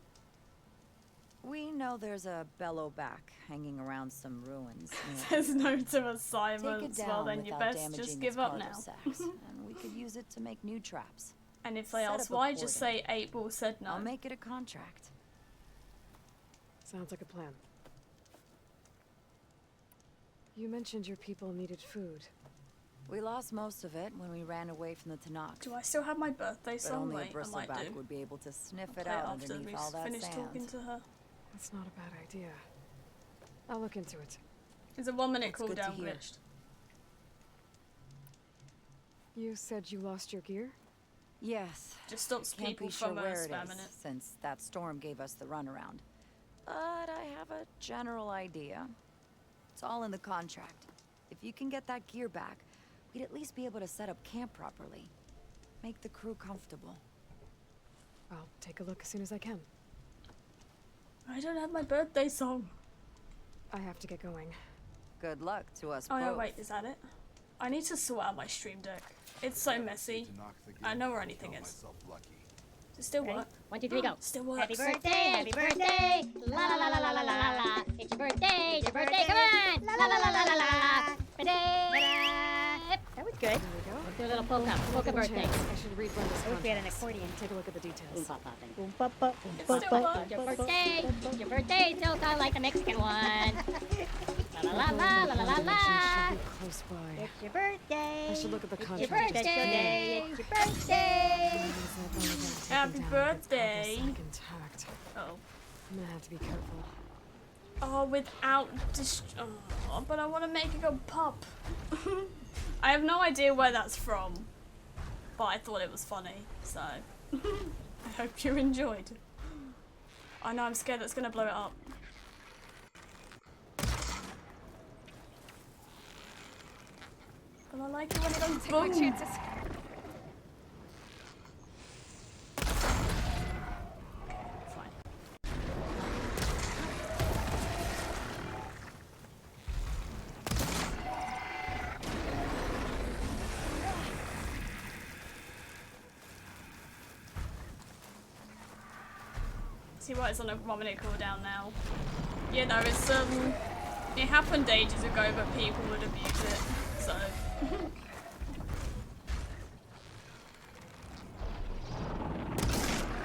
We know there's a bellowback hanging around some ruins. There's no to Take it assignments. down Well, then you without best damaging just its give up cargo now. sacks, and we could use it to make new traps. And if they Set ask up a why, just cordon. say 8 Ball said no. I'll make it a contract. Sounds like a plan. You mentioned your people needed food. We lost most of it when we ran away from the Tenakth. Do I still have my birthday But song? only Wait, a I might bristleback do. would be able to sniff it Play out after underneath we all that finish sand. talking to her. That's not a bad idea. I'll look into it. It's a 1 minute That's good to cooldown hear. glitched. You said you lost your gear? Yes. Just stops Can't people be sure from where it spamming is, it. since that storm gave us the runaround. But I have a general idea. It's all in the contract. If you can get that gear back, we'd at least be able to set up camp properly. Make the crew comfortable. I'll take a look as soon as I can. I don't have my birthday song. I have to get going. Good luck to us Oh both. no, wait, is that it? I need to sort out my stream deck. It's so messy. I know where anything is. Does it still work? 1, 2, 3, go. Still works. Happy birthday, happy birthday. La la la la la la la la la. It's your birthday, come on. La la la la la la la. Birthday. That was good. There we go. Let's do a little polka birthday. I should rerun this I wish we had an contract. accordion. Take a look at the details. Boom, pop, popping. Boom, pop, pop, boom, pop, pop. It's your birthday. It's your birthday, so kind of like the Mexican one. La la la la la la la. Should be close by. It's your birthday. I should look at the It's contract. your birthday. It's your birthday. Happy birthday. Intact. Oh. I'm gonna have to be careful. Oh, without oh, but I want to make it go pop. I have no idea where that's from, but I thought it was funny, so I hope you enjoyed. I know I'm scared that's gonna blow it up. But I like it when it goes Take my boom. chances. See why it's on a 1 minute cooldown now. Yeah, no, it's it happened ages ago, but people would abuse it, so.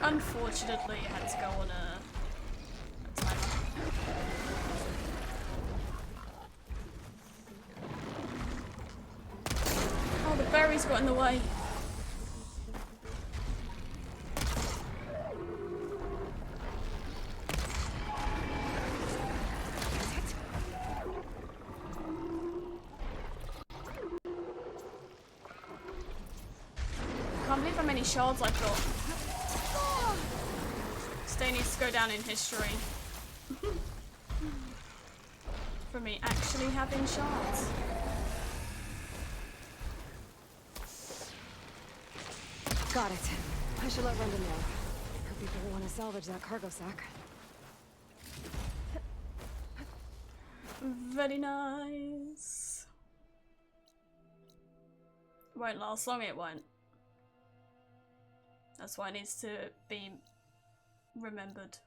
Unfortunately, it had to go on a timer. Oh, the berries got in the way. I can't believe how many shards I've got. Stay needs to go down in history. For me actually having shards. Got it. I should let Renda know. Her people will want to salvage that cargo sack. Very nice. Won't last long, it won't. That's why it needs to be remembered.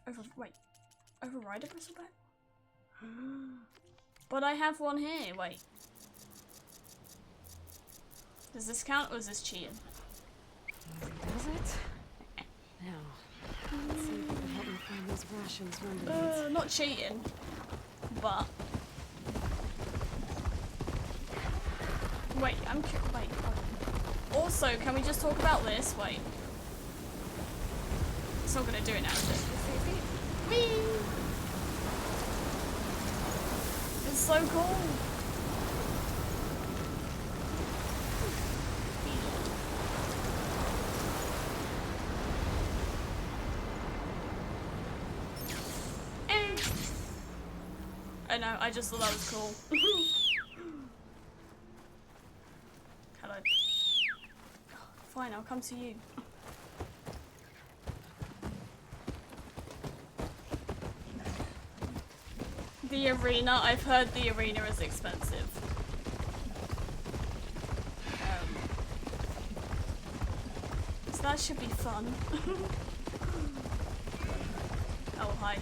Override a bristleback? But I have one here, wait. Does this count or is this cheating? Does it? Now, let's see if you can help me find those rations Renda needs. Not cheating, but... Wait, wait. Also, can we just talk about this? Wait. It's not gonna do it now, is it? Whee! It's so cool! I know, I just thought that was cool. Hello. Fine, I'll come to you. The arena, I've heard the arena is expensive. So that should be fun. Oh, hi.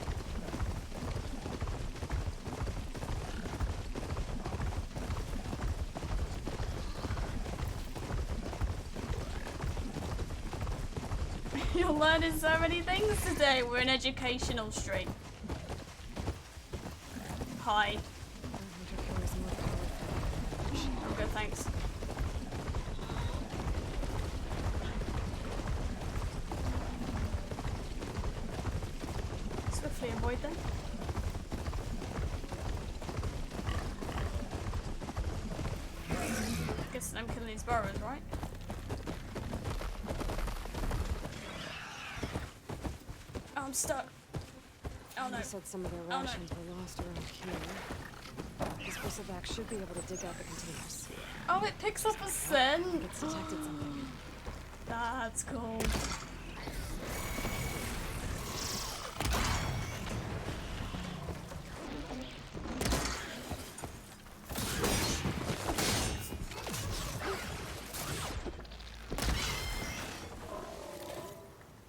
You're learning so many things today. We're an educational stream. Hi. I'm good, thanks. avoid them. Guess I'm killing these burrows, right? Oh, I'm stuck. Oh no. They said some of their Oh, no. rations were lost around here. This bristleback should be able to dig out the containers. Oh, it picks up a scent. It's detected something. That's cool.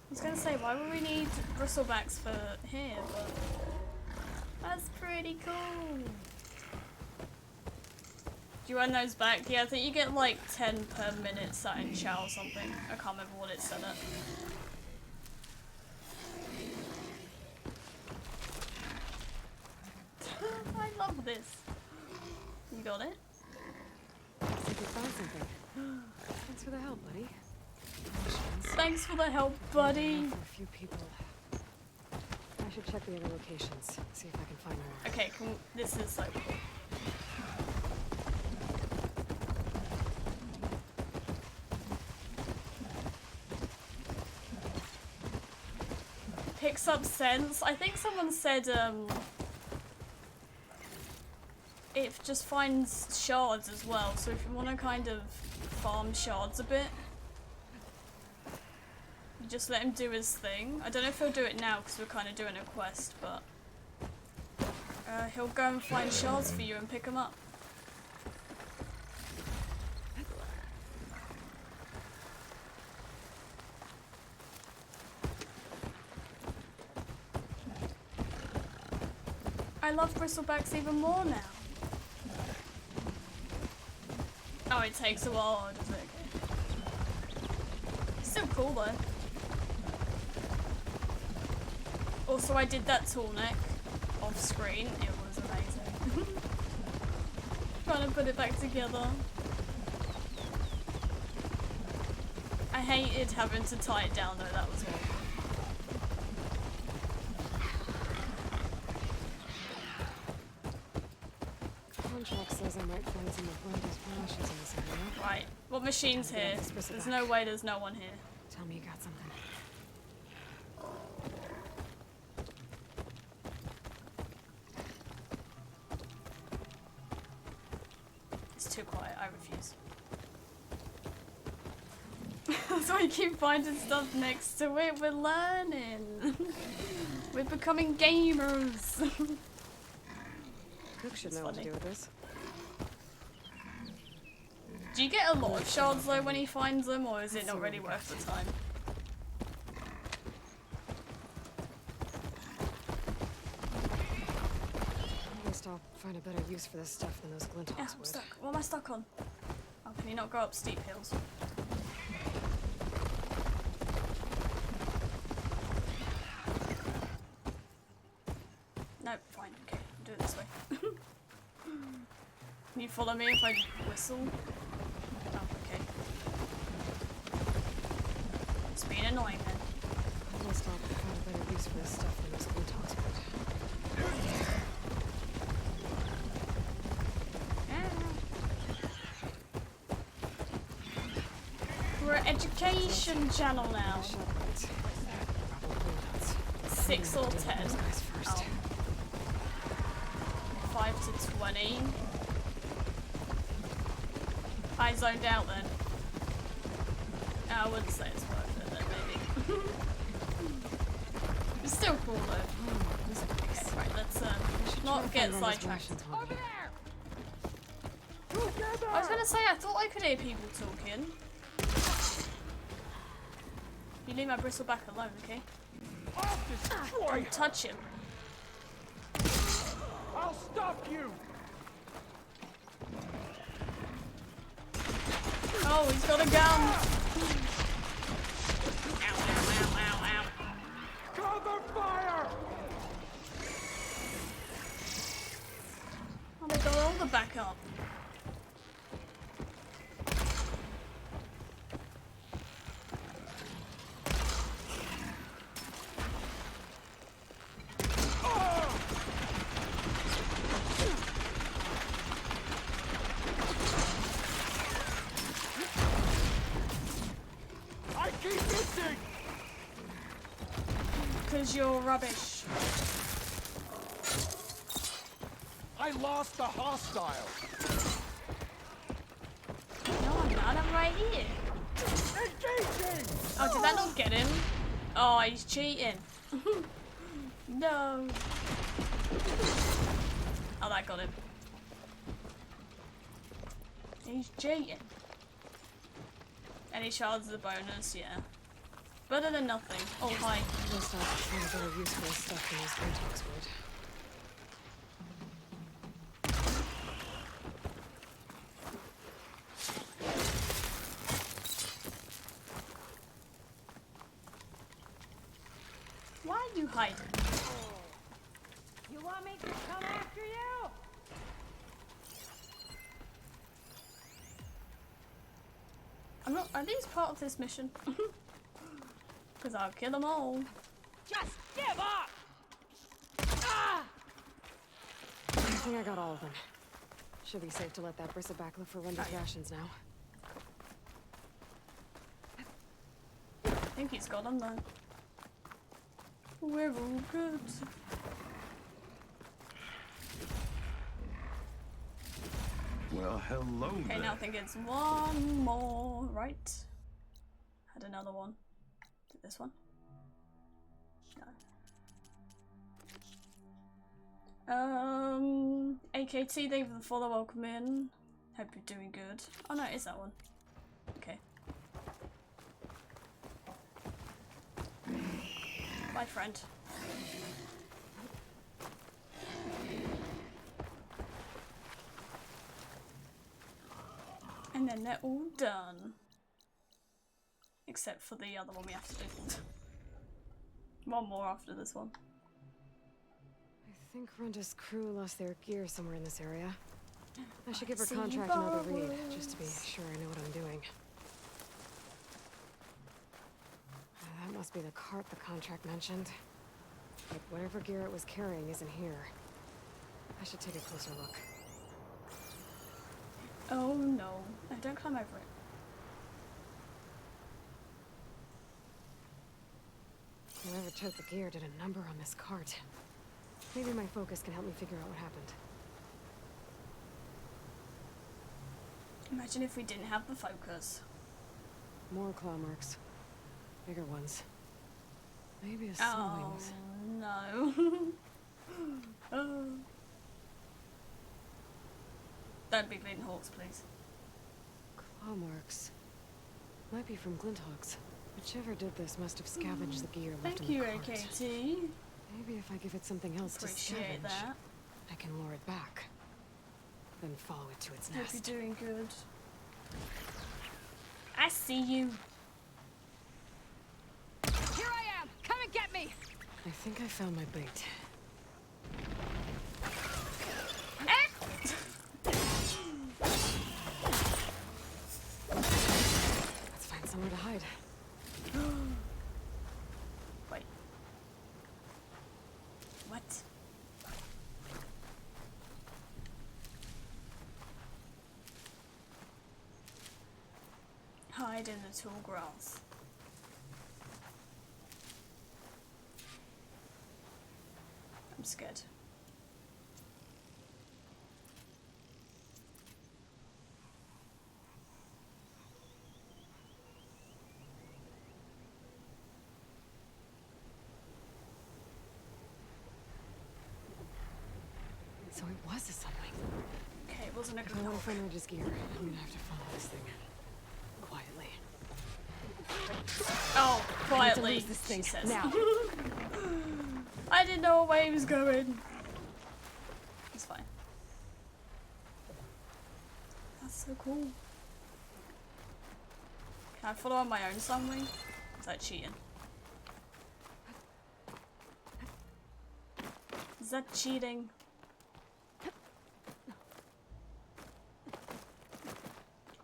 I was gonna say, why would we need bristlebacks for here, but that's pretty cool. Do you earn those back? Yeah, I think you get like 10 per minute sat in chow or something. I can't remember what it said it. I love this. You got it? Looks like you found something. Thanks for the help, buddy. Thanks for the help, buddy. For a few people. I should check the other locations, see if I can find more. Okay, cool. This is so cool. Picks up scents. I think someone said it just finds shards as well, so if you want to kind of farm shards a bit, you just let him do his thing. I don't know if he'll do it now because we're kind of doing a quest, but he'll go and find shards for you and pick them up. I love bristlebacks even more now. Oh, it takes a while, does it? Okay. Still cool though. Also, I did that tall neck off screen. It was amazing. Trying to put it back together. I hated having to tie it down though, that was awful. Contract says I might find some of Brandy's rations in this area. Right, what machine's here? There's no way there's no one here. Tell me you got something. It's too quiet, I refuse. That's why you keep finding stuff next to it. We're learning. We're becoming gamers. Cook should know what to do with this. Do you get a lot of shards though when he finds them, or is it not really worth the time? At least I'll find a better use for this stuff than those glinthawks Yeah, I'm would. stuck. What am I stuck on? Oh, can you not go up steep hills? No, fine. Okay, I'll do it this way. Can you follow me if I whistle? Oh, okay. It's being annoying then. At least I'll find a better use for this stuff than those glinthawks would. We're an education channel now. 6 or 10. Oh. 5 to 20. I zoned out then. I wouldn't say it's worth it then, maybe. It's still cool though. Okay, right, let's not get sidetracked. I was gonna say, I thought I could hear people talking. You leave my bristleback alone, okay? Don't touch him. I'll stop you! Oh, he's got a gun! Cover fire! Oh, they got all the backup. Because you're rubbish. I lost the hostile. No, I'm not. I'm right here. Oh, did that not get him? Oh, he's cheating. No. Oh, that got him. He's cheating. Any shards is a bonus, yeah. Better than nothing. Oh, hi. Must not find very useful stuff in this Botox wood. Why are you hiding? You want me to come after you? I'm not. Are these part of this mission? Because I'll kill them all. Just give up! I think I got all of them. Should be safe to let that bristle back look for Wendy's rations now. I think he's got them though. We're all good. Well, hello Okay, there. now I think it's one more, right? Had another one. Did this one? No. AKT, thank you for the follow, welcome in. Hope you're doing good. Oh no, it is that one. Okay. Bye, friend. And then they're all done. Except for the other one we have to do. One more after this one. I think Renda's crew lost their gear somewhere in this area. I should give her see contract another read, bubbles. just to be sure I know what I'm doing. That must be the cart the contract mentioned. But whatever gear it was carrying isn't here. I should take a closer look. Oh no. No, don't climb over it. Whoever took the gear did a number on this cart. Maybe my focus can help me figure out what happened. Imagine if we didn't have the focus. More claw marks. Bigger ones. Maybe a sewings. Oh no. Oh. Don't be bleeding hawks, please. Claw marks. Might be from Glinthawks. Whichever did this must have scavenged the gear left Thank in you, the cart. AKT. Maybe if I give it something else to Appreciate scavenge, that. I can lure it back. Then follow it to its Hope nest. you're doing good. I see you. Here I am! Come and get me! I think I found my bait. Let's find somewhere to hide. Wait. What? Hide in the tall grass. I'm scared. So it was a sunwing. Okay, it wasn't a If good I want one. to find Regis gear, I'm gonna have to follow this thing. Quietly. Oh, I need to quietly. lose this thing She says. now. I didn't know where he was going. It's fine. That's so cool. Can I follow on my own sunwing? Is that cheating? Is that cheating?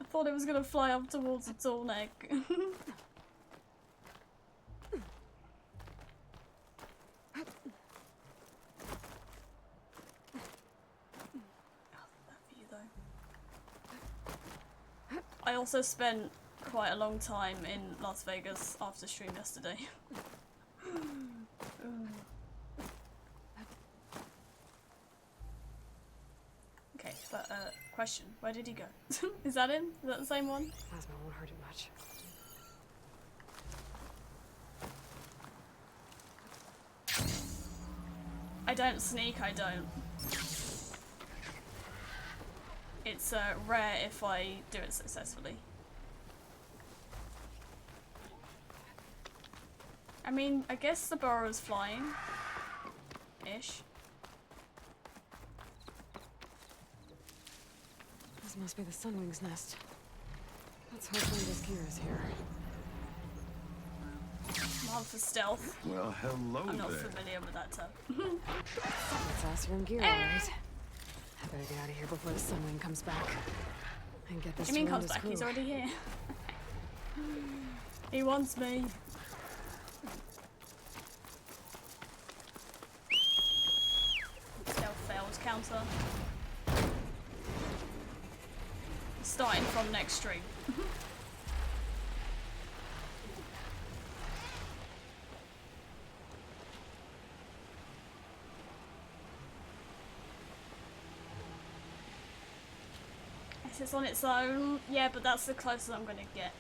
I thought it was gonna fly up towards its own neck. I also spent quite a long time in Las Vegas after stream yesterday. Okay, but question, where did he go? Is that him? Is that the same one? Plasma won't hurt it much. I don't sneak, I don't. It's rare if I do it successfully. I mean, I guess the burrow's flying. Ish. This must be the Sunwing's nest. Let's hope Linda's gear is here. I'm on for stealth. Well, hello I'm not there. familiar with that term. That's Asera gear, alright. I better get out of here before the Sunwing comes back. And get this What do you mean to comes Linda's back? crew. He's already here. He wants me. Stealth failed counter. Starting from next stream. It's on its own. Yeah, but that's the closest I'm gonna get.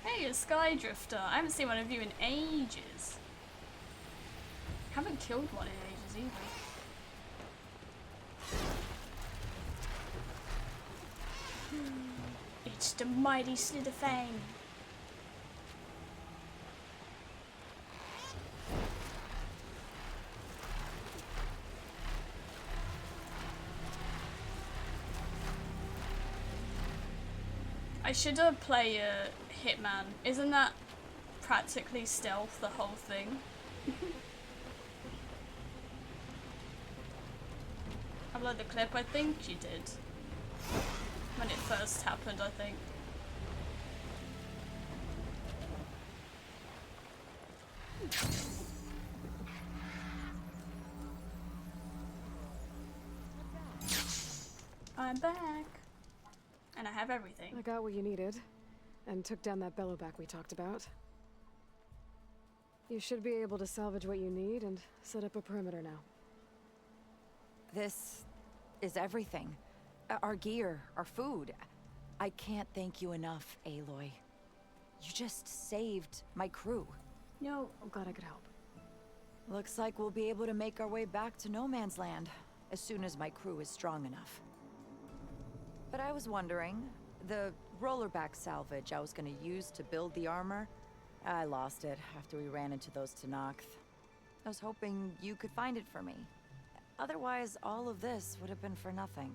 Hey, a Sky Drifter. I haven't seen one of you in ages. Haven't killed one in ages either. It's the mighty Slitherfang. I should play a Hitman. Isn't that practically stealth, the whole thing? Upload the clip, I think you did. When it first happened, I think. I'm back. And I have everything. I got what you needed, and took down that bellowback we talked about. You should be able to salvage what you need and set up a perimeter now. This is everything. Our gear, our food. I can't thank you enough, Aloy. You just saved my crew. No. I'm glad I could help. Looks like we'll be able to make our way back to No Man's Land as soon as my crew is strong enough. But I was wondering, the rollerback salvage I was gonna use to build the armor, I lost it after we ran into those Tenakth. I was hoping you could find it for me. Otherwise, all of this would have been for nothing.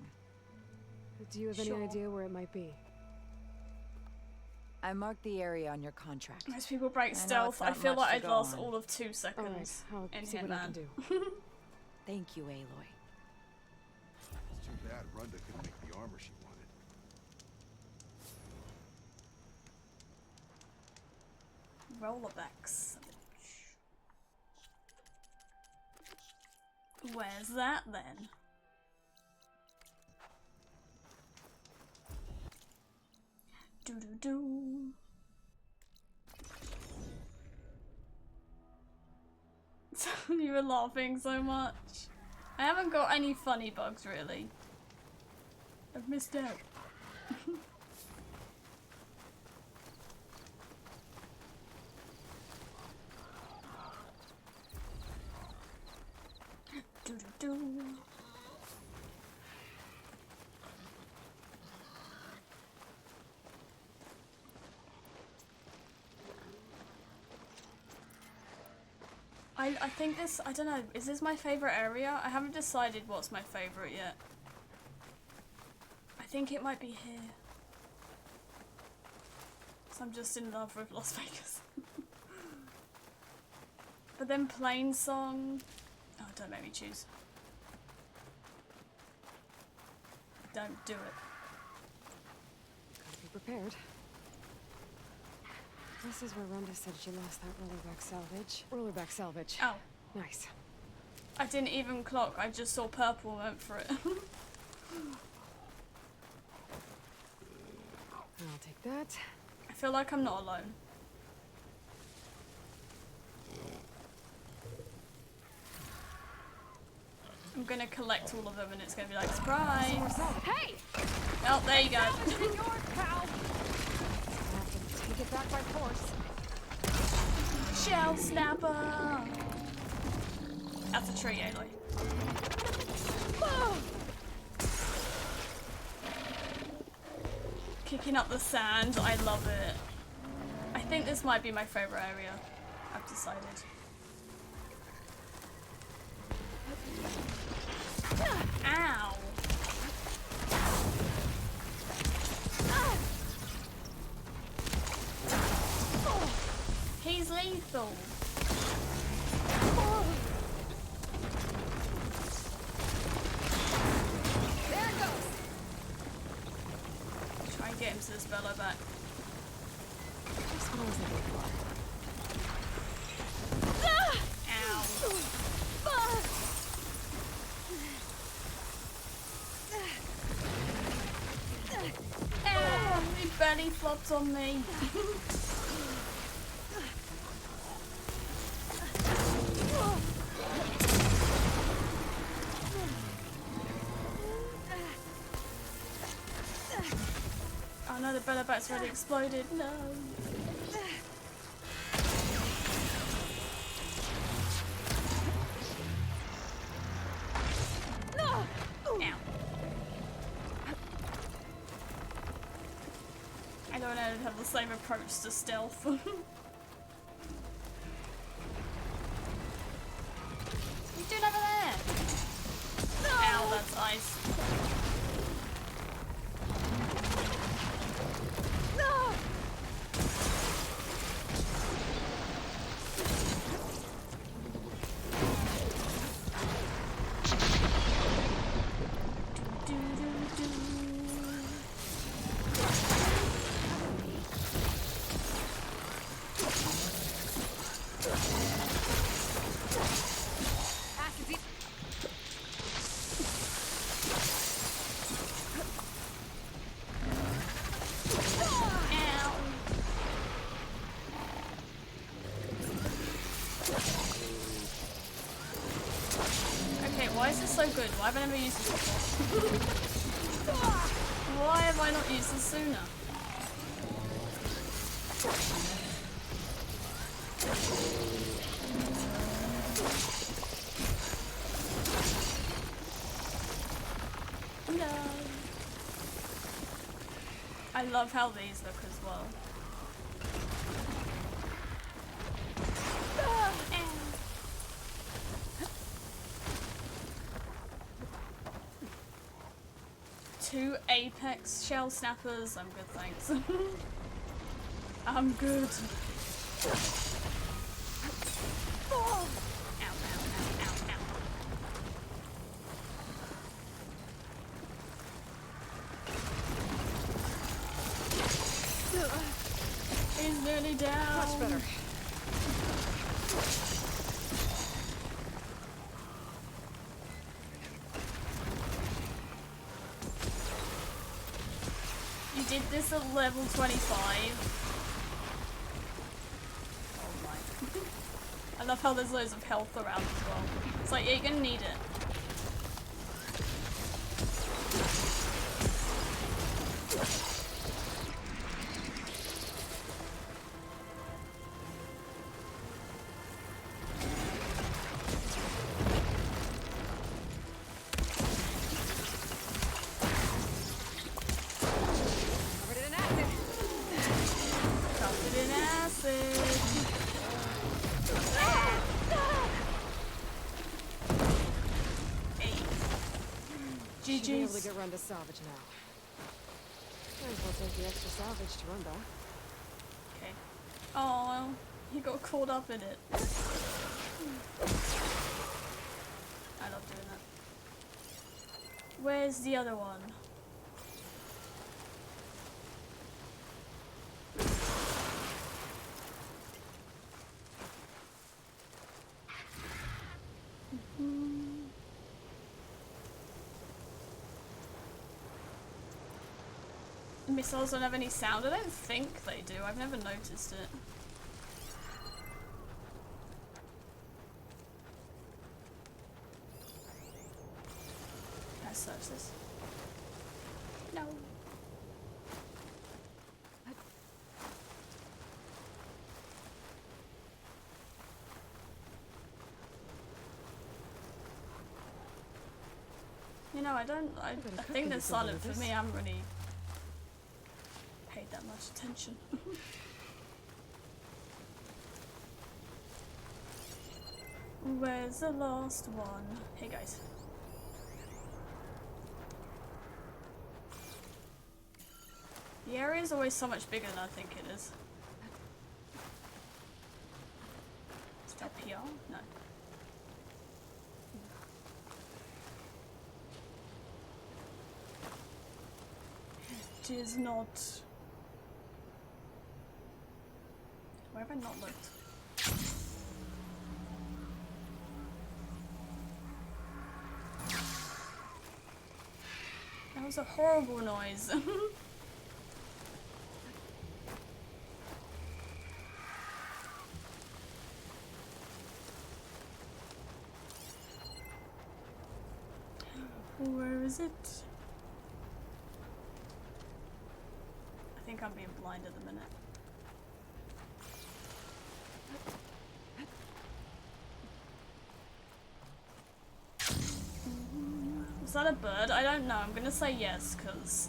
Do you have any idea where it might be? I marked the area on your contract. Most people break stealth. I feel like I'd lost all of 2 seconds in see what I can Hitman. do. Thank you, Aloy. It's too bad Runda couldn't make the armor she wanted. Rollerbacks. Where's that then? Do do do. You were laughing so much. I haven't got any funny bugs really. I've missed out. Do do do. I think this, I don't know, is this my favourite area? I haven't decided what's my favourite yet. I think it might be here. So I'm just in love with Las Vegas. But then Plain Song... Oh, don't make me choose. Don't do it. Gotta be prepared. This is where Runda said she lost that rollerback salvage. Rollerback salvage. Oh. Nice. I didn't even clock, I just saw purple and went for it. I'll take that. I feel like I'm not alone. I'm gonna collect all of them and it's gonna be like, surprise! Hey! Oh, there you go. Yours, pal. I'll have to take it back by force. Shell snapper! That's a tree, Aloy. Kicking up the sand, I love it. I think this might be my favourite area, I've decided. Ow! He's lethal! There it goes! Try and get him to this bellow back. Just what I was looking for. Ow. Ow, he belly flopped on me. Oh no, the bellow back's already exploded. No. Ow. I don't know, I'd have the same approach to stealth. What are you doing over there? Ow, that's ice. Why is this so good? Why have I never used this before? Why have I not used this sooner? No. I love how these look as well. Two apex shell snappers. I'm good, thanks. I'm good. Ow, ow, ow, ow, ow. He's nearly down. Much better. You did this at level 25. Oh my. I love how there's loads of health around as well. It's like, yeah, you're gonna need it. Should be able to get run to salvage now. Might as well take the extra salvage to Runda. Okay. Oh, well, he got caught up in it. I love doing that. Where's the other one? Missiles don't have any sound? I don't think they do. I've never noticed it. search this. No. You know, I think they're silent for me. I haven't really paid that much attention. Where's the last one? Hey guys. The area is always so much bigger than I think it is. Is that PR? No. It is not. Where have I not looked? That was a horrible noise. Where is it? I think I'm being blind at the minute. Is that a bird? I don't know. I'm gonna say yes, because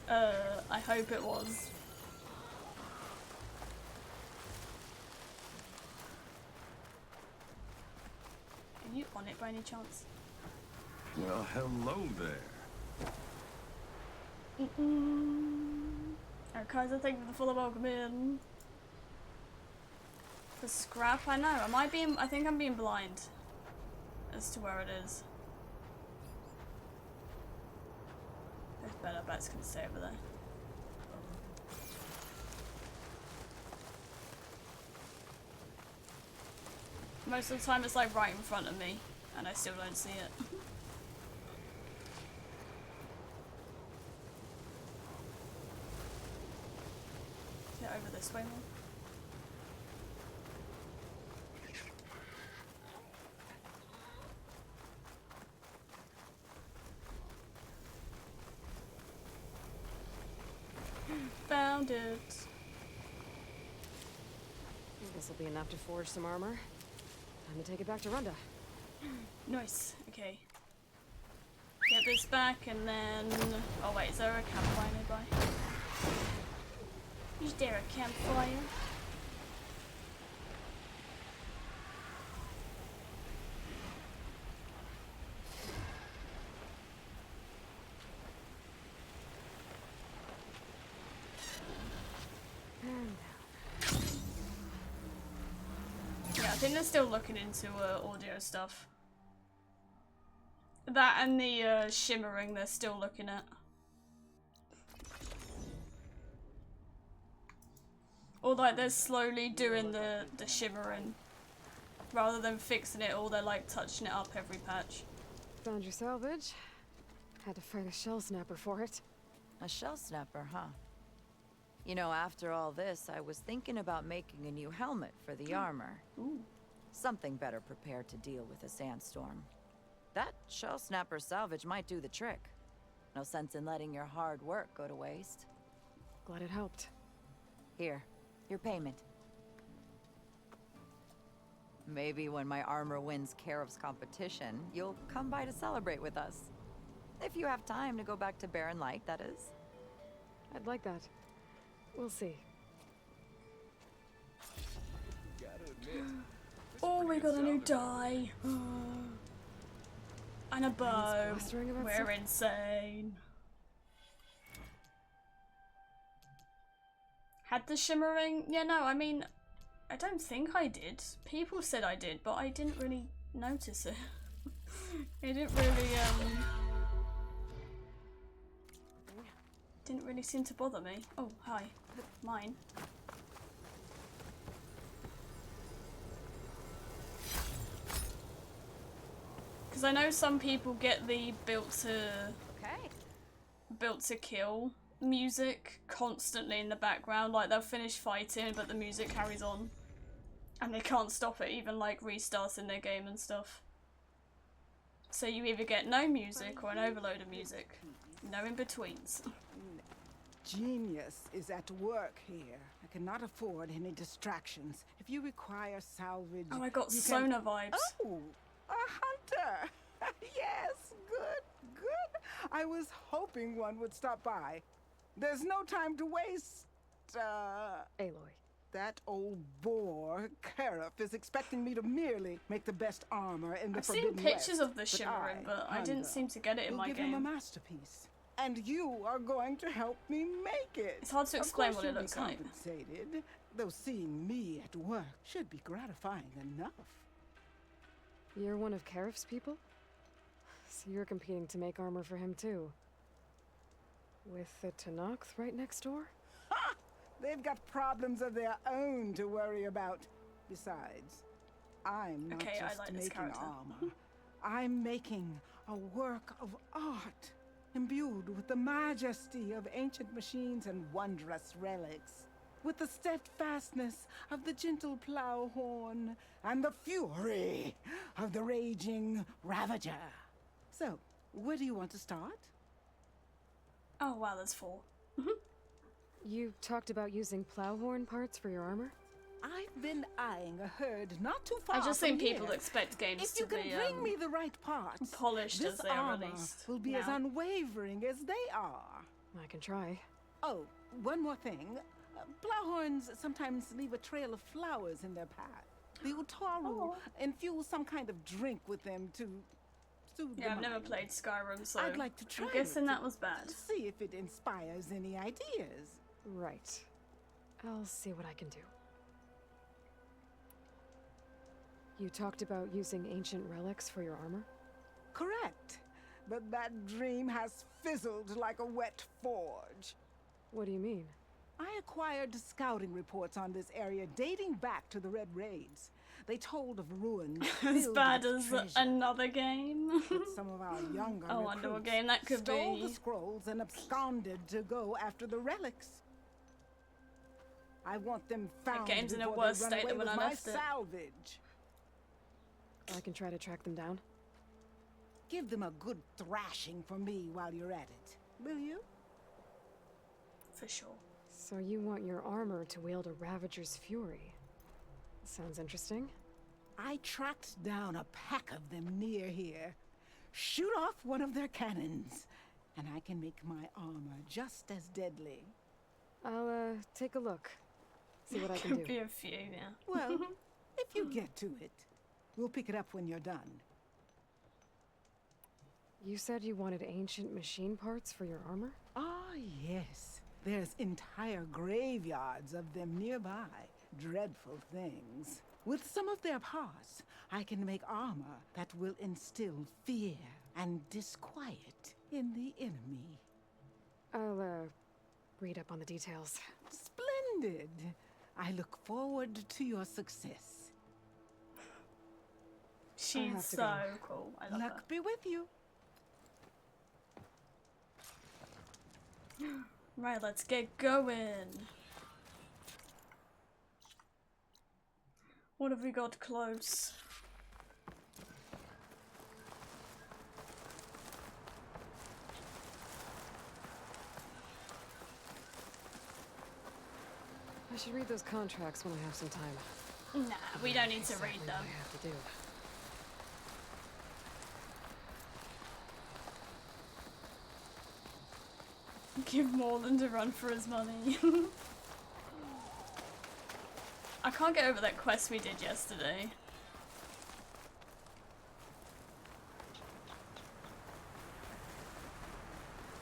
I hope it was. Are you on it by any chance? Well, hello there. Alright, Kaiser, thank you for the full welcome in. For scrap, I know. I think I'm being blind as to where it is. There's better bets can stay over there. Most of the time it's like right in front of me and I still don't see it. Is it over this way more? Found it. This will be enough to forge some armor. Time to take it back to Runda. Nice. Okay. Get this back and then. Oh wait, is there a campfire nearby? Is there a campfire? Yeah, I think they're still looking into audio stuff. That and the shimmering they're still looking at. Or like they're slowly doing the shimmering. Rather than fixing it all, they're like touching it up every patch. Found your salvage. Had to fight a shell snapper for it. A shell snapper, huh? You know, after all this, I was thinking about making a new helmet for the armor. Ooh. Something better prepared to deal with a sandstorm. That shell snapper salvage might do the trick. No sense in letting your hard work go to waste. Glad it helped. Here, your payment. Maybe when my armor wins Karev's competition, you'll come by to celebrate with us. If you have time to go back to Barren Light, that is. I'd like that. We'll see. Oh, we got a new die. And a bow. We're insane. Had the shimmering? Yeah, no, I mean, I don't think I did. People said I did, but I didn't really notice it. It didn't really seem to bother me. Oh, hi. Mine. Because I know some people get the built to kill music constantly in the background. Like they'll finish fighting, but the music carries on, and they can't stop it, even like restarting their game and stuff. So you either get no music or an overload of music. No in-betweens. Genius is at work here. I cannot afford any distractions. If you require salvage... Oh, I got you Sona vibes. Oh, a hunter! Yes, good. I was hoping one would stop by. There's no time to waste, Aloy. That old boar, Kirstys, is expecting me to merely make the best armor in the I've Forbidden seen pictures West. of the shimmering, but I didn't seem to get it in will my give game. him a masterpiece. And you are going to help me make it. It's hard to explain what it Of course looks you'll like. be compensated, though seeing me at work should be gratifying enough. You're one of Kirstys' people? So you're competing to make armor for him too. With the Tenakth right next door? Ha! They've got problems of their own to worry about. Besides, I'm not Okay, I just like this making character. armor. I'm making a work of art, imbued with the majesty of ancient machines and wondrous relics, with the steadfastness of the gentle plow horn and the fury of the raging Ravager. So, where do you want to start? Oh wow, there's 4. You talked about using plowhorn parts for your armor? I've been eyeing a herd not too far I just from think people here. expect games If to you can be bring me the right parts, polished this as they are armor released. will be as now. unwavering as they are. I can try. Oh, one more thing. Plowhorns sometimes leave a trail of flowers in their path. The Utaru infuse some kind of drink with them to soothe the Yeah, I've never mind. played Skyrim, so I'd like to try I'm guessing it that was bad. See if it inspires any ideas. Right. I'll see what I can do. You talked about using ancient relics for your armor? Correct. But that dream has fizzled like a wet forge. What do you mean? I acquired scouting reports on this area dating back to the Red Raids. They told of ruins As filled bad with as treasure. another game. But some of our younger I wonder what recruits game that could stole be. the scrolls and absconded to go after the relics. I want them found game's in a before worse they run state away than when with I my left it. salvage. I can try to track them down. Give them a good thrashing for me while you're at it, will you? For sure. So you want your armor to wield a Ravager's fury? Sounds interesting. I tracked down a pack of them near here. Shoot off one of their cannons, and I can make my armor just as deadly. I'll, take a look. See what I can do. Could be a few, yeah. Well, if you get to it, we'll pick it up when you're done. You said you wanted ancient machine parts for your armor? Ah, yes. There's entire graveyards of them nearby. Dreadful things. With some of their parts, I can make armor that will instill fear and disquiet in the enemy. I'll, read up on the details. Splendid. I look forward to your success. She's have to so go. cool. I love Luck be with you. her. Right, let's get going. What have we got close? I should read those contracts when I have some time. Nah, we don't need to read Exactly them. what I have to do. Give Morland a run for his money. I can't get over that quest we did yesterday.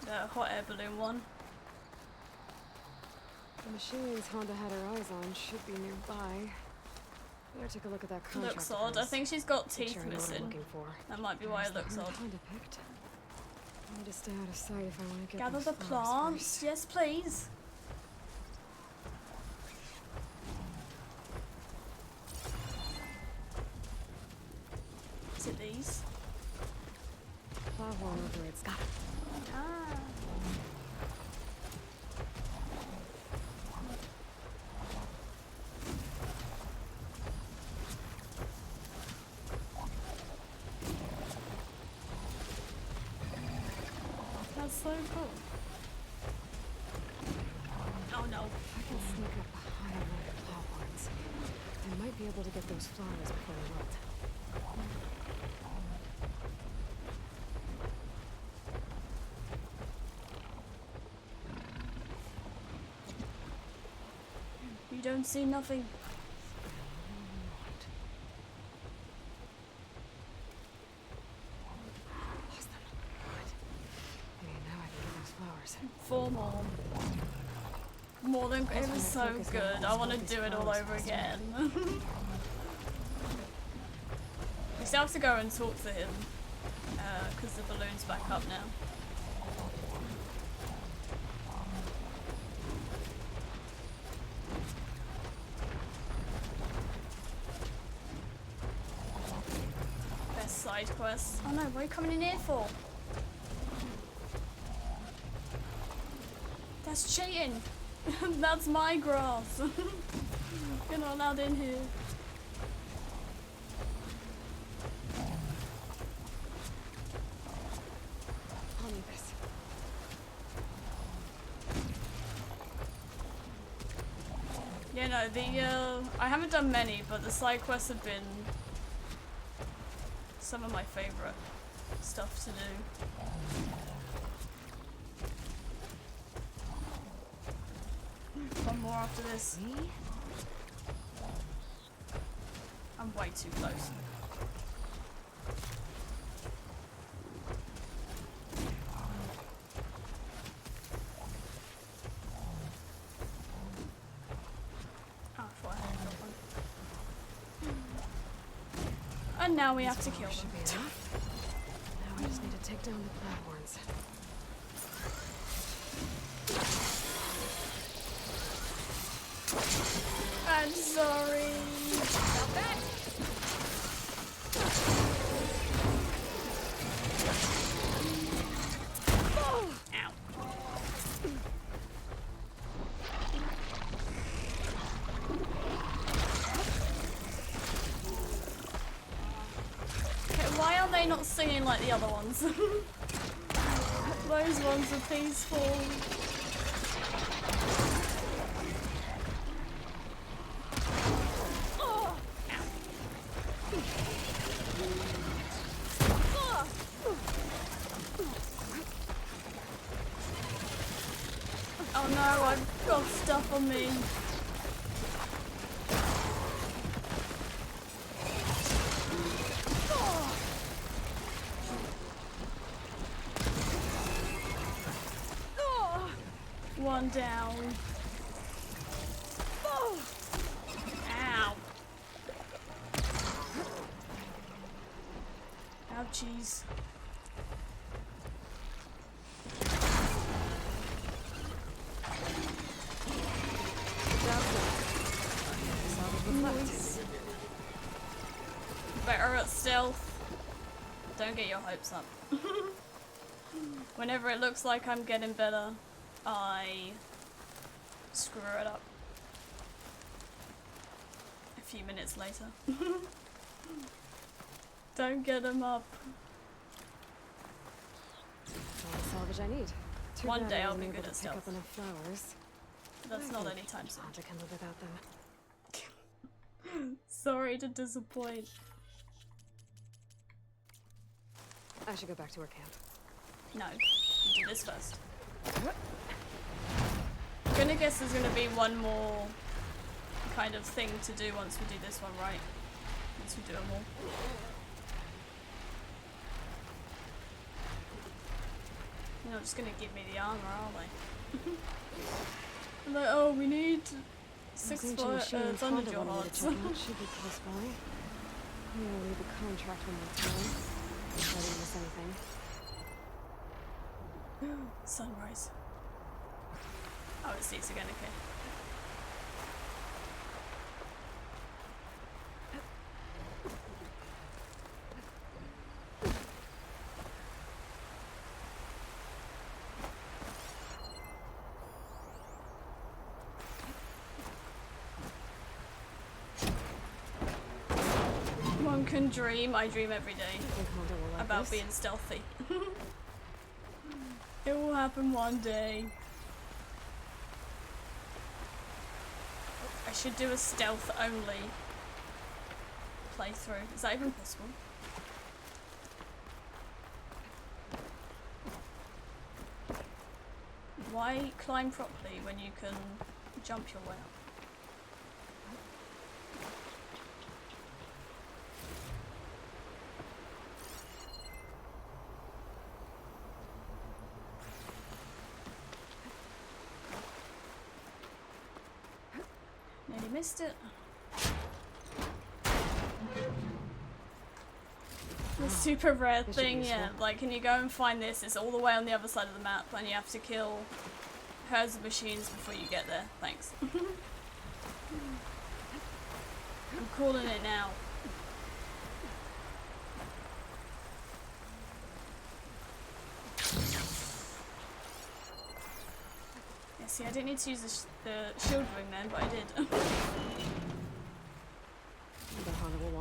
The hot air balloon one. The machines Honda had her eyes on should be nearby. Better take a look at that contract. Looks odd. I think she's got teeth Make sure I know what I'm missing. looking for. That might be why it looks odd. Honda picked. I need to stay out of sight if I want to get Gather those the flowers plants. first. Yes, please. Is it these? Plowhorn over its got it. Ah. so cool. Oh no. I can sneak up behind one of the flowers. I might be able to get those flowers before they wilt. You don't see nothing. Lost them. Good. Maybe now I can get those flowers. 4 more. More than it was so good. I want to do it all over again. We still have to go and talk to him because the balloon's back up now. Best side quest. Oh no, what are you coming in here for? That's cheating. That's my grass. You're not allowed in here. I'll need this. Yeah, no, I haven't done many, but the side quests have been some of my favourite stuff to do. One more after this. I'm way too close. Oh, I thought I had another one. And now we have to kill them. Now I just need to take down the platforms. I'm sorry. About that. Oh. Ow. Okay, why are they not singing like the other ones? Those ones are peaceful. Oh no, I've got stuff on me. One down. Ow. Ouchies. Nice. Better at stealth. Don't get your hopes up. Whenever it looks like I'm getting better, I screw it up. A few minutes later. Don't get them up. All the salvage I need. Too One bad day I I'll wasn't be able good to at pick stealth. up enough flowers. That's I not think anytime soon. I can live without them. Sorry to disappoint. I should go back to our camp. No, do this first. I'm gonna guess there's gonna be one more kind of thing to do once we do this one, right? Once we do them all. They're not just gonna give me the armor, are they? I'm like, oh, we need 6 thunder jaw hearts. Should be close by. I'm gonna leave a contract when we're through. If I didn't miss anything. Sunrise. Oh, it sees again, okay. One can dream, I dream every day about being stealthy. It will happen one day. I should do a stealth only playthrough. Is that even possible? Why climb properly when you can jump your way up? Nearly missed it. The super rare thing, yeah, like can you go and find this? It's all the way on the other side of the map and you have to kill herds of machines before you get there. Thanks. I'm calling it now. Yeah, see, I didn't need to use the shield ring then, but I did.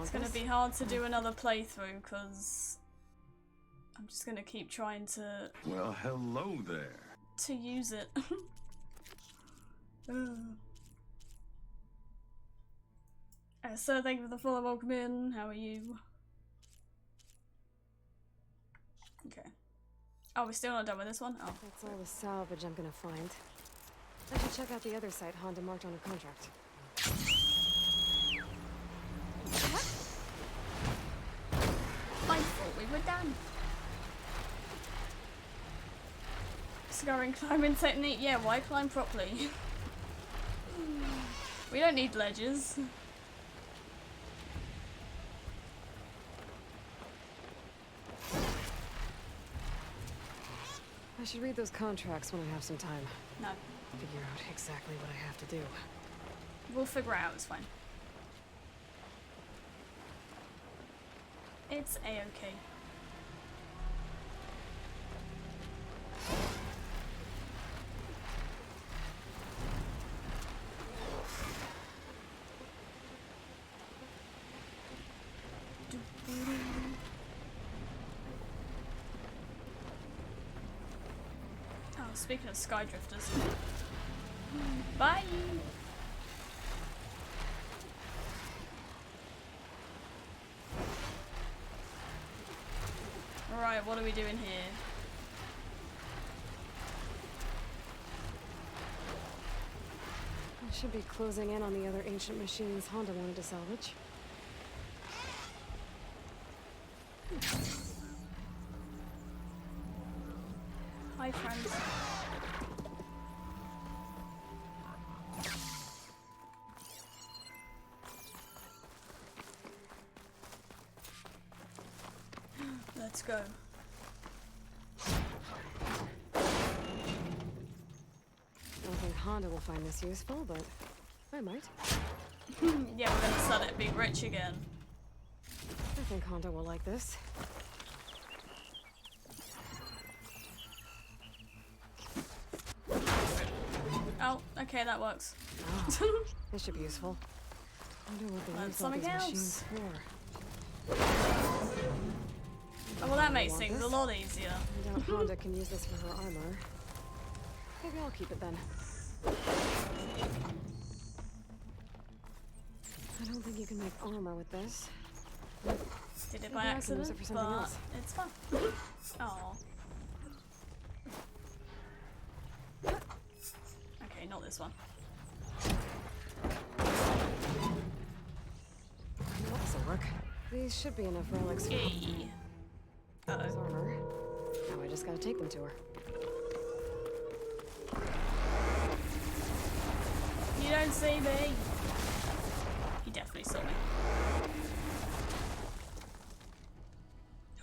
It's gonna be hard to do another playthrough because I'm just gonna keep trying to. Well, hello there. To use it. So thank you for the follow, welcome in. How are you? Okay. Oh, we're still not done with this one? Oh. That's all the salvage I'm gonna find. I should check out the other site Honda marked on her contract. I thought we were done. Scarring climbing technique. Yeah, why climb properly? We don't need ledges. I should read those contracts when I have some time. No. Figure out exactly what I have to do. We'll figure it out, it's fine. It's a-okay. Oh, speaking of skydrifters. Bye! Alright, what are we doing here? I should be closing in on the other ancient machines Honda wanted to salvage. Hi, friends. Let's go. I don't think Honda will find this useful, but I might. Yeah, we're gonna sell it, be rich again. I think Honda will like this. Oh, okay, that works. Oh, this should be useful. I wonder what they use all these machines for. Oh, well, that makes things a lot easier. I doubt Honda can use this for her armor. Maybe I'll keep it then. I don't think you can make armor with this. Did it Maybe by I can accident, use it for something but else. it's fun. Oh. Okay, not this one. This'll work. These should be enough relics for Honda's armor. Now I just gotta take them to her. You don't see me. He definitely saw me.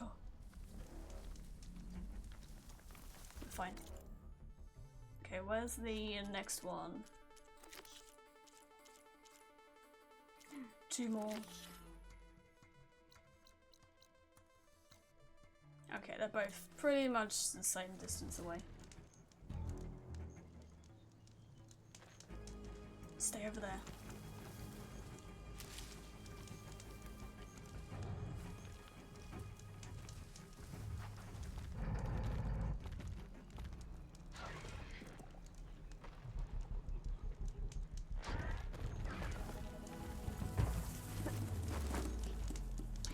Oh. Fine. Okay, where's the next one? 2 more. Okay, they're both pretty much the same distance away. Stay over there.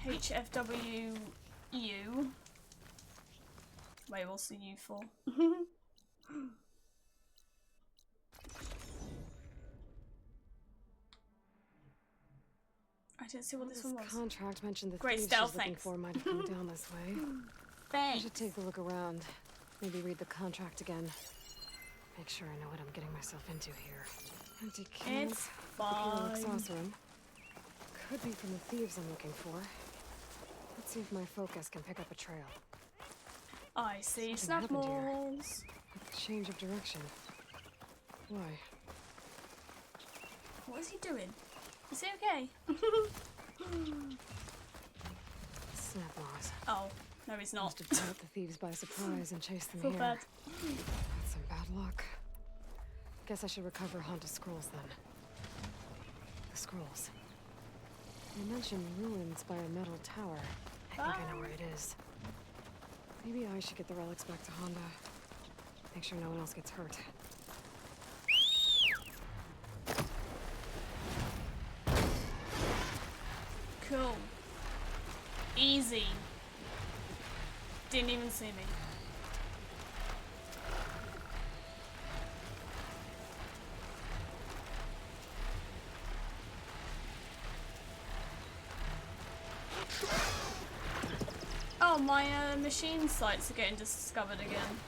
HFWU. Wait, what's the U for? I didn't see what this one was. Contract mentioned the Great thieves stealth, she's looking thanks. for might have come down this way. Thanks. I should take a look around. Maybe read the contract again. Make sure I know what I'm getting myself into here. Empty camp. It's Helix fine. Osram. Could be from the thieves I'm looking for. Let's see if my focus can pick up a trail. I see Something happened here. snapmals. A change of direction. Why? What is he doing? Is he okay? Snapmaws. Oh, no, he's not. Must have caught the thieves by surprise and chased them Feel here. bad. That's some bad luck. Guess I should recover haunted scrolls then. The scrolls. They mentioned ruins by a metal tower. I think I know where it is. Maybe I should get the relics back to Honda. Make sure no one else gets hurt. Cool. Easy. Didn't even see me. Oh, my machine sites are getting discovered again.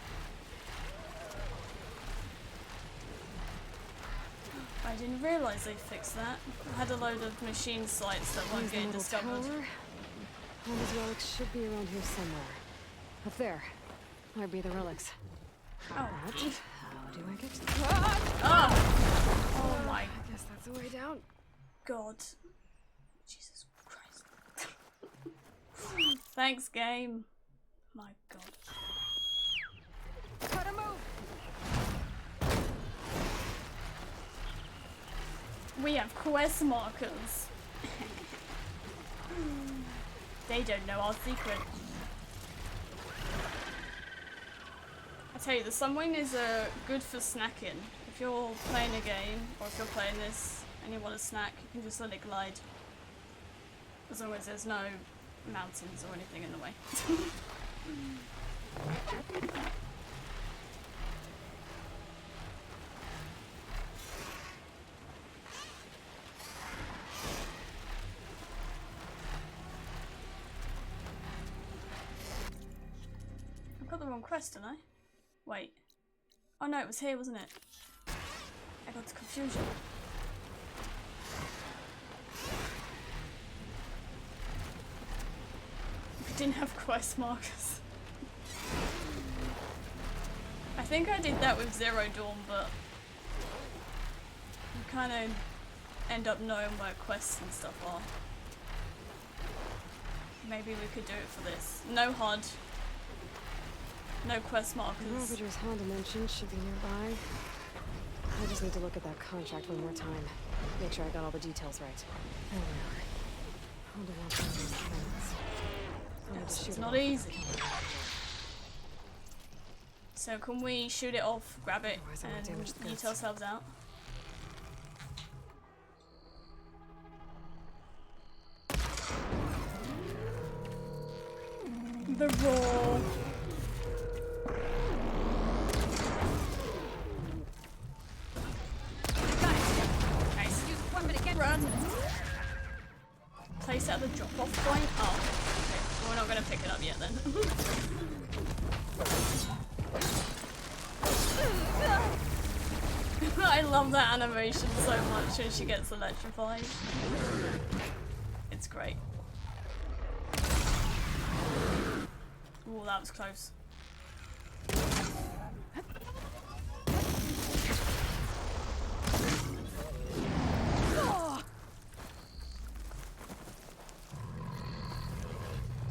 I didn't realise they fixed that. I had a load of machine sites that weren't There's the getting metal discovered. tower. Honda's relics should be around here somewhere. Up there. Might be the relics. Oh. What? How do I get to the Oh! Oh my. I guess that's the way down. God. Jesus Christ. Thanks, game. My God. Gotta move! We have quest markers. They don't know our secret. I tell you, the Sunwing is good for snacking. If you're playing a game, or if you're playing this and you want a snack, you can just let it glide. As long as there's no mountains or anything in the way. I got the wrong quest, didn't I? Wait. Oh no, it was here, wasn't it? I got confusion. I didn't have quest markers. I think I did that with Zero Dawn, but you kind of end up knowing where quests and stuff are. Maybe we could do it for this. No HUD. No quest The markers. Ravager's Honda mentioned should be nearby. I just need to look at that contract one more time. Make sure I got all the details right. There we are. Honda wants one of those things. I need to shoot It's it not off. easy. So can we shoot it off, grab it, Otherwise I might damage the and goods. yeet ourselves out? The roar. Nice. Run. Place it at the drop-off point. Oh, okay. We're not gonna pick it up yet then. I love that animation so much when she gets electrified. It's great. Oh, that was close.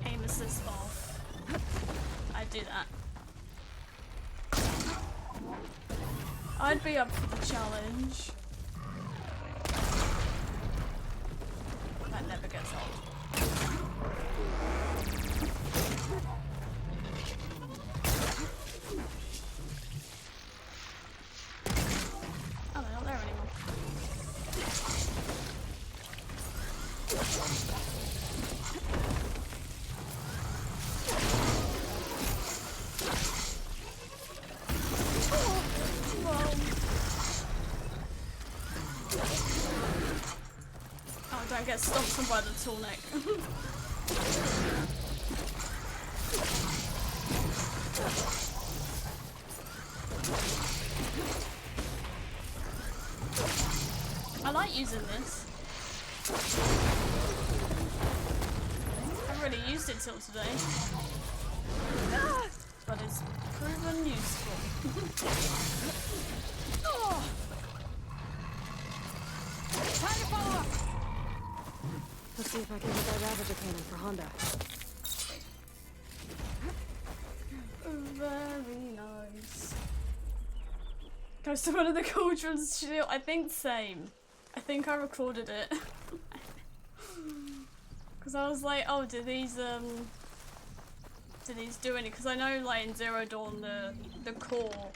Aim assist off. I do that. I'd be up for the challenge. That never gets old. Oh, they're not there anymore. don't get stomped on by the tall neck. I like using this. I haven't really used it till today. But it's proven useful. Time to follow up! Let's see if I can get that Ravager cannon for Honda. Very nice. Goes to one of the cauldrons. I think same. I think I recorded it. Because I was like, oh, do these do any? Because I know like in Zero Dawn the core,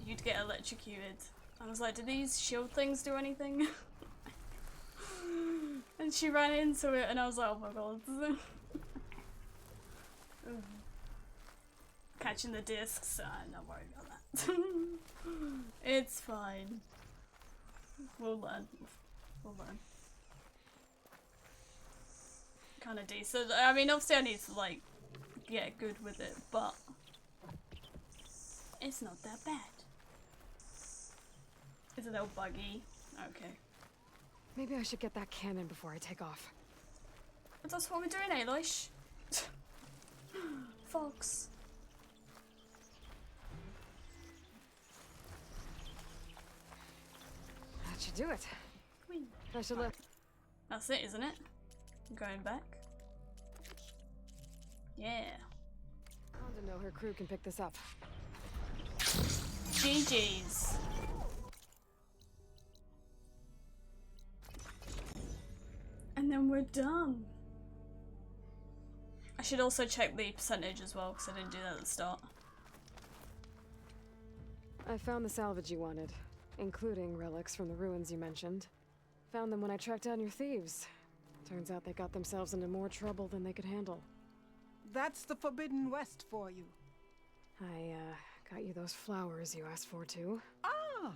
you'd get electrocuted. I was like, do these shield things do anything? And she ran into it and I was like, oh my god. Catching the discs, I'm not worried about that. It's fine. We'll learn. We'll learn. Kind of decent. I mean, obviously I need to like get good with it, but it's not that bad. It's a little buggy. Okay. Maybe I should get that cannon before I take off. But that's what we're doing, Aloysh. Fox. That should do it. Whee. I should let. That's it, isn't it? Going back. Yeah. Honda know her crew can pick this up. GG's. And then we're done. I should also check the percentage as well, because I didn't do that at the start. I found the salvage you wanted, including relics from the ruins you mentioned. Found them when I tracked down your thieves. Turns out they got themselves into more trouble than they could handle. That's the Forbidden West for you. I, got you those flowers you asked for, too. Ah!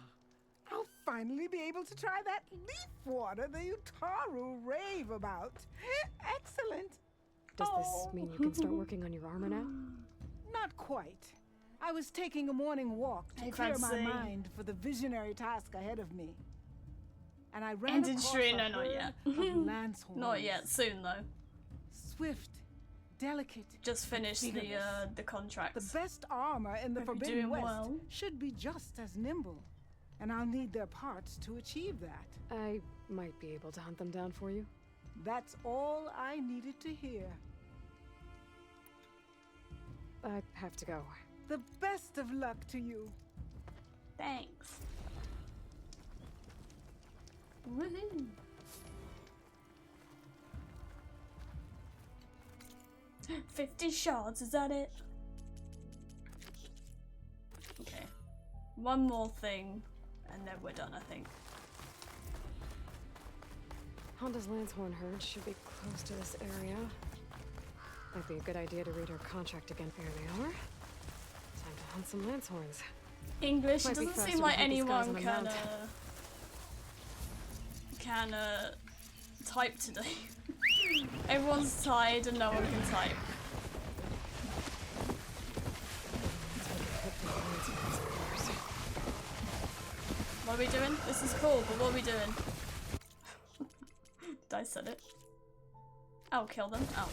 I'll finally be able to try that leaf water the Utaru rave about. Excellent! Does this mean you can start working on your armor now? Not quite. I was taking a morning walk to clear my mind for the visionary task ahead of me. And I ran across a no, not yet. lance horns. Not yet, soon though. Swift, delicate. Just finished the contract. The best armor in the Forbidden West should be just as nimble. And I'll need their parts to achieve that. I might be able to hunt them down for you. That's all I needed to hear. I have to go. The best of luck to you. Thanks. Woohoo! $50 shards, is that it? Okay. One more thing, and then we're done, I think. Honda's Lancehorn herd should be close to this area. Might be a good idea to read her contract again. There they are. Time to hunt some Lancehorns. English, Might it be doesn't faster seem to like hunt these guys anyone on a mount. can type today. Everyone's tired and no one can type. What are we doing? This is cool, but what are we doing? Did I said it? Oh, kill them. Oh.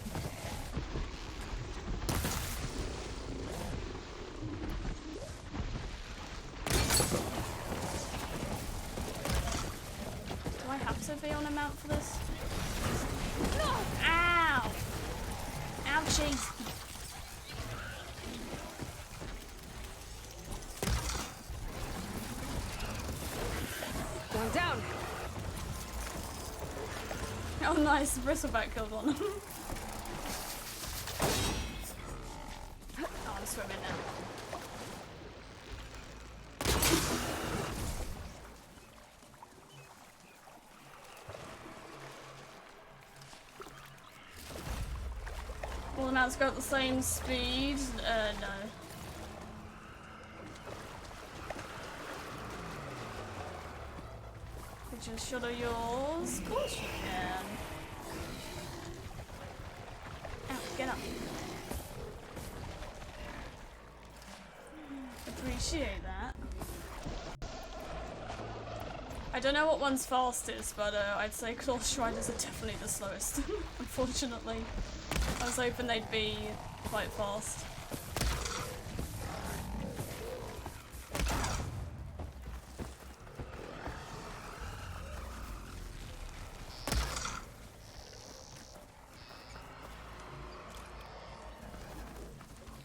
Do I have to be on a mount for this? No! Ow! Ouchies! Going down! Oh nice, bristleback killed one. Oh, I'm swimming now. Well, now it's got the same speed. No. Which is shot of yours. Of course you can. appreciate that. I don't know what one's fastest, but I'd say Claw Striders are definitely the slowest, unfortunately. I was hoping they'd be quite fast.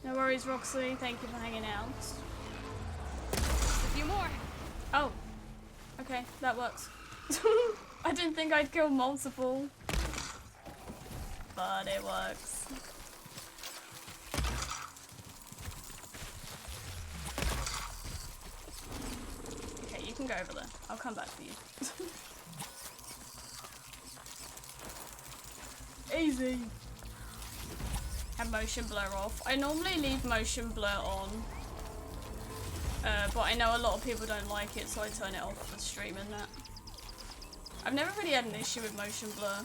No worries, Roxy. Thank you for hanging out. A few more. Oh. Okay, that works. I didn't think I'd kill multiple. But it works. Okay, you can go over there. I'll come back for you. Easy. Have motion blur off. I normally leave motion blur on. But I know a lot of people don't like it, so I turn it off for stream and that. I've never really had an issue with motion blur.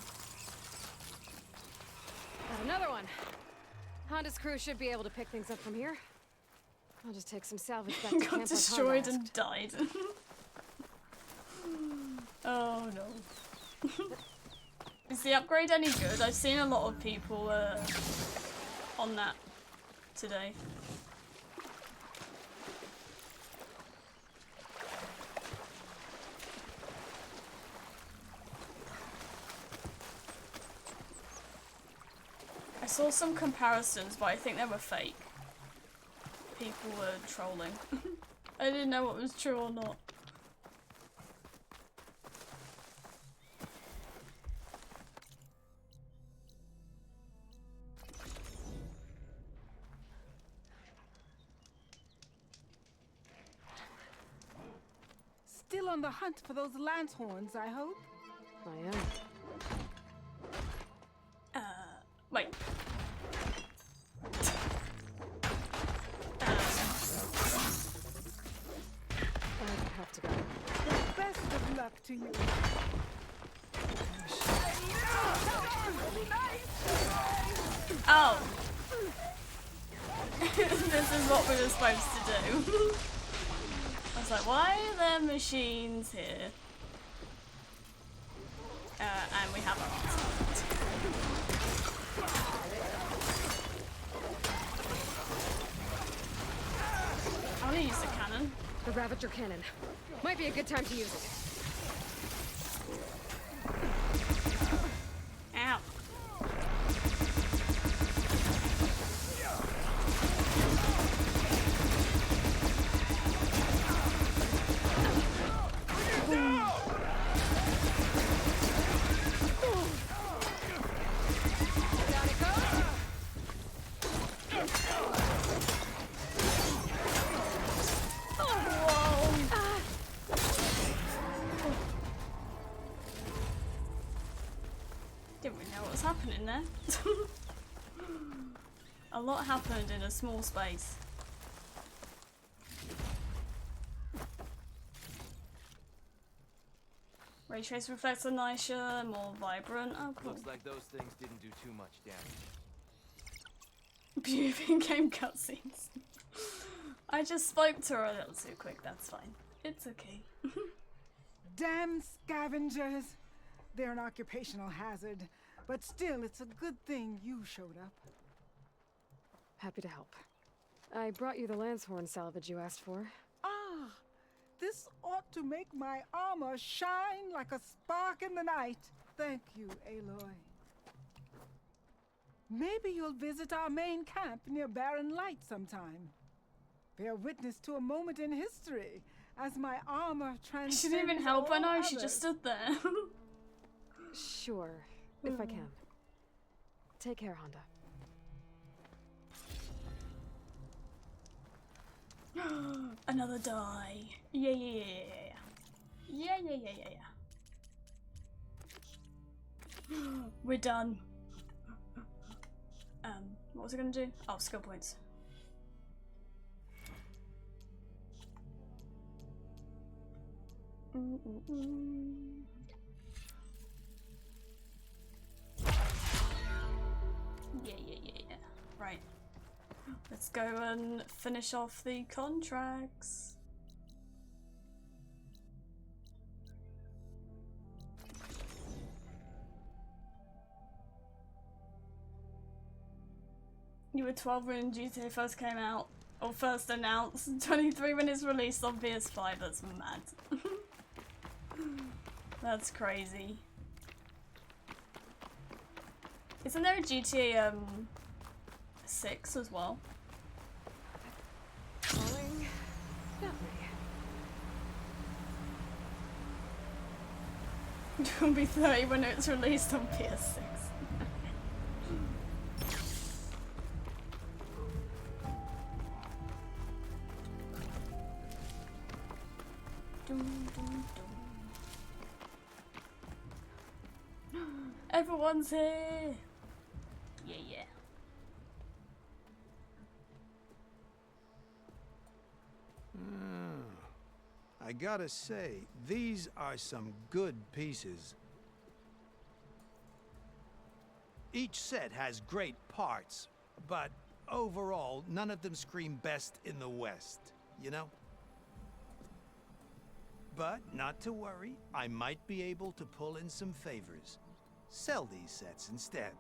Got another one. Honda's crew should be able to pick things up from here. I'll just take some salvage back to camp. Got destroyed and died. Oh no. Is the upgrade any good? I've seen a lot of people on that today. I saw some comparisons, but I think they were fake. People were trolling. I didn't know what was true or not. Still on the hunt for those lance horns, I hope? I am. Wait. I have to go. The best of luck to you. Oh. This is what we were supposed to do. I was like, why are there machines here? And we have our answer. I want to use the cannon. The Ravager cannon. Might be a good time to use it. Ow. Didn't really know what was happening there. A lot happened in a small space. Ray trace reflects are nicer, more vibrant. Oh, cool. Looks like those things didn't do too much damage. Beautiful in-game cutscenes. I just spoke to her a little too quick, that's fine. It's okay. Damn scavengers. They're an occupational hazard, but still, it's a good thing you showed up. Happy to help. I brought you the Lancehorn salvage you asked for. Ah, this ought to make my armor shine like a spark in the night. Thank you, Aloy. Maybe you'll visit our main camp near Barren Light sometime. Bear witness to a moment in history as my armor transcends. She didn't even help her, no, all she others. just stood there. Sure, if I can. Take care, Honda. Another die. Yeah, yeah, yeah, yeah, yeah. Yeah, yeah, yeah, yeah, yeah. We're done. What was I gonna do? Oh, skill points. Yeah, yeah, yeah, yeah. Right. Let's Let's go and finish off the contracts. You were 12 when GTA first came out, or first announced, 23 when it's released on PS5, that's mad. That's crazy. Isn't there a GTA 6 as well? Calling that way. It'll be 30 when it's released on PS6. Everyone's here! Yeah, yeah. I gotta say, these are some good pieces. Each set has great parts, but overall, none of them scream best in the West, you know? But not to worry, I might be able to pull in some favors. Sell these sets instead.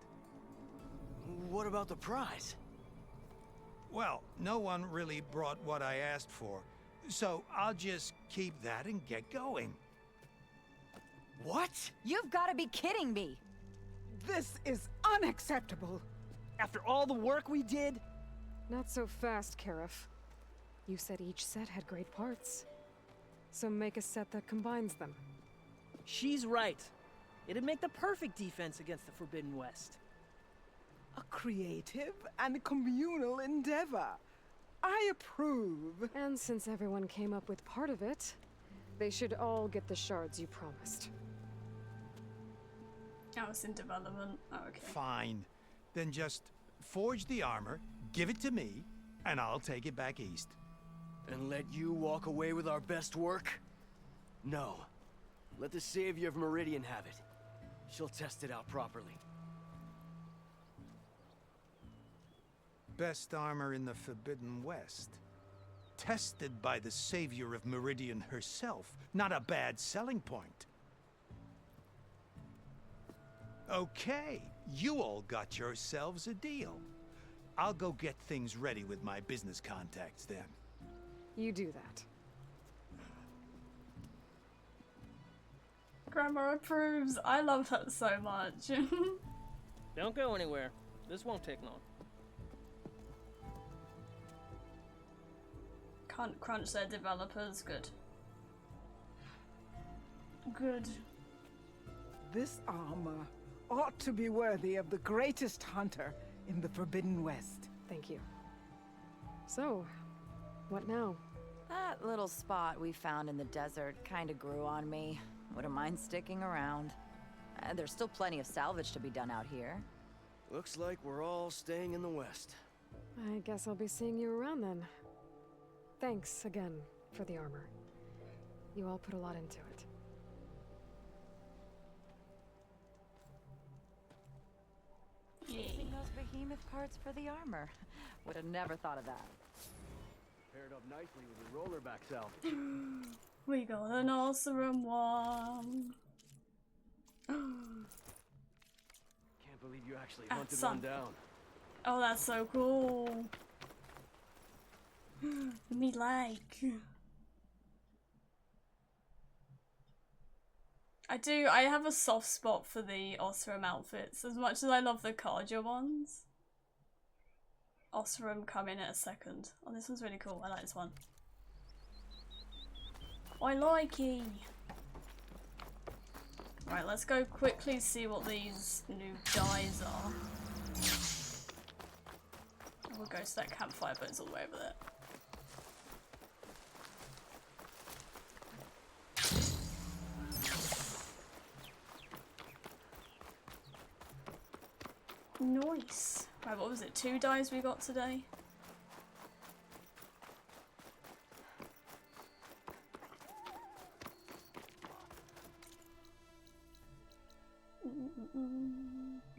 What about the prize? Well, no one really brought what I asked for, so I'll just keep that and get going. What? You've got to be kidding me! This is unacceptable! After all the work we did? Not so fast, Karif. You said each set had great parts. So make a set that combines them. She's right. It'd make the perfect defense against the Forbidden West. A creative and communal endeavor. I approve. And since everyone came up with part of it, they should all get the shards you promised. Oh, it's in development. Oh, okay. Fine. Then just forge the armor, give it to me, and I'll take it back east. And let you walk away with our best work? No. Let the Savior of Meridian have it. She'll test it out properly. Best armor in the Forbidden West. Tested by the Savior of Meridian herself. Not a bad selling point. Okay, you all got yourselves a deal. I'll go get things ready with my business contacts then. You do that. Grandma approves. I love that so much. Don't go anywhere. This won't take long. Can't crunch their developers. Good. Good. This armor ought to be worthy of the greatest hunter in the Forbidden West. Thank you. So, what now? That little spot we found in the desert kinda grew on me. Wouldn't mind sticking around. There's still plenty of salvage to be done out here. Looks like we're all staying in the West. I guess I'll be seeing you around then. Thanks again for the armor. You all put a lot into it. Using those behemoth parts for the armor. Would have never thought of that. Paired up nicely with your rollerback salvage. We got an awesome one. Can't believe you actually hunted son. one down. Oh, that's so cool. Me like. I have a soft spot for the Osram outfits. As much as I love the Karja ones, Osram come in at a second. Oh, this one's really cool. I like this one. I like it. Right, let's go quickly see what these new dyes are. We'll go to that campfire, but it's all the way over there. Nice. Right, what was it? 2 dyes we got today?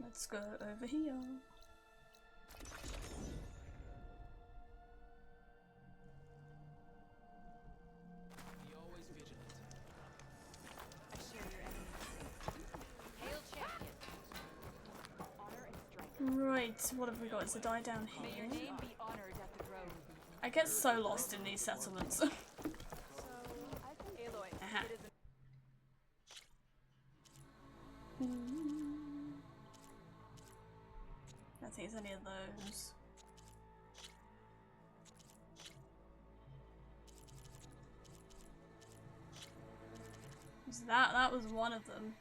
Let's go over here. Wait, what have we got? Is the die down here? I get so lost in these settlements. Aha. I don't think it's any of those. Was that was one of them.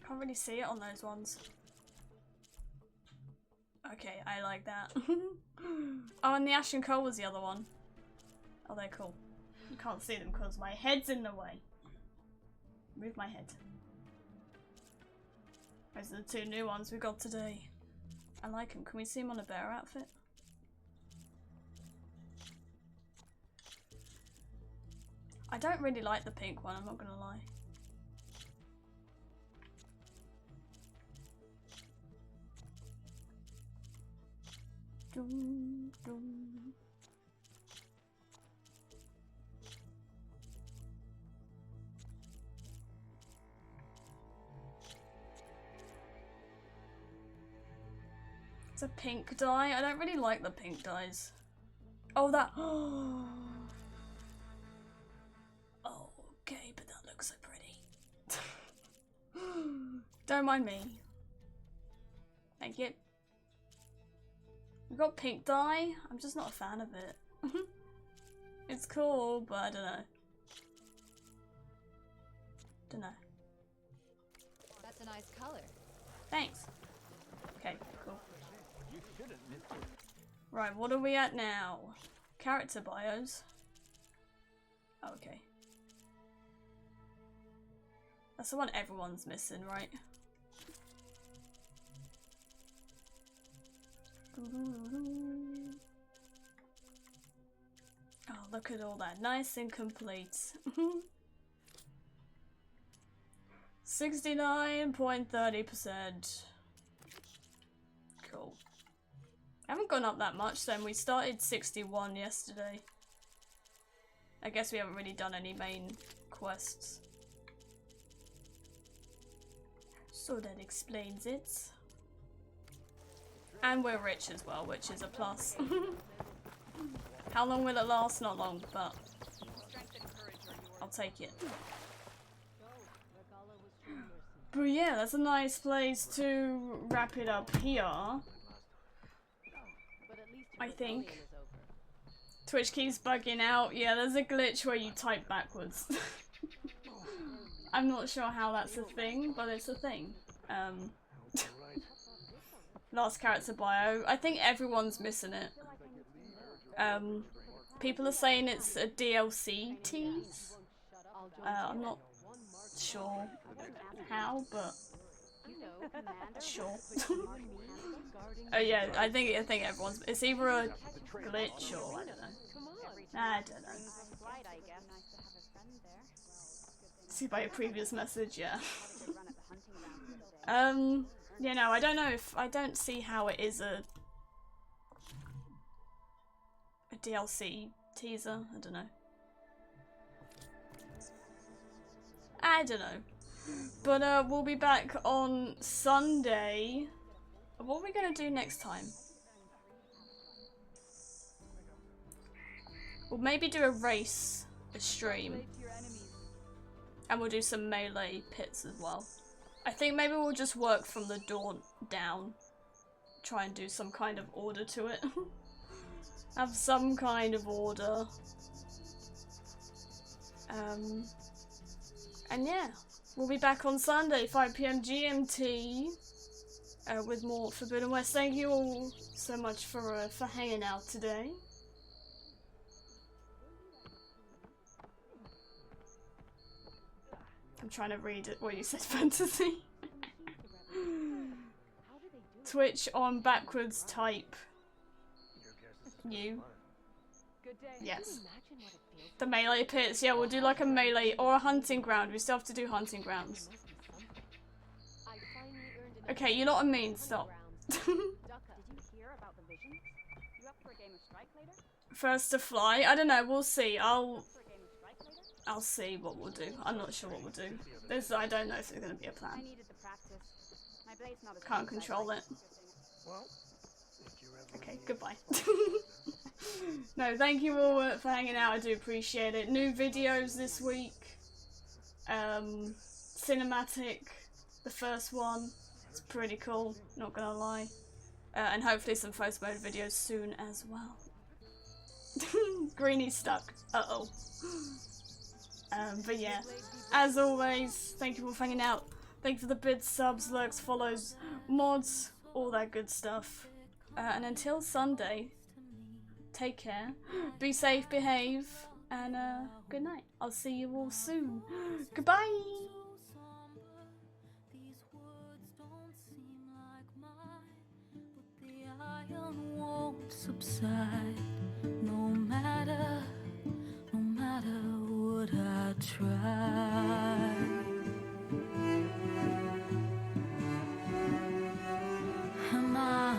Can't really see it on those ones. Okay, I like that. Oh, and the ash and coal was the other one. Oh, they're cool. You can't see them because my head's in the way. Move my head. Those are the two new ones we got today. I like them. Can we see them on a bear outfit? I don't really like the pink one, I'm not gonna lie. Dum, dum. It's a pink dye. I don't really like the pink dyes. Oh, that. Oh, okay, but that looks so pretty. Don't mind me. Thank you. We got pink dye. I'm just not a fan of it. It's cool, but I don't know. Don't know. That's a nice color. Thanks. Okay, cool. Right, what are we at now? Character bios. Oh, okay. That's the one everyone's missing, right? Oh, look at all that. Nice and complete. 69.30%. Cool. I haven't gone up that much then. We started 61 yesterday. I guess we haven't really done any main quests. So that explains it. And we're rich as well, which is a plus. How long will it last? Not long, but I'll take it. But yeah, that's a nice place to wrap it up here. I think. Twitch keeps bugging out. Yeah, there's a glitch where you type backwards. I'm not sure how that's a thing, but it's a thing. Last character bio. I think everyone's missing it. People are saying it's a DLC tease. I'm not sure how, but sure. Oh yeah, I think everyone's. It's either a glitch or I don't know. I don't know. See by a previous message, yeah. You know, I don't know if I don't see how it is a DLC teaser. I don't know. I don't know. But we'll be back on Sunday. What are we gonna do next time? We'll maybe do a race, a stream. And we'll do some melee pits as well. I think maybe we'll just work from the dawn down. Try and do some kind of order to it. Have some kind of order. And yeah, we'll be back on Sunday, 5 PM GMT, with more Forbidden West. Thank you all so much for hanging out today. I'm trying to read it. What you said, fantasy. Twitch on backwards type. You. Yes. The melee pits. Yeah, we'll do like a melee or a hunting ground. We still have to do hunting grounds. Okay, you know what I mean. Stop. First to fly. I don't know. We'll see. I'll I'll see what we'll do. I'm not sure what we'll do. I don't know if there's going to be a plan. Can't control it. Okay, goodbye. No, thank you all for hanging out. I do appreciate it. New videos this week. Cinematic, the first one. It's pretty cool, not gonna lie. And hopefully some post mode videos soon as well. Greenie's stuck. Uh-oh. But yeah, as always, thank you all for hanging out. Thank you for the bits, subs, lurks, follows, mods, all that good stuff. And until Sunday, take care, be safe, behave, and good night. I'll see you all soon. Goodbye! Won't subside, no matter what I try. And my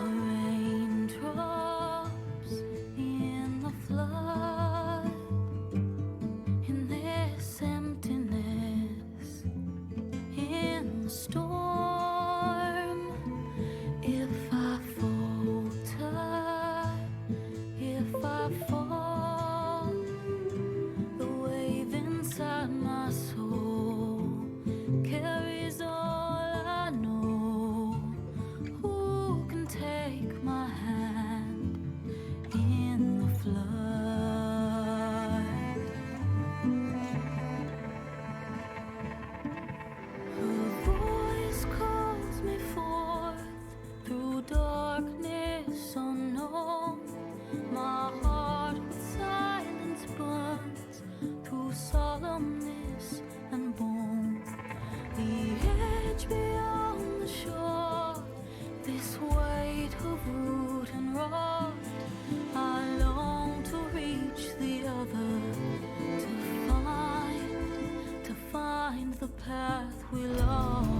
raindrops in the flood, in this emptiness, in the storm. If I falter, if I fall, the wave inside my soul carries all I know. Who can take my hand in the flood? Her voice calls me forth through darkness unknown. My heart with silence burns through solemnness and bone. The edge beyond the shore, this weight of root and rod. I long to reach the other, to find the path we lost.